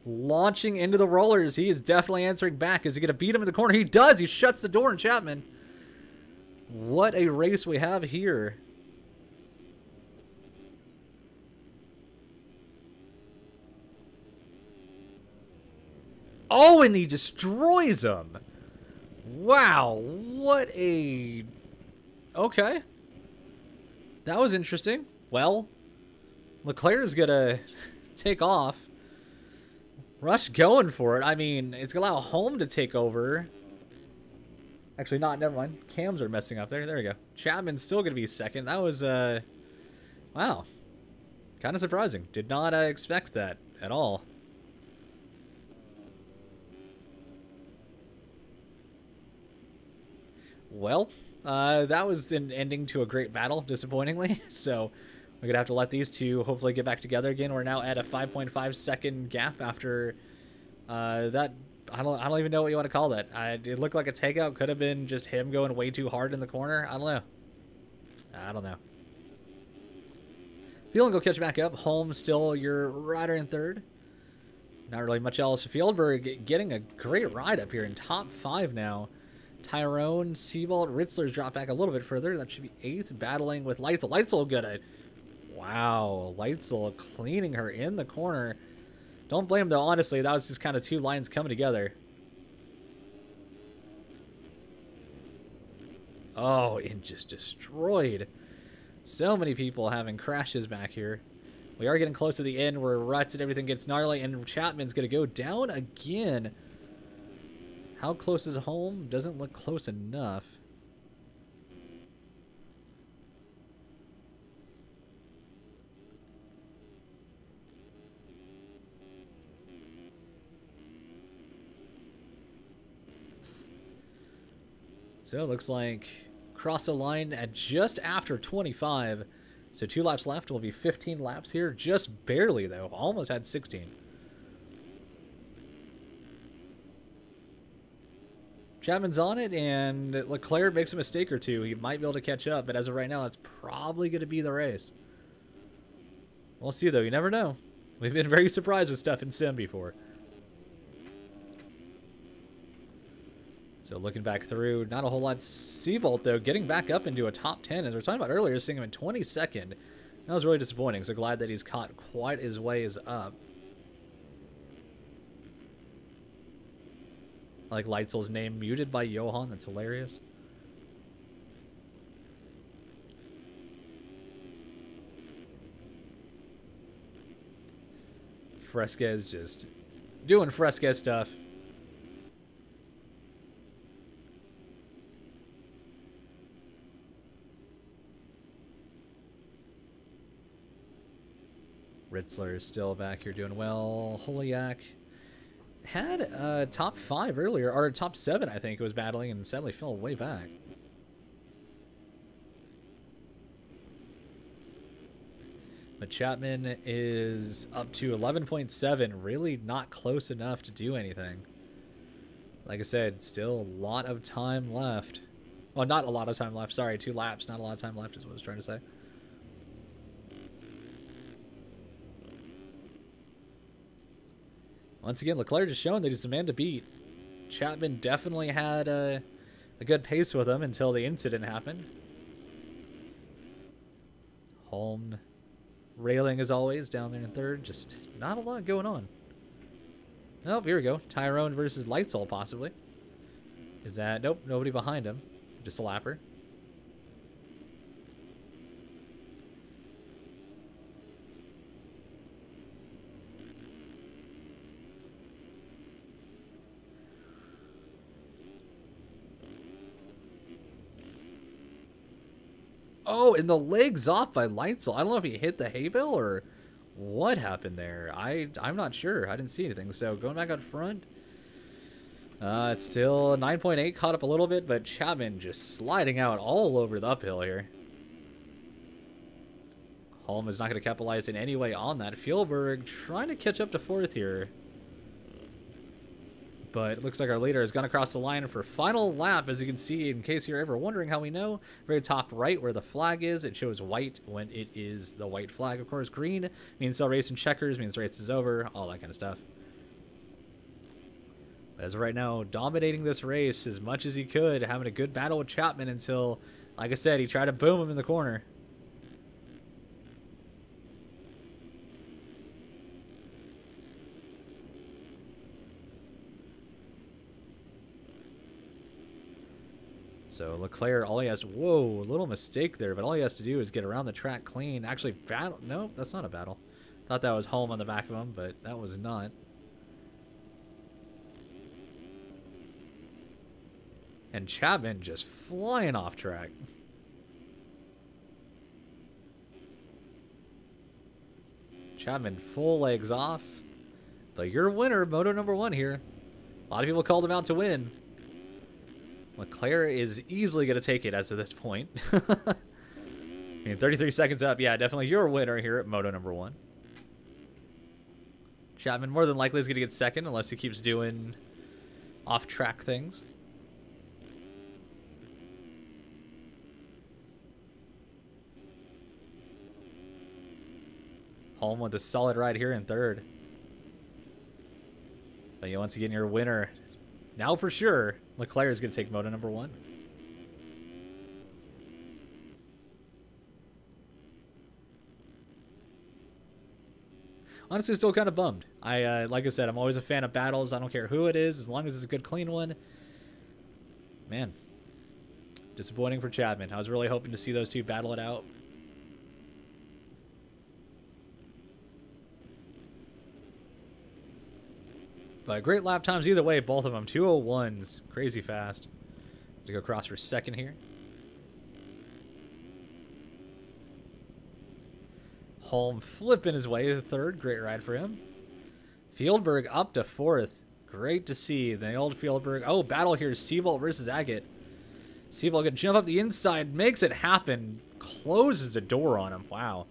Launching into the rollers. He is definitely answering back. Is he going to beat him in the corner? He does. He shuts the door on Chapman. What a race we have here. Oh, and he destroys him. Wow. What a... Okay. That was interesting. Well, Leclerc is going to take off. Rush going for it. I mean, it's going to allow Home to take over. Actually, not. Never mind. Cams are messing up there. There we go. Chapman's still going to be second. That was, wow. Kind of surprising. Did not expect that at all. Well, that was an ending to a great battle, disappointingly. So we're going to have to let these two hopefully get back together again. We're now at a 5.5 second gap after that. I don't even know what you want to call that. It looked like a takeout. Could have been just him going way too hard in the corner. I don't know. Feeling go catch back up. Holmes still your rider in third. Not really much else. Fieldberg getting a great ride up here in top 5 now. Tyrone, Seabolt, Ritzler's dropped back a little bit further. That should be 8th, battling with Leitzel. Leitzel gonna... Wow, Leitzel cleaning her in the corner. Don't blame him, though, honestly. That was just kind of two lines coming together. Oh, and just destroyed. So many people having crashes back here. We are getting close to the end where ruts and everything gets gnarly, and Chapman's going to go down again. How close is Home? Doesn't look close enough. So it looks like cross the line at just after 25. So 2 laps left. Will be 15 laps here. Just barely, though. Almost had 16. Chapman's on it, and Leclerc makes a mistake or two. He might be able to catch up, but as of right now, that's probably going to be the race. We'll see, though. You never know. We've been very surprised with stuff in Sim before. So looking back through, not a whole lot. Seabolt, though, getting back up into a top 10. As we were talking about earlier, seeing him in 22nd. That was really disappointing, so glad that he's caught quite his ways up. I like Leitzel's name muted by Johan. That's hilarious. Fresquez just doing Fresquez stuff. Ritzler is still back here doing well. Holiak had top 5 earlier, or top 7, I think, was battling, and sadly fell way back. But Chapman is up to 11.7, really not close enough to do anything. Like I said, still a lot of time left. Well, not a lot of time left. Sorry, 2 laps. Not a lot of time left is what I was trying to say. Once again, Leclerc just showing that he's the man to beat. Chapman definitely had a good pace with him until the incident happened. Holm railing as always down there in third. Just not a lot going on. Oh, here we go. Tyrone versus Leitzel possibly. Is that... Nope, nobody behind him. Just a lapper. Oh, and the legs off by Leitzel. I don't know if he hit the hay bale or what happened there. I'm not sure. I didn't see anything. So going back up front. It's still 9.8, caught up a little bit, but Chapman just sliding out all over the uphill here. Holm is not going to capitalize in any way on that. Fjellberg trying to catch up to fourth here. But it looks like our leader has gone across the line for final lap. As you can see, in case you're ever wondering how we know, very top right where the flag is, it shows white when it is the white flag. Of course, green means no race and checkers, means race is over, all that kind of stuff. As of right now, dominating this race as much as he could, having a good battle with Chapman until, like I said, he tried to boom him in the corner. So Leclerc, all he has to, whoa, a little mistake there, but all he has to do is get around the track clean. Actually, battle, no, that's not a battle. Thought that was Holm on the back of him, but that was not. And Chapman just flying off track. Chapman full legs off. But your winner, moto number 1 here. A lot of people called him out to win. Leclerc is easily going to take it as of this point. I mean, 33 seconds up. Yeah, definitely your winner here at moto number 1. Chapman more than likely is going to get second unless he keeps doing off-track things. Holm with a solid ride here in third. But once again, your winner, now for sure, Leclerc is going to take moto number 1. Honestly, still kind of bummed. Like I said, I'm always a fan of battles. I don't care who it is, as long as it's a good, clean one. Man, disappointing for Chapman. I was really hoping to see those two battle it out. But great lap times either way, both of them. 2:01s, crazy fast. To go across for second here. Holm flipping his way to third. Great ride for him. Fjellberg up to fourth. Great to see the old Fjellberg. Oh, battle here. Seabolt versus Agate. Seabolt can jump up the inside, makes it happen, closes the door on him. Wow.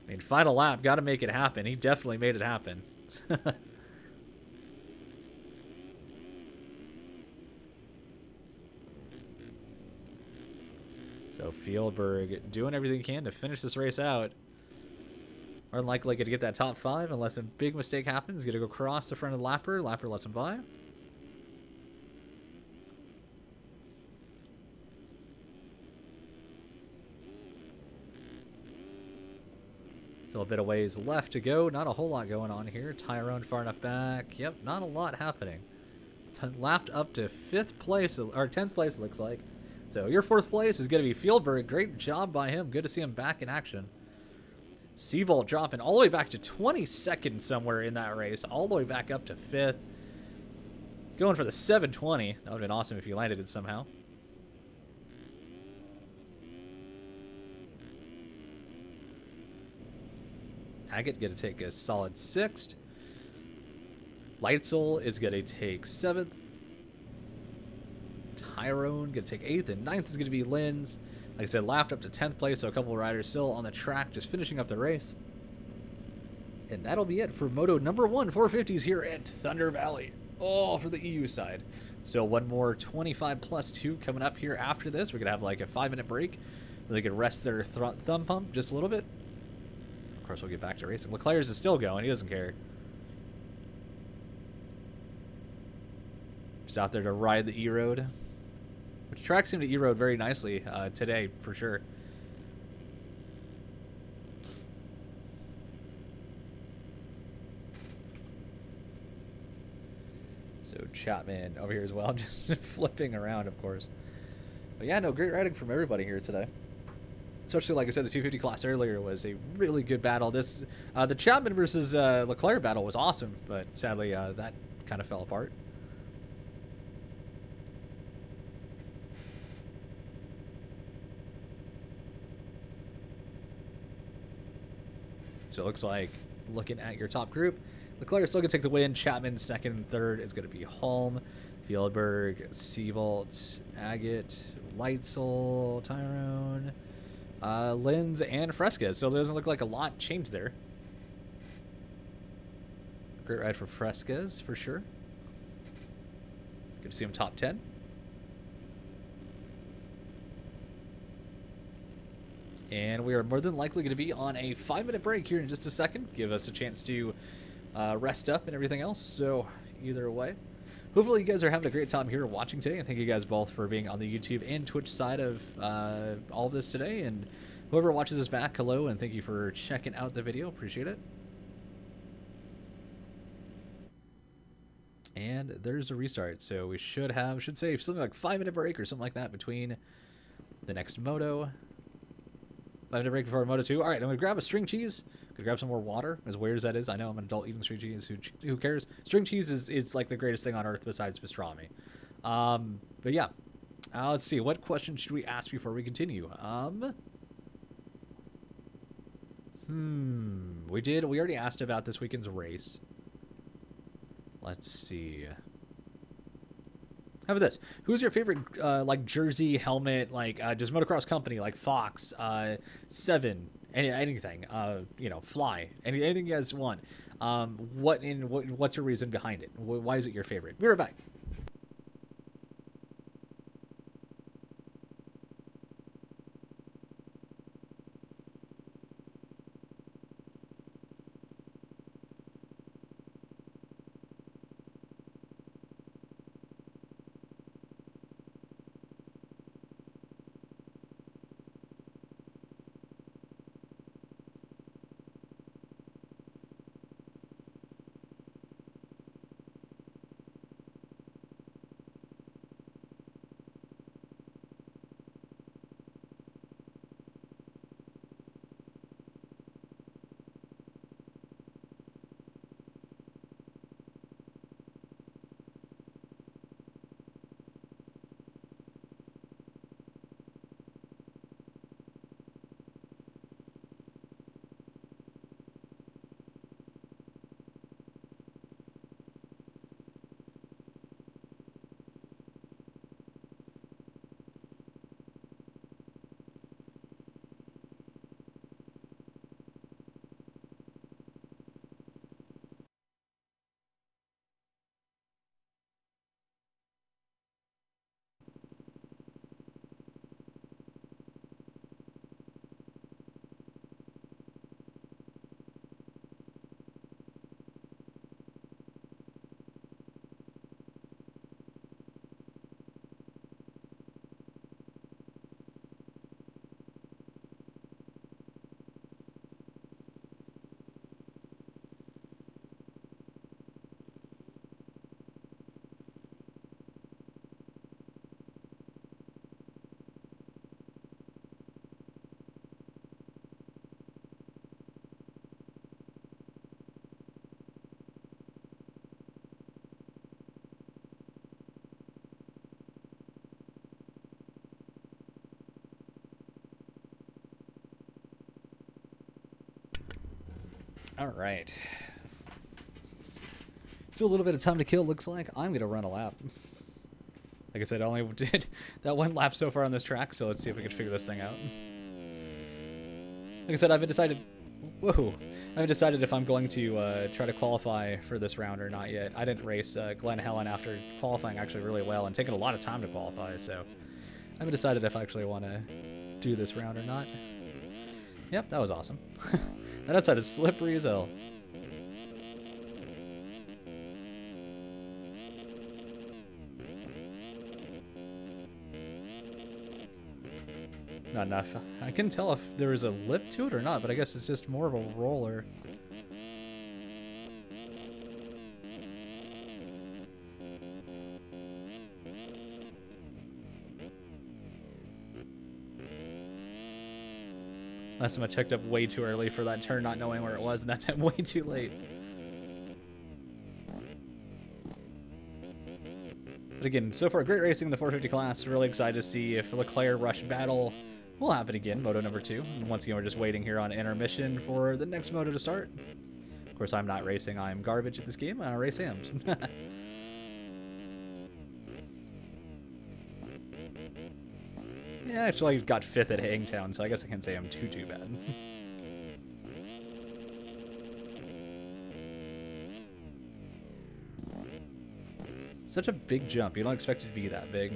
I mean, final lap, got to make it happen. He definitely made it happen. So Fjellberg doing everything he can to finish this race out. More than likely going to get that top 5 unless a big mistake happens. Going to go across the front of the Lapper. Lapper lets him by. Still a bit of ways left to go. Not a whole lot going on here. Tyrone far enough back. Yep, not a lot happening. Lapped up to 5th place, or 10th place it looks like. So your 4th place is going to be Fjellberg. Great job by him. Good to see him back in action. Seabolt dropping all the way back to 22nd somewhere in that race. All the way back up to 5th. Going for the 720. That would have been awesome if you landed it somehow. Agate going to take a solid 6th. Leitzel is going to take 7th. Tyrone going to take 8th, and 9th is going to be Linz. Like I said, lapped up to 10th place, so a couple of riders still on the track, just finishing up the race. And that'll be it for moto number 1 450s here at Thunder Valley. Oh, for the EU side. Still one more 25 plus 2 coming up here after this. We're going to have like a 5-minute break where they can rest their thumb pump just a little bit. Of course, we'll get back to racing. Leclerc's is still going. He doesn't care. Just out there to ride the E-Road. Which tracks seem to E-Road very nicely today, for sure. So Chapman over here as well, just flipping around, of course. But yeah, no, great riding from everybody here today. Especially, like I said, the 250 class earlier was a really good battle. This, the Chapman versus Leclerc battle was awesome, but sadly that kind of fell apart. So it looks like, looking at your top group, Leclerc still going to take the win. Chapman second and third is going to be Holm, Fieldberg, Seavolt, Agate, Leitzel, Tyrone, Linz, and Fresquez. So there doesn't look like a lot changed there. Great ride for Fresquez, for sure. Good to see him top 10. And we are more than likely going to be on a 5-minute break here in just a second. Give us a chance to rest up and everything else. So either way, hopefully you guys are having a great time here watching today. And thank you guys both for being on the YouTube and Twitch side of all of this today. And whoever watches this back, hello, and thank you for checking out the video. Appreciate it. And there's a restart. So we should say something like 5-minute break or something like that between the next moto. 5-minute break before Moto 2. All right, I'm going to grab a string cheese. Going to grab some more water, as weird as that is. I know I'm an adult eating string cheese. Who cares? String cheese is like the greatest thing on earth besides pastrami. But yeah. Let's see. What question should we ask before we continue? We already asked about this weekend's race. Let's see. How about this? Who's your favorite, like, jersey, helmet, like, just motocross company, like Fox, Seven, anything, you know, Fly, anything you guys want? What's your reason behind it? Why is it your favorite? Be right back. All right. Still a little bit of time to kill, looks like. I'm going to run a lap. Like I said, I only did that one lap so far on this track, so let's see if we can figure this thing out. Like I said, I haven't decided... Whoa. I haven't decided if I'm going to try to qualify for this round or not yet. I didn't race Glen Helen after qualifying actually really well and taking a lot of time to qualify, so I haven't decided if I actually want to do this round or not. Yep, that was awesome. That outside is slippery as hell. Not enough. I couldn't tell if there was a lip to it or not, but I guess it's just more of a roller. Last time I checked up way too early for that turn, not knowing where it was, and that time way too late. But again, so far great racing in the 450 class. Really excited to see if Leclerc rush battle will happen again, moto number 2. And once again, we're just waiting here on intermission for the next moto to start. Of course, I'm not racing. I'm garbage at this game. I race hams. Yeah, actually, I got 5th at Hangtown, so I guess I can't say I'm too bad. Such a big jump. You don't expect it to be that big.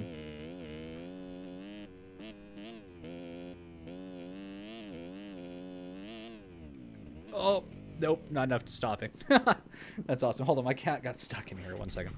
Oh, nope, not enough to stop it. That's awesome. Hold on, my cat got stuck in here. 1 second.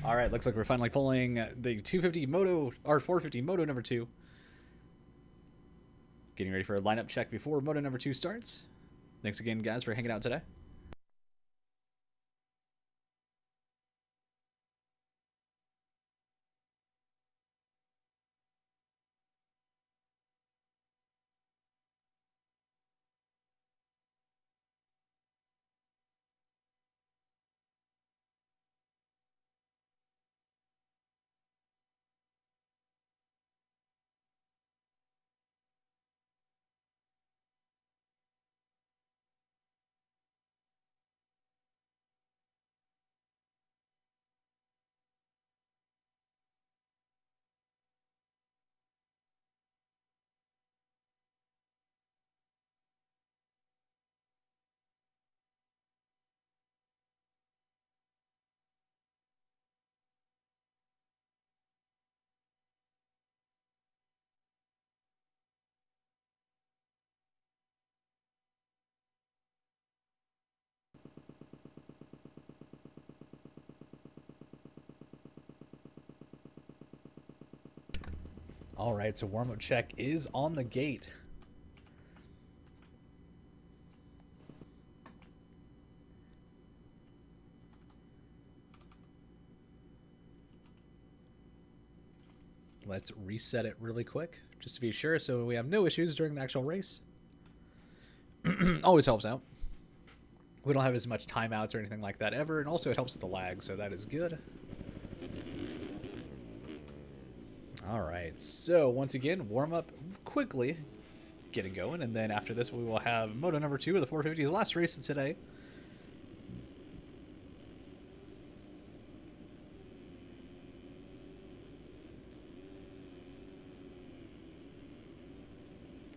All right, looks like we're finally pulling the 250 Moto, or 450 Moto number 2. Getting ready for a lineup check before Moto number 2 starts. Thanks again, guys, for hanging out today. All right, so warm-up check is on the gate. Let's reset it really quick, just to be sure, so we have no issues during the actual race. Always helps out. We don't have as much timeouts or anything like that ever, and also it helps with the lag, so that is good. All right, so once again, warm up quickly, getting going, and then after this we will have Moto number 2 of the 450, the last race of today.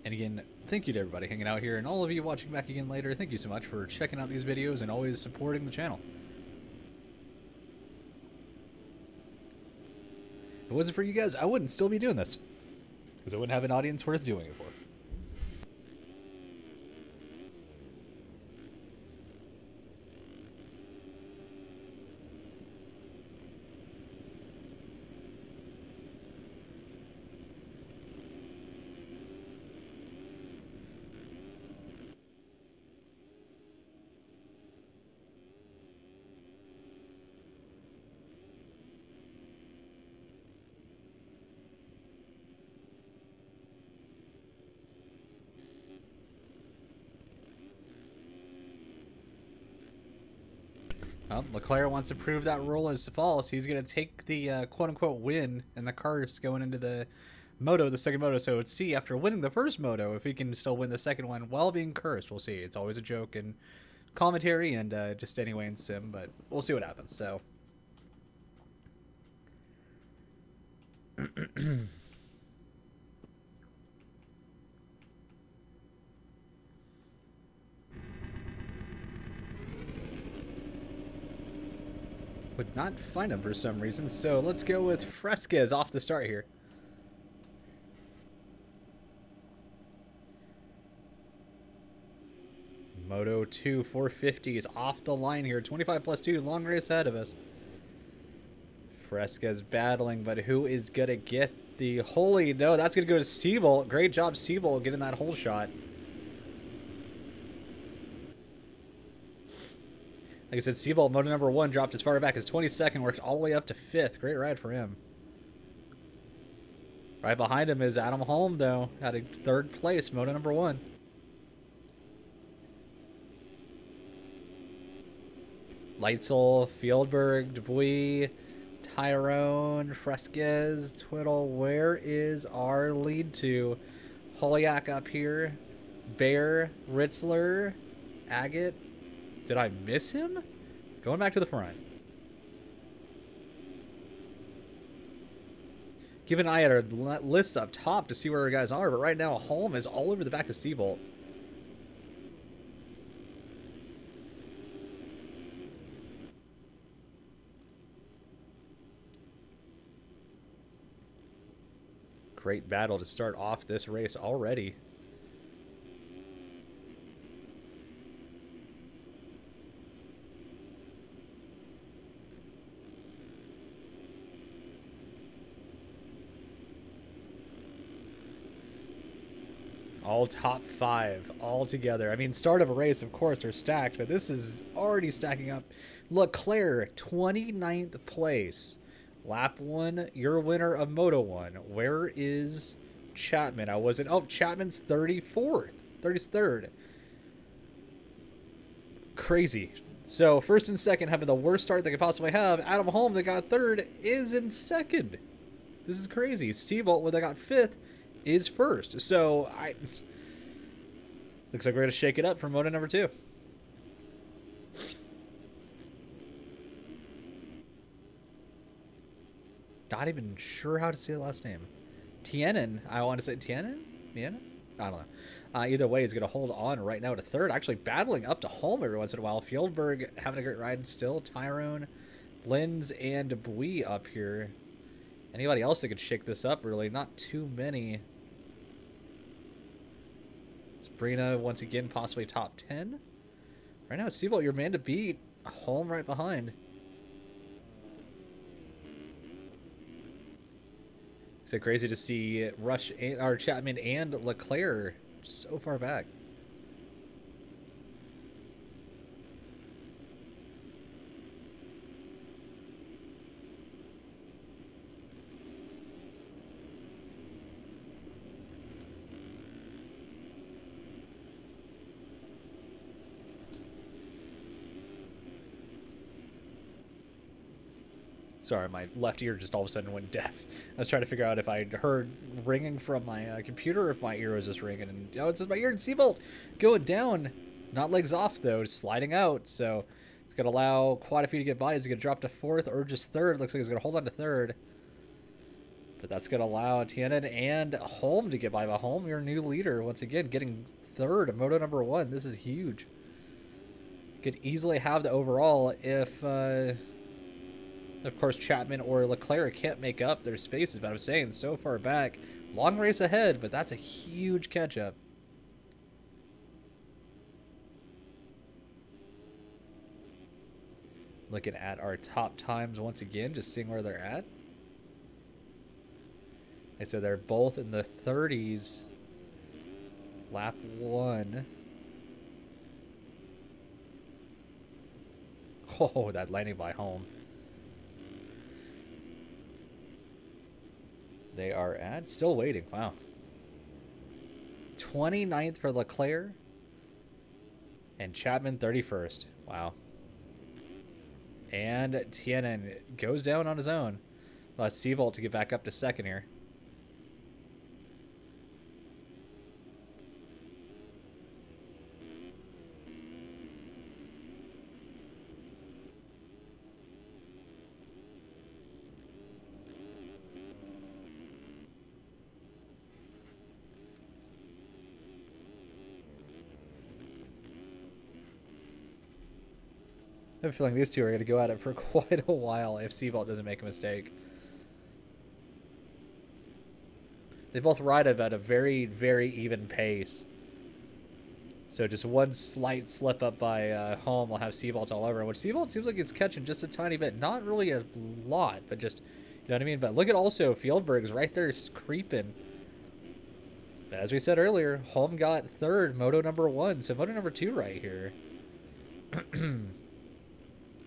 And again, thank you to everybody hanging out here, and all of you watching back again later. Thank you so much for checking out these videos and always supporting the channel. If it wasn't for you guys, I wouldn't still be doing this, because I wouldn't have an audience worth doing it for. Well, Leclerc wants to prove that rule is false. He's going to take the quote-unquote win in the cars going into the moto, the second moto. So let's see, after winning the first moto, if he can still win the second one while being cursed. We'll see. It's always a joke in commentary and just anyway in sim, but we'll see what happens. So would not find him for some reason, so let's go with Fresquez off the start here. Moto 2 450 is off the line here. 25 plus 2, long race ahead of us. Fresquez battling, but who is going to get the holy? No, that's going to go to Seabolt. Great job, Seabolt, getting that hole shot. Like I said, Seabolt, moto number 1, dropped as far back as 22nd, worked all the way up to 5th. Great ride for him. Right behind him is Adam Holm, though, at a third place, moto number 1. Leitzel, Fieldberg, Dubuis, Tyrone, Fresquez, Twiddle. Where is our lead to? Holyak up here. Bear, Ritzler, Agate. Did I miss him? Going back to the front. Keep an eye at our list up top to see where our guys are, but right now Holm is all over the back of Stevolt. Great battle to start off this race already. All top 5 all together. I mean, start of a race, of course, are stacked, but this is already stacking up. Leclerc, 29th place. Lap 1, your winner of Moto 1. Where is Chapman? I wasn't... Oh, Chapman's 34th. 33rd. Crazy. So, first and second having the worst start they could possibly have. Adam Holm, that got 3rd, is in 2nd. This is crazy. Stevolt, where they got 5th, is 1st. So, looks like we're going to shake it up for Moto number 2. Not even sure how to say the last name. Tienen. I want to say Tienen? Tienen? I don't know. Either way, he's going to hold on right now to 3rd. Actually battling up to Holm every once in a while. Fieldberg having a great ride still. Tyrone, Linz, and Dubuis up here. Anybody else that could shake this up, really? Not too many. Sabrina, once again, possibly top 10. Right now, Seabolt, your man to beat. Holm right behind. So crazy to see Rush or Chapman and Leclerc just so far back. Sorry, my left ear just all of a sudden went deaf. I was trying to figure out if I heard ringing from my computer or if my ear was just ringing. And oh, it says my ear and Seabolt going down. Not legs off, though, sliding out. So it's going to allow quite a few to get by. Is it going to drop to 4th or just 3rd? Looks like he's going to hold on to 3rd. But that's going to allow Tienen and Holm to get by. But Holm, your new leader, once again, getting 3rd, Moto number 1. This is huge. Could easily have the overall if... of course, Chapman or Leclerc can't make up their spaces, but I was saying, so far back, long race ahead, but that's a huge catch-up. Looking at our top times once again, just seeing where they're at. I said they're both in the 30s. Lap 1. Oh, that landing by Holm. They are at, still waiting, wow. 29th for Leclerc. And Chapman 31st, wow. And Tienen goes down on his own. Seabolt to get back up to 2nd here. I have a feeling these two are going to go at it for quite a while if Seabolt doesn't make a mistake. They both ride at a very, very even pace. So just one slight slip up by Holm will have Seabolt all over. Which Seabolt seems like it's catching just a tiny bit. Not really a lot, but just, you know what I mean? But look at also Fieldberg's right there creeping. But as we said earlier, Holm got 3rd, Moto number 1. So Moto number 2 right here.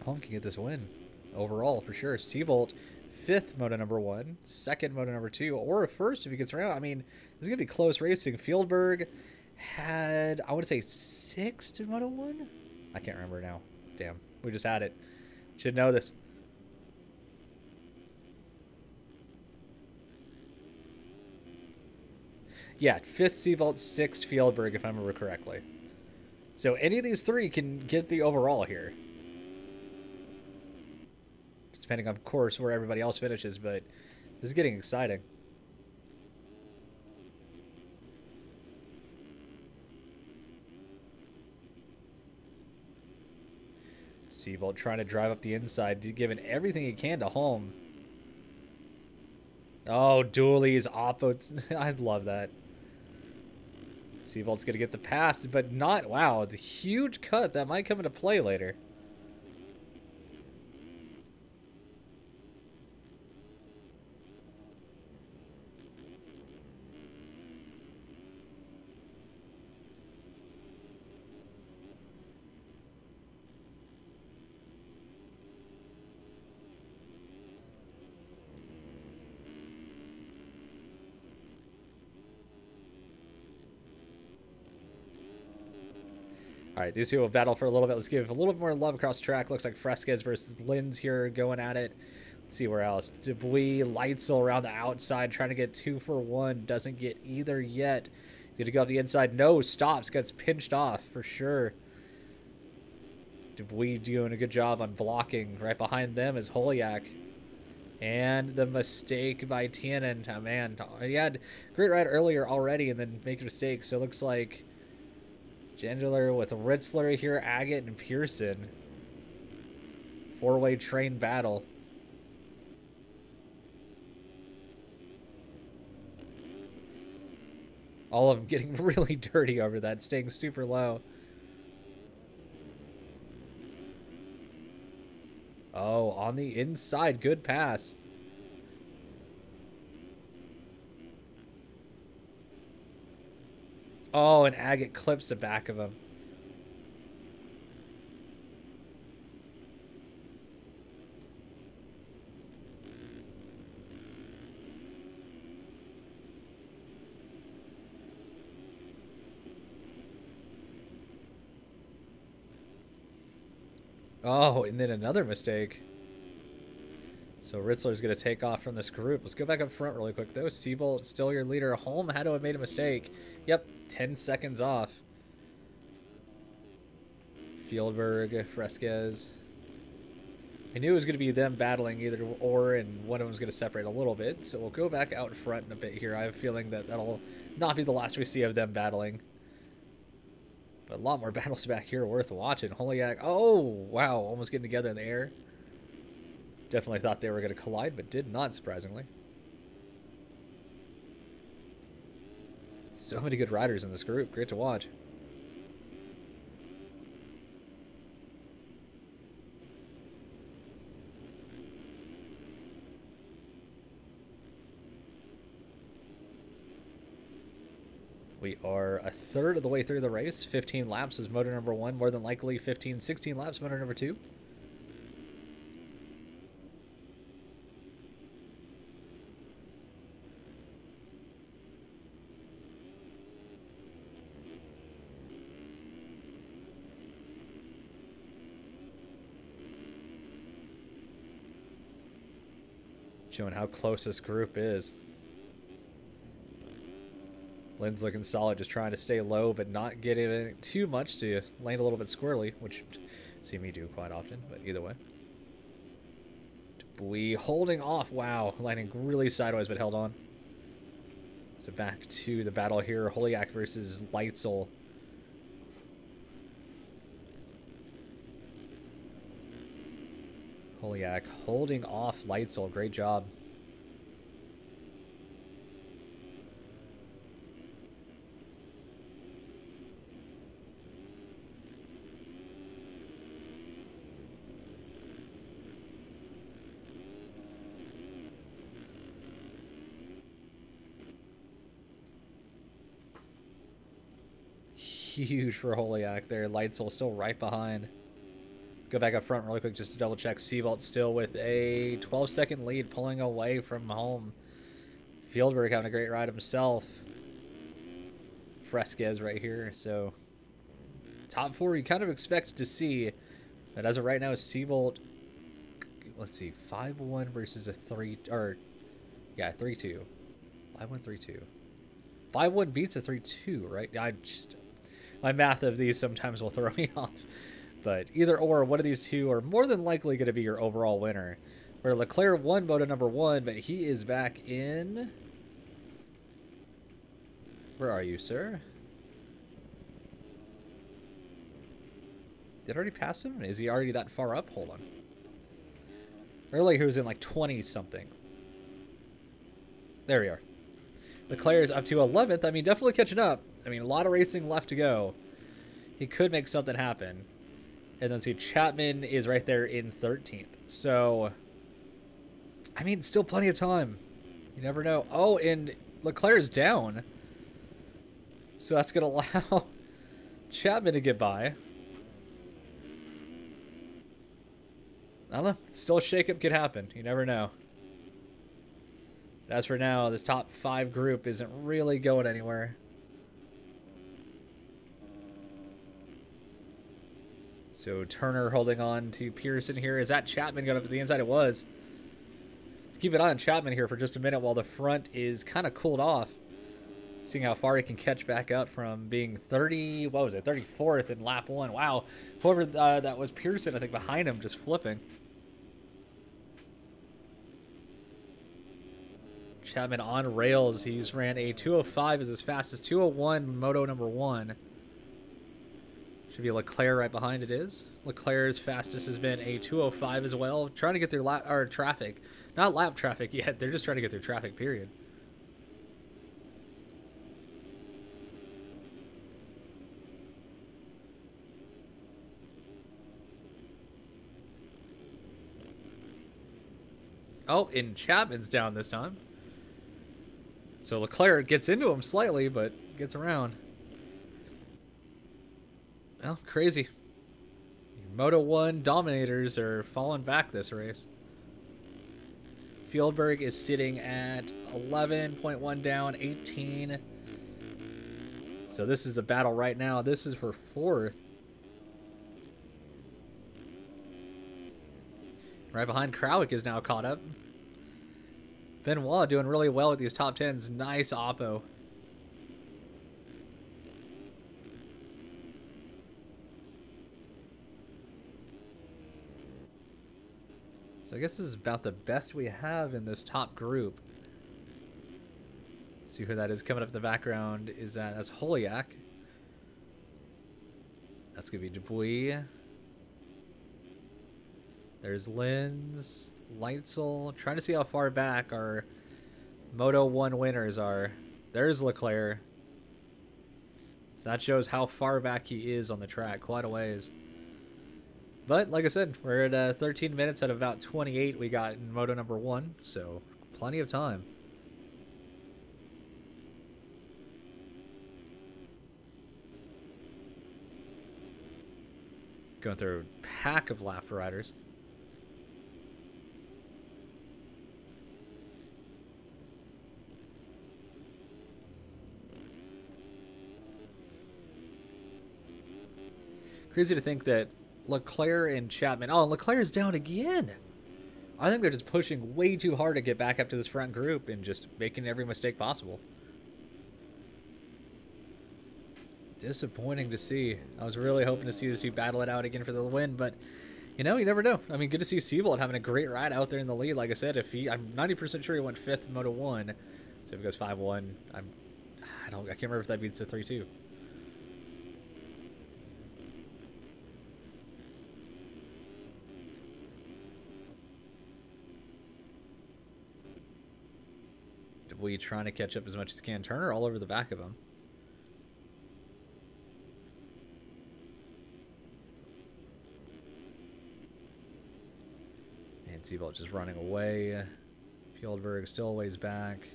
Holm can get this win overall for sure. Seabolt fifth moto number 1, second moto number 2, or a first if he gets around. I mean, this is going to be close racing. Fieldberg had, I want to say, 6 to moto 1? I can't remember now. Damn, we just had it. Should know this. Yeah, 5th Seabolt, 6th Fieldberg, if I remember correctly. So any of these 3 can get the overall here. Just depending, of course, where everybody else finishes, but this is getting exciting. Seabolt trying to drive up the inside, giving everything he can to home. Oh, Dooley's oppo. I love that. Seabolt's going to get the pass, but not... Wow, the huge cut. That might come into play later. All right, these two will battle for a little bit. Let's give a little bit more love across track. Looks like Fresquez versus Linz here going at it. Let's see where else. Dubuis, Leitzel around the outside, trying to get 2 for 1. Doesn't get either yet. Good to go up the inside. No, stops. Gets pinched off for sure. Dubuis doing a good job on blocking. Right behind them is Holiak. And the mistake by Tienen. Oh, man. He had a great ride earlier already and then make a mistake. So it looks like Gendler with Ritzler here, Agate, and Pearson. 4-way train battle. All of them getting really dirty over that, staying super low. Oh, on the inside, good pass. Oh, and Agate clips the back of him. Oh, and then another mistake. So Ritzler's going to take off from this group. Let's go back up front really quick, though. Seabolt, still your leader. Holm had to have made a mistake. Yep, 10 seconds off. Fieldberg, Fresquez. I knew it was going to be them battling either or, and one of them was going to separate a little bit. So we'll go back out front in a bit here. I have a feeling that that'll not be the last we see of them battling. But a lot more battles back here worth watching. Holiak, oh, wow, almost getting together in the air. Definitely thought they were going to collide, but did not, surprisingly. So many good riders in this group. Great to watch. We are a third of the way through the race. 15 laps is motor number 1. More than likely 15, 16 laps motor number 2. Showing how close this group is. Lynn's looking solid, just trying to stay low, but not getting too much to land a little bit squirrely, which you see me do quite often, but either way. Dubuis holding off. Wow, landing really sideways, but held on. So back to the battle here. Holiak versus Leitzel. Holiak holding off Leitzel. Great job. Huge for Holiak there. Leitzel still right behind. Go back up front really quick just to double check. Seabolt still with a 12-second lead, pulling away from home. Fieldberg having a great ride himself. Fresquez right here. So top four you kind of expect to see. But as of right now, Seabolt, let's see, 5-1 versus a 3, or yeah, 3-2. 5-1, 3-2. 5-1 beats a 3-2, right? My math of these sometimes will throw me off. But either or, one of these two are more than likely going to be your overall winner. Where Leclerc won Moto number 1, but he is back in... Where are you, sir? Did I already pass him? Is he already that far up? Hold on. Earlier he was in like 20-something. There we are. Leclerc is up to 11th. I mean, definitely catching up. I mean, a lot of racing left to go. He could make something happen. And then see, Chapman is right there in 13th. So, I mean, still plenty of time. You never know. Oh, and Leclerc is down. So that's going to allow Chapman to get by. I don't know. Still a shakeup could happen. You never know. As for now, this top 5 group isn't really going anywhere. So Turner holding on to Pearson here. Is that Chapman going up to the inside? It was. Let's keep an eye on Chapman here for just a minute while the front is kind of cooled off. Seeing how far he can catch back up from being 34th in lap 1. Wow. Whoever that was, Pearson, I think, behind him, just flipping. Chapman on rails. He's ran a 2:05 is as fast as 2:01 Moto number 1. Should be Leclerc right behind it is. Leclerc's fastest has been a 2:05 as well. Trying to get their traffic. Not lap traffic yet. They're just trying to get their traffic, period. Oh, and Chapman's down this time. So Leclerc gets into him slightly, but gets around. Well, crazy. Moto 1 dominators are falling back this race. Fieldberg is sitting at 11.1 down, 18. So this is the battle right now. This is for 4th. Right behind Krawick is now caught up. Benoit doing really well with these top 10s. Nice oppo. So I guess this is about the best we have in this top group. See who that is coming up in the background. That's Holiak. That's going to be Dubuis. There's Linz, Leitzel. Trying to see how far back our Moto 1 winners are. There's Leclerc. So that shows how far back he is on the track. Quite a ways. But, like I said, we're at 13 minutes out of about 28 we got in Moto number 1. So, plenty of time. Going through a pack of lap riders. Crazy to think that Leclerc and Chapman... Oh, Leclerc's down again. I think they're just pushing way too hard to get back up to this front group and just making every mistake possible. Disappointing to see. I was really hoping to see the two battle it out again for the win, but you know, you never know. I mean, good to see Seabolt having a great ride out there in the lead. Like I said, I'm 90% sure he went 5th in Moto 1. So if he goes 5-1, I can't remember if that beats a 3-2. We trying to catch up as much as can. Turner all over the back of him. And Seabolt just running away. Fieldberg still a ways back.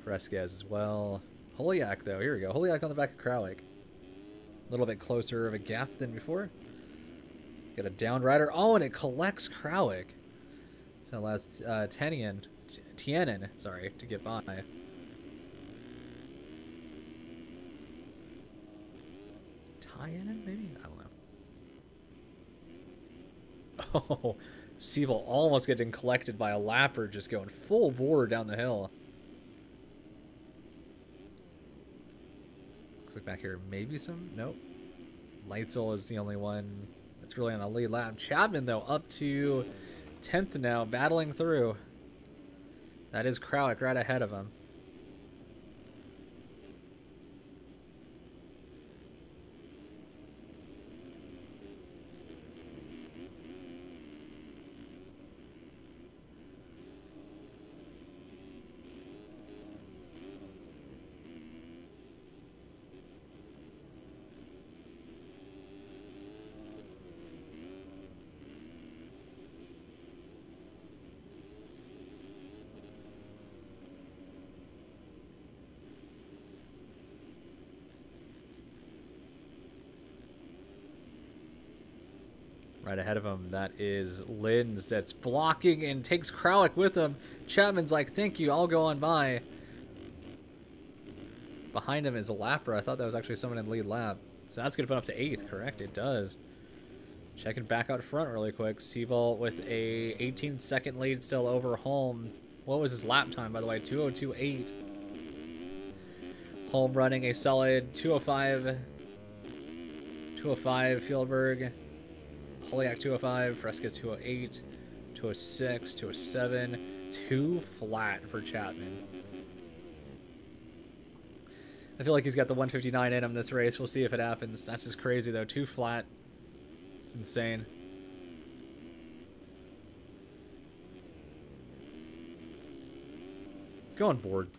Fresquez as well. Holiak, though. Here we go. Holiak on the back of Krawick. A little bit closer of a gap than before. Got a downed rider. Oh, and it collects Krawick. So it allows Tianen, sorry, to get by. Tianen, maybe? I don't know. Oh, Siebel almost getting collected by a lapper, just going full bore down the hill. Looks like back here, maybe some? Nope. Leitzel is the only one that's really on a lead lap. Chapman, though, up to 10th now, battling through. That is Krawick right ahead of him. Right ahead of him, that is Linz that's blocking and takes Krawick with him. Chapman's like, thank you, I'll go on by. Behind him is a lapper. I thought that was actually someone in lead lap. So that's going to put him up to 8th, correct? It does. Checking back out front really quick. Seaval with a 18-second lead still over Holm. What was his lap time, by the way? 2:02.8. Holm running a solid 2:05. 2:05, Fieldberg. Holiak 2:05, Fresca 2:08, 2:06, 2:07, 2 flat for Chapman. I feel like he's got the 159 in him this race. We'll see if it happens. That's just crazy though. 2 flat. It's insane. Let's go on board.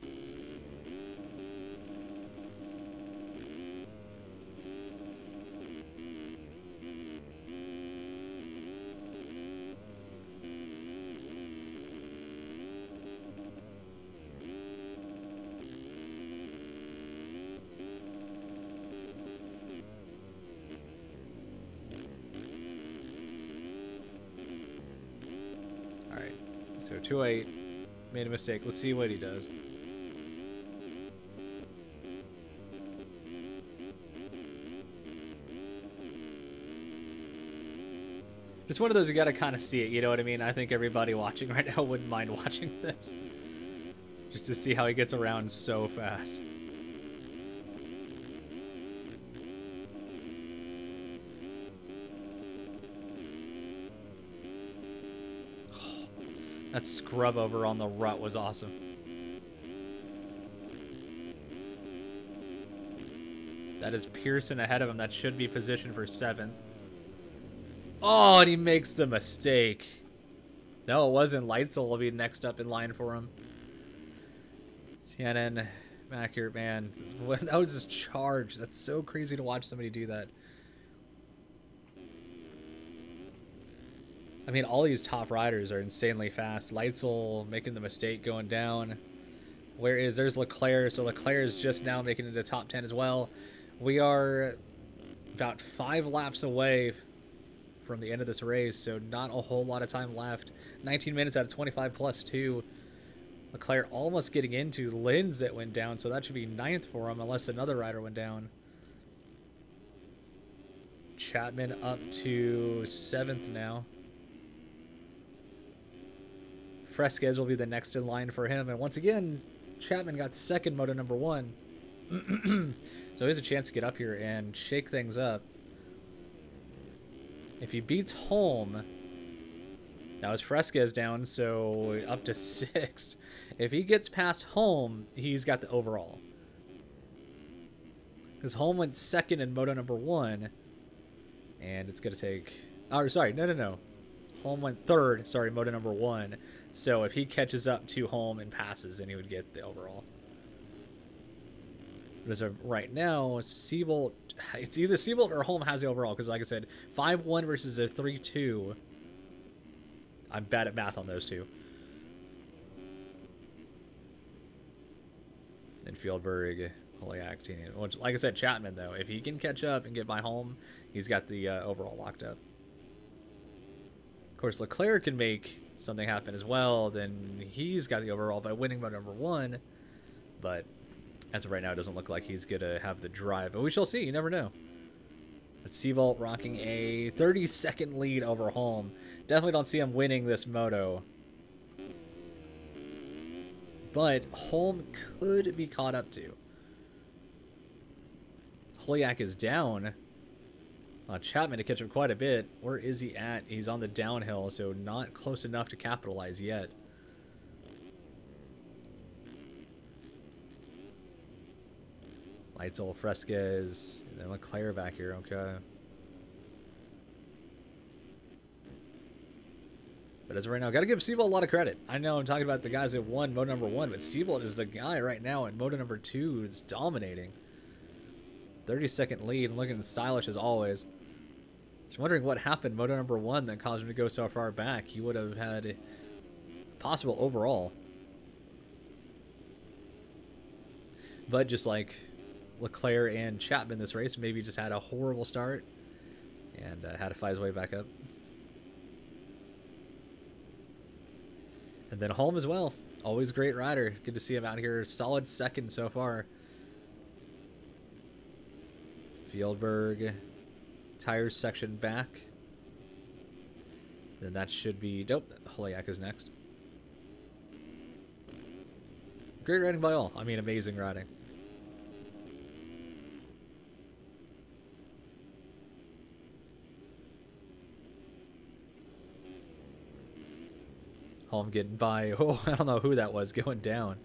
So 2:08, made a mistake. Let's see what he does. It's one of those you gotta kind of see it, you know what I mean? I think everybody watching right now wouldn't mind watching this. Just to see how he gets around so fast. That scrub over on the rut was awesome. That is Pearson ahead of him. That should be positioned for 7th. Oh, and he makes the mistake. No, it wasn't. Leitzel will be next up in line for him. Tianen back here, man. That was his charge. That's so crazy to watch somebody do that. I mean, all these top riders are insanely fast. Leitzel making the mistake going down. There's Leclerc. So Leclerc is just now making it to top 10 as well. We are about 5 laps away from the end of this race, so not a whole lot of time left. 19 minutes out of 25 plus 2. Leclerc almost getting into Linz that went down, so that should be 9th for him unless another rider went down. Chapman up to 7th now. Fresquez will be the next in line for him. And once again, Chapman got 2nd moto number 1. So he has a chance to get up here and shake things up. If he beats Holm, now is Fresquez down, so up to 6th. If he gets past Holm, he's got the overall. Because Holm went 2nd in moto number 1. And it's going to take... Oh, sorry, no. Holm went 3rd, sorry, moto number 1. So if he catches up to Holm and passes, then he would get the overall. But as of right now, Seabolt, it's either Seabolt or Holm has the overall, because like I said, 5-1 versus a 3-2. I'm bad at math on those two. Then Fieldberg, Holiak, which, like I said, Chapman, though, if he can catch up and get by Holm, he's got the overall locked up. course, Leclerc can make something happen as well. Then he's got the overall by winning by number 1. But as of right now, it doesn't look like he's going to have the drive. But we shall see. You never know. But Seabolt rocking a 30-second lead over Holm. Definitely don't see him winning this moto. But Holm could be caught up to. Holiak is down. Chapman to catch up quite a bit. Where is he at? He's on the downhill, so not close enough to capitalize yet. Leitzel, Fresquez, and then Leclerc back here. Okay. But as of right now, got to give Seabolt a lot of credit. I know I'm talking about the guys that won Moto number 1, but Seabolt is the guy right now in Moto number 2 is dominating. 30-second lead and looking stylish as always. Just wondering what happened Moto number 1 that caused him to go so far back. He would have had a possible overall. But just like Leclerc and Chapman this race, maybe just had a horrible start and had to fight his way back up. And then Holm as well. Always a great rider. Good to see him out here. Solid second so far. Fieldberg. Tires section back. Then that should be... Nope. Holiak is next. Great riding by all. I mean, amazing riding. Holm getting by. Oh, I don't know who that was going down.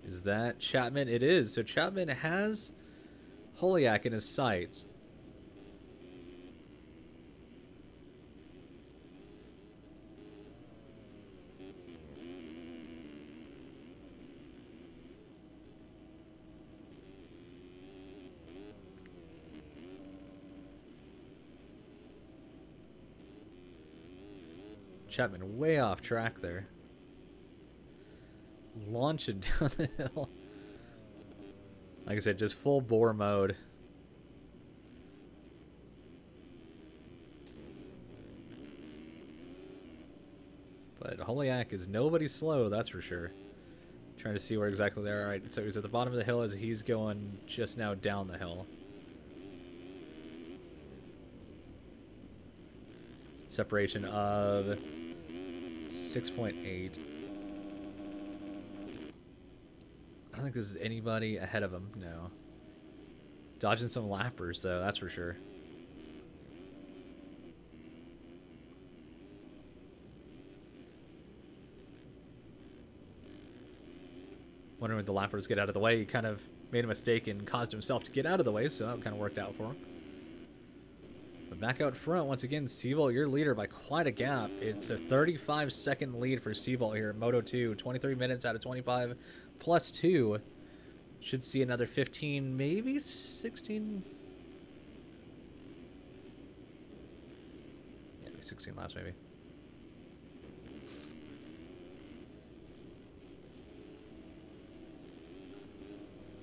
Is that Chapman? It is. So Chapman has Holiak in his sights. Chapman way off track there. Launching down the hill. Like I said, just full bore mode. But Holiak is nobody slow, that's for sure. Trying to see where exactly they are. All right, so he's at the bottom of the hill as he's going just now down the hill. Separation of 6.8. I don't think this is anybody ahead of him. No. Dodging some lappers, though. That's for sure. Wondering when the lappers get out of the way. He kind of made a mistake and caused himself to get out of the way, so that kind of worked out for him. But back out front, once again, Seabolt, your leader by quite a gap. It's a 35-second lead for Seabolt here in Moto 2. 23 minutes out of 25 plus 2. Should see another 15, maybe 16. Yeah, 16 laps maybe.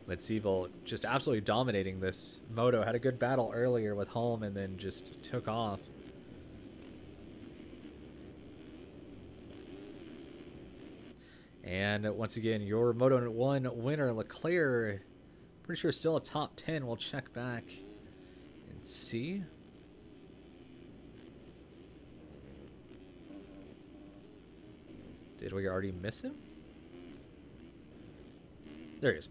But Seabolt just absolutely dominating this moto. Had a good battle earlier with Holm and then just took off. And once again, your Moto 1 winner, Leclerc, pretty sure still a top 10. We'll check back and see. Did we already miss him? There he is.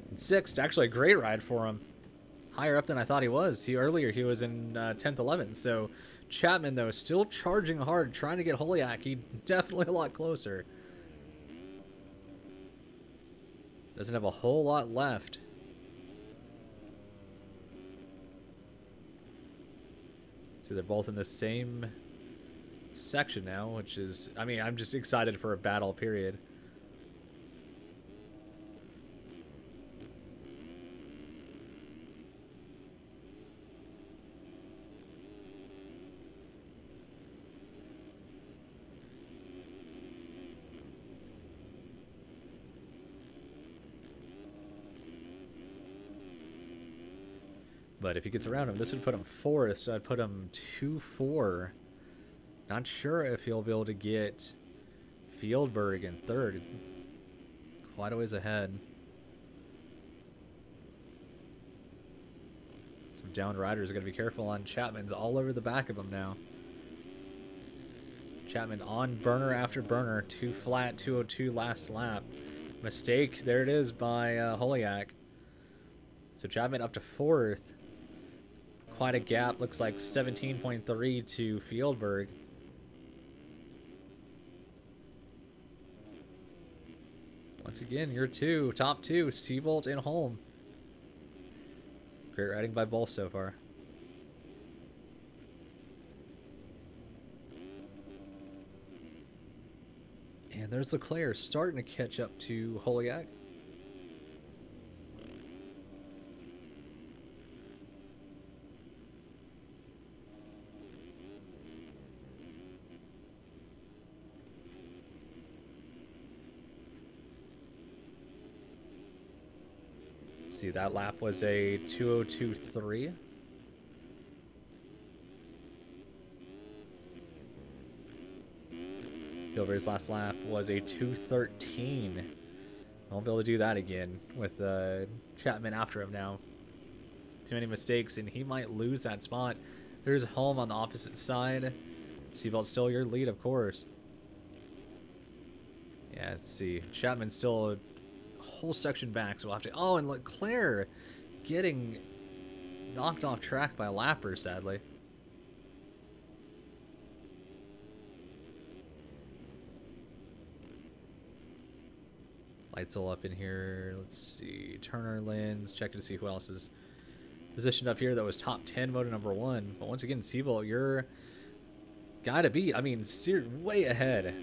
In 6th, actually a great ride for him. Higher up than I thought he was. Earlier he was in 10th, 11th. So Chapman, though, still charging hard, trying to get Holiak. He definitely a lot closer. Doesn't have a whole lot left. So they're both in the same section now, which is, I mean, I'm just excited for a battle, period. But if he gets around him, this would put him 4th, so I'd put him 2-4. Not sure if he'll be able to get Fieldberg in 3rd. Quite a ways ahead. Some downed riders are going to be careful on Chapman's all over the back of him now. Chapman on burner after burner. 2 flat, 202 last lap. Mistake, there it is by Holiak. So Chapman up to 4th. Quite a gap, looks like 17.3 to Fieldberg. Once again, your top two, Seabolt and Holm. Great riding by both so far. And there's Leclerc starting to catch up to Holiak. See, that lap was a 2:02.3. Gilbert's last lap was a 2:13. Won't be able to do that again with Chapman after him now. Too many mistakes, and he might lose that spot. There's Holm on the opposite side. Seabolt still your lead, of course. Yeah, let's see. Chapman's still a whole section back, so we'll have to... Oh, and Leclerc getting knocked off track by a lapper, sadly. Lights all up in here. Let's see. Turner lens. Checking to see who else is positioned up here that was top 10 moto number 1. But once again, Seabolt, you're gotta beat. I mean, way ahead.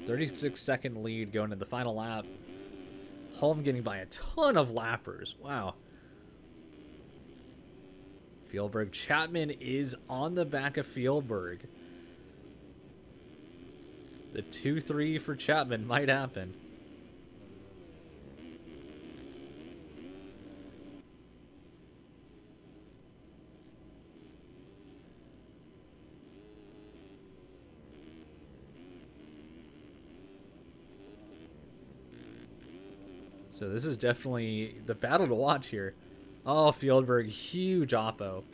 36-second lead going into the final lap. Holm getting by a ton of lappers. Wow. Fieldberg. Chapman is on the back of Fieldberg. The 2-3 for Chapman might happen. So this is definitely the battle to watch here. Oh, Fieldberg, huge oppo.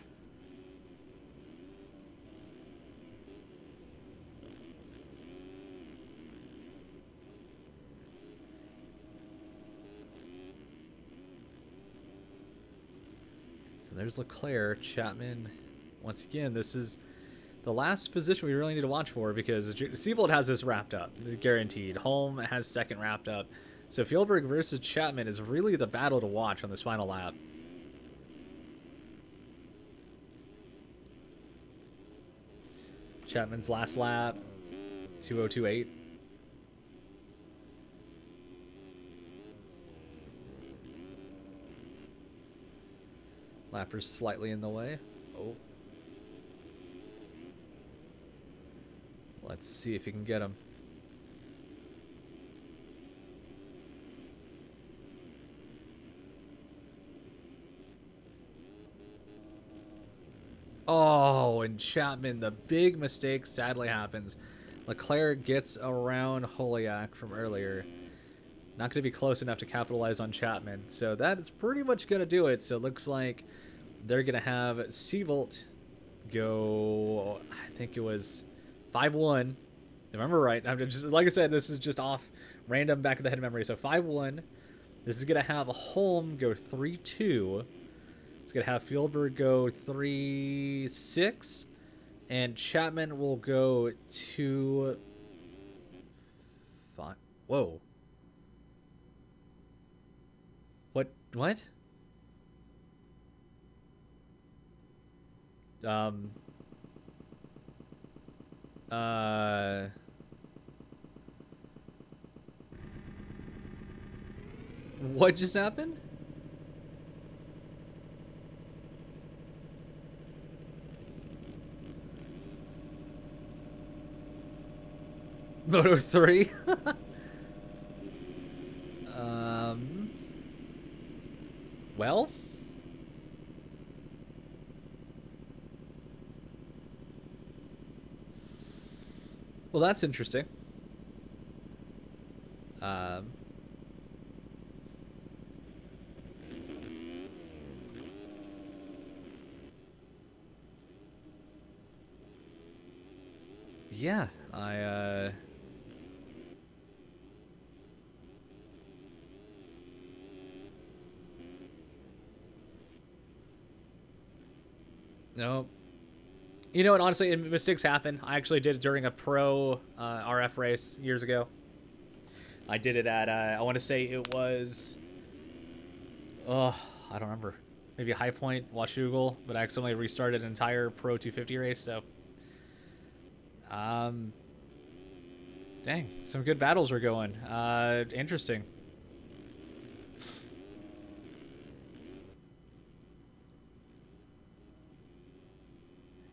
So there's Leclerc, Chapman. Once again, this is the last position we really need to watch for because Seabolt has this wrapped up, guaranteed. Holm has second wrapped up. So Fieldberg versus Chapman is really the battle to watch on this final lap. Chapman's last lap, 2:02.8. Lapper's slightly in the way. Oh. Let's see if he can get him. Oh, and Chapman, the big mistake sadly happens. Leclerc gets around Holiak from earlier. Not going to be close enough to capitalize on Chapman. So that is pretty much going to do it. So it looks like they're going to have Seabolt go, I think it was 5-1. If I remember right. I'm just, like I said, this is just off random back of the head memory. So 5-1. This is going to have Holm go 3-2. It's going to have Fieldberg go 3-6. And Chapman will go 2-5. Whoa. What? What just happened? Moto 3? Well, Well, that's interesting. Um, yeah, no. You know what? Honestly, mistakes happen. I actually did it during a pro RF race years ago. I did it at, I want to say it was, oh, I don't remember. Maybe High Point, Washougal, but I accidentally restarted an entire Pro 250 race, so. Dang, some good battles were going. Interesting.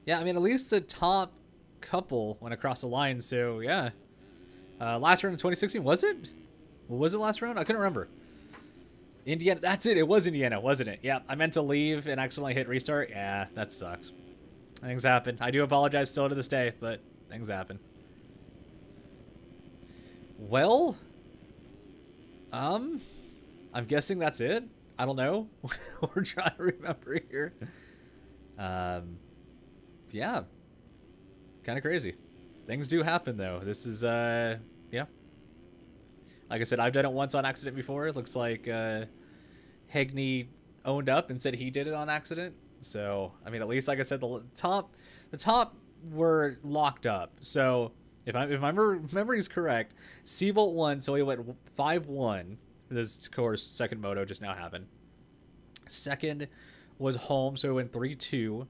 Yeah, I mean, at least the top couple went across the line, so yeah. Last round in 2016, was it? Was it last round? I couldn't remember. Indiana, that's it. It was Indiana, wasn't it? Yeah, I meant to leave and accidentally hit restart. Yeah, that sucks. Things happen. I do apologize still to this day, but things happen. Well, I'm guessing that's it. I don't know. We're trying to remember here. Yeah, kind of crazy. Things do happen though. This is yeah. Like I said, I've done it once on accident before. It looks like Hegney owned up and said he did it on accident. So I mean, at least like I said, the top were locked up. So if my memory is correct, Seabolt won, so he went 5-1. This of course second moto just now happened. Second was Holm, so he went 3-2.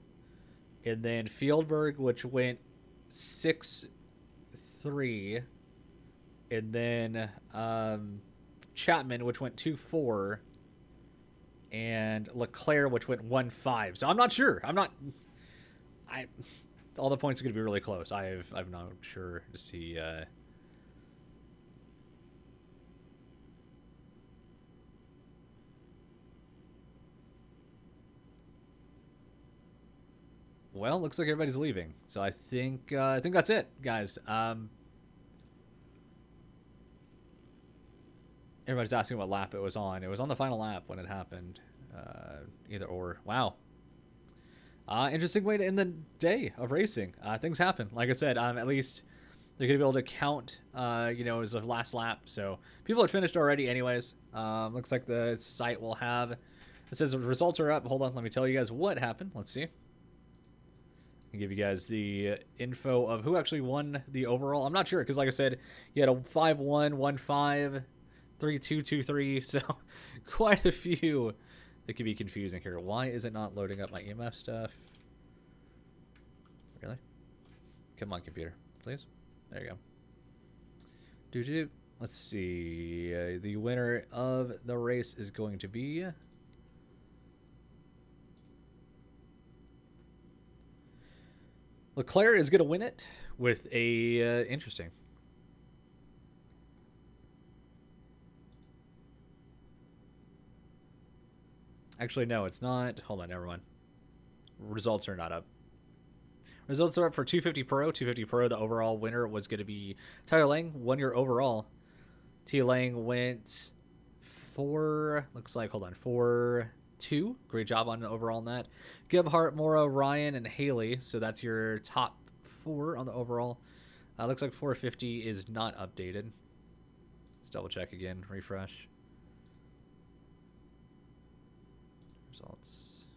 And then Fieldberg, which went 6-3. And then Chapman, which went 2-4. And Leclerc, which went 1-5. So I'm not sure. All the points are going to be really close. I'm not sure to see. Well, looks like everybody's leaving. So I think that's it, guys. Everybody's asking what lap it was on. It was on the final lap when it happened. Either or. Wow. Interesting way to end the day of racing. Things happen. Like I said, at least they're going to be able to count, as a last lap. So people had finished already anyways. Looks like the site will have... It says the results are up. Hold on, let me tell you guys what happened. Let's see. I'll give you guys the info of who actually won the overall. I'm not sure, because like I said, you had a 5-1, 1-5, 3-2, 2-3. So quite a few that could be confusing here. Why is it not loading up my EMF stuff? Really? Come on, computer, please. There you go. Let's see. The winner of the race is going to be... Leclerc is going to win it with a... interesting. Actually, no, it's not. Hold on, never mind. Results are not up. Results are up for 250 Pro. 250 Pro, the overall winner was going to be Tyler Lang, 1 year overall. T. Lang went 4... Looks like, hold on, 4-2. Great job on the overall on that. Gebhardt, Morrow, Ryan, and Haley. So that's your top 4 on the overall. Looks like 450 is not updated. Let's double check again. Refresh. Results.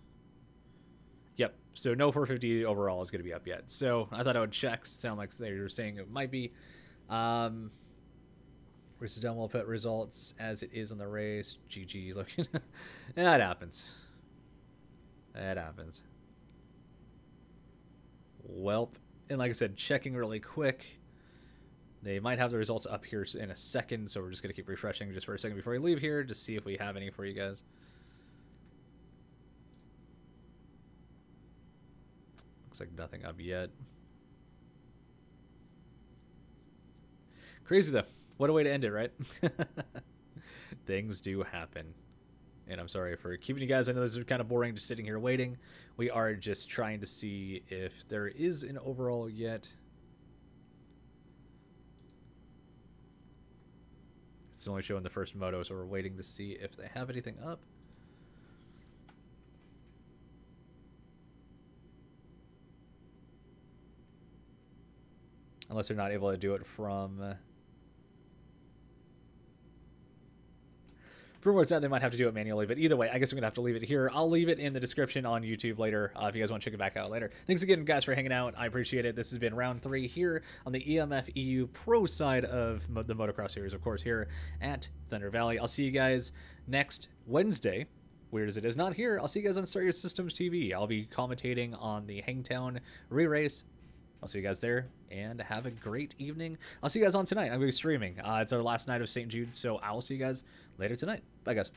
Yep. So no 450 overall is going to be up yet. So I thought I would check. Sound like they were saying it might be. Race is done. We'll put results as it is on the race. GG. Look, that happens. That happens. Welp. And like I said, checking really quick. They might have the results up here in a second, so we're just going to keep refreshing just for a second before we leave here to see if we have any for you guys. Looks like nothing up yet. Crazy though. What a way to end it, right? Things do happen. And I'm sorry for keeping you guys. I know this is kind of boring just sitting here waiting. We are just trying to see if there is an overall yet. It's only showing the first moto, so we're waiting to see if they have anything up. Unless they're not able to do it from where it's at, they might have to do it manually. But either way, I guess I'm going to have to leave it here. I'll leave it in the description on YouTube later if you guys want to check it back out later. Thanks again, guys, for hanging out. I appreciate it. This has been round 3 here on the EMF EU Pro side of the Motocross series, of course, here at Thunder Valley. I'll see you guys next Wednesday. Weird as it is, not here. I'll see you guys on Start Your Systems TV. I'll be commentating on the Hangtown re-race. I'll see you guys there, and have a great evening. I'll see you guys on tonight. I'm going to be streaming. It's our last night of St. Jude, so I will see you guys later tonight. Bye, guys.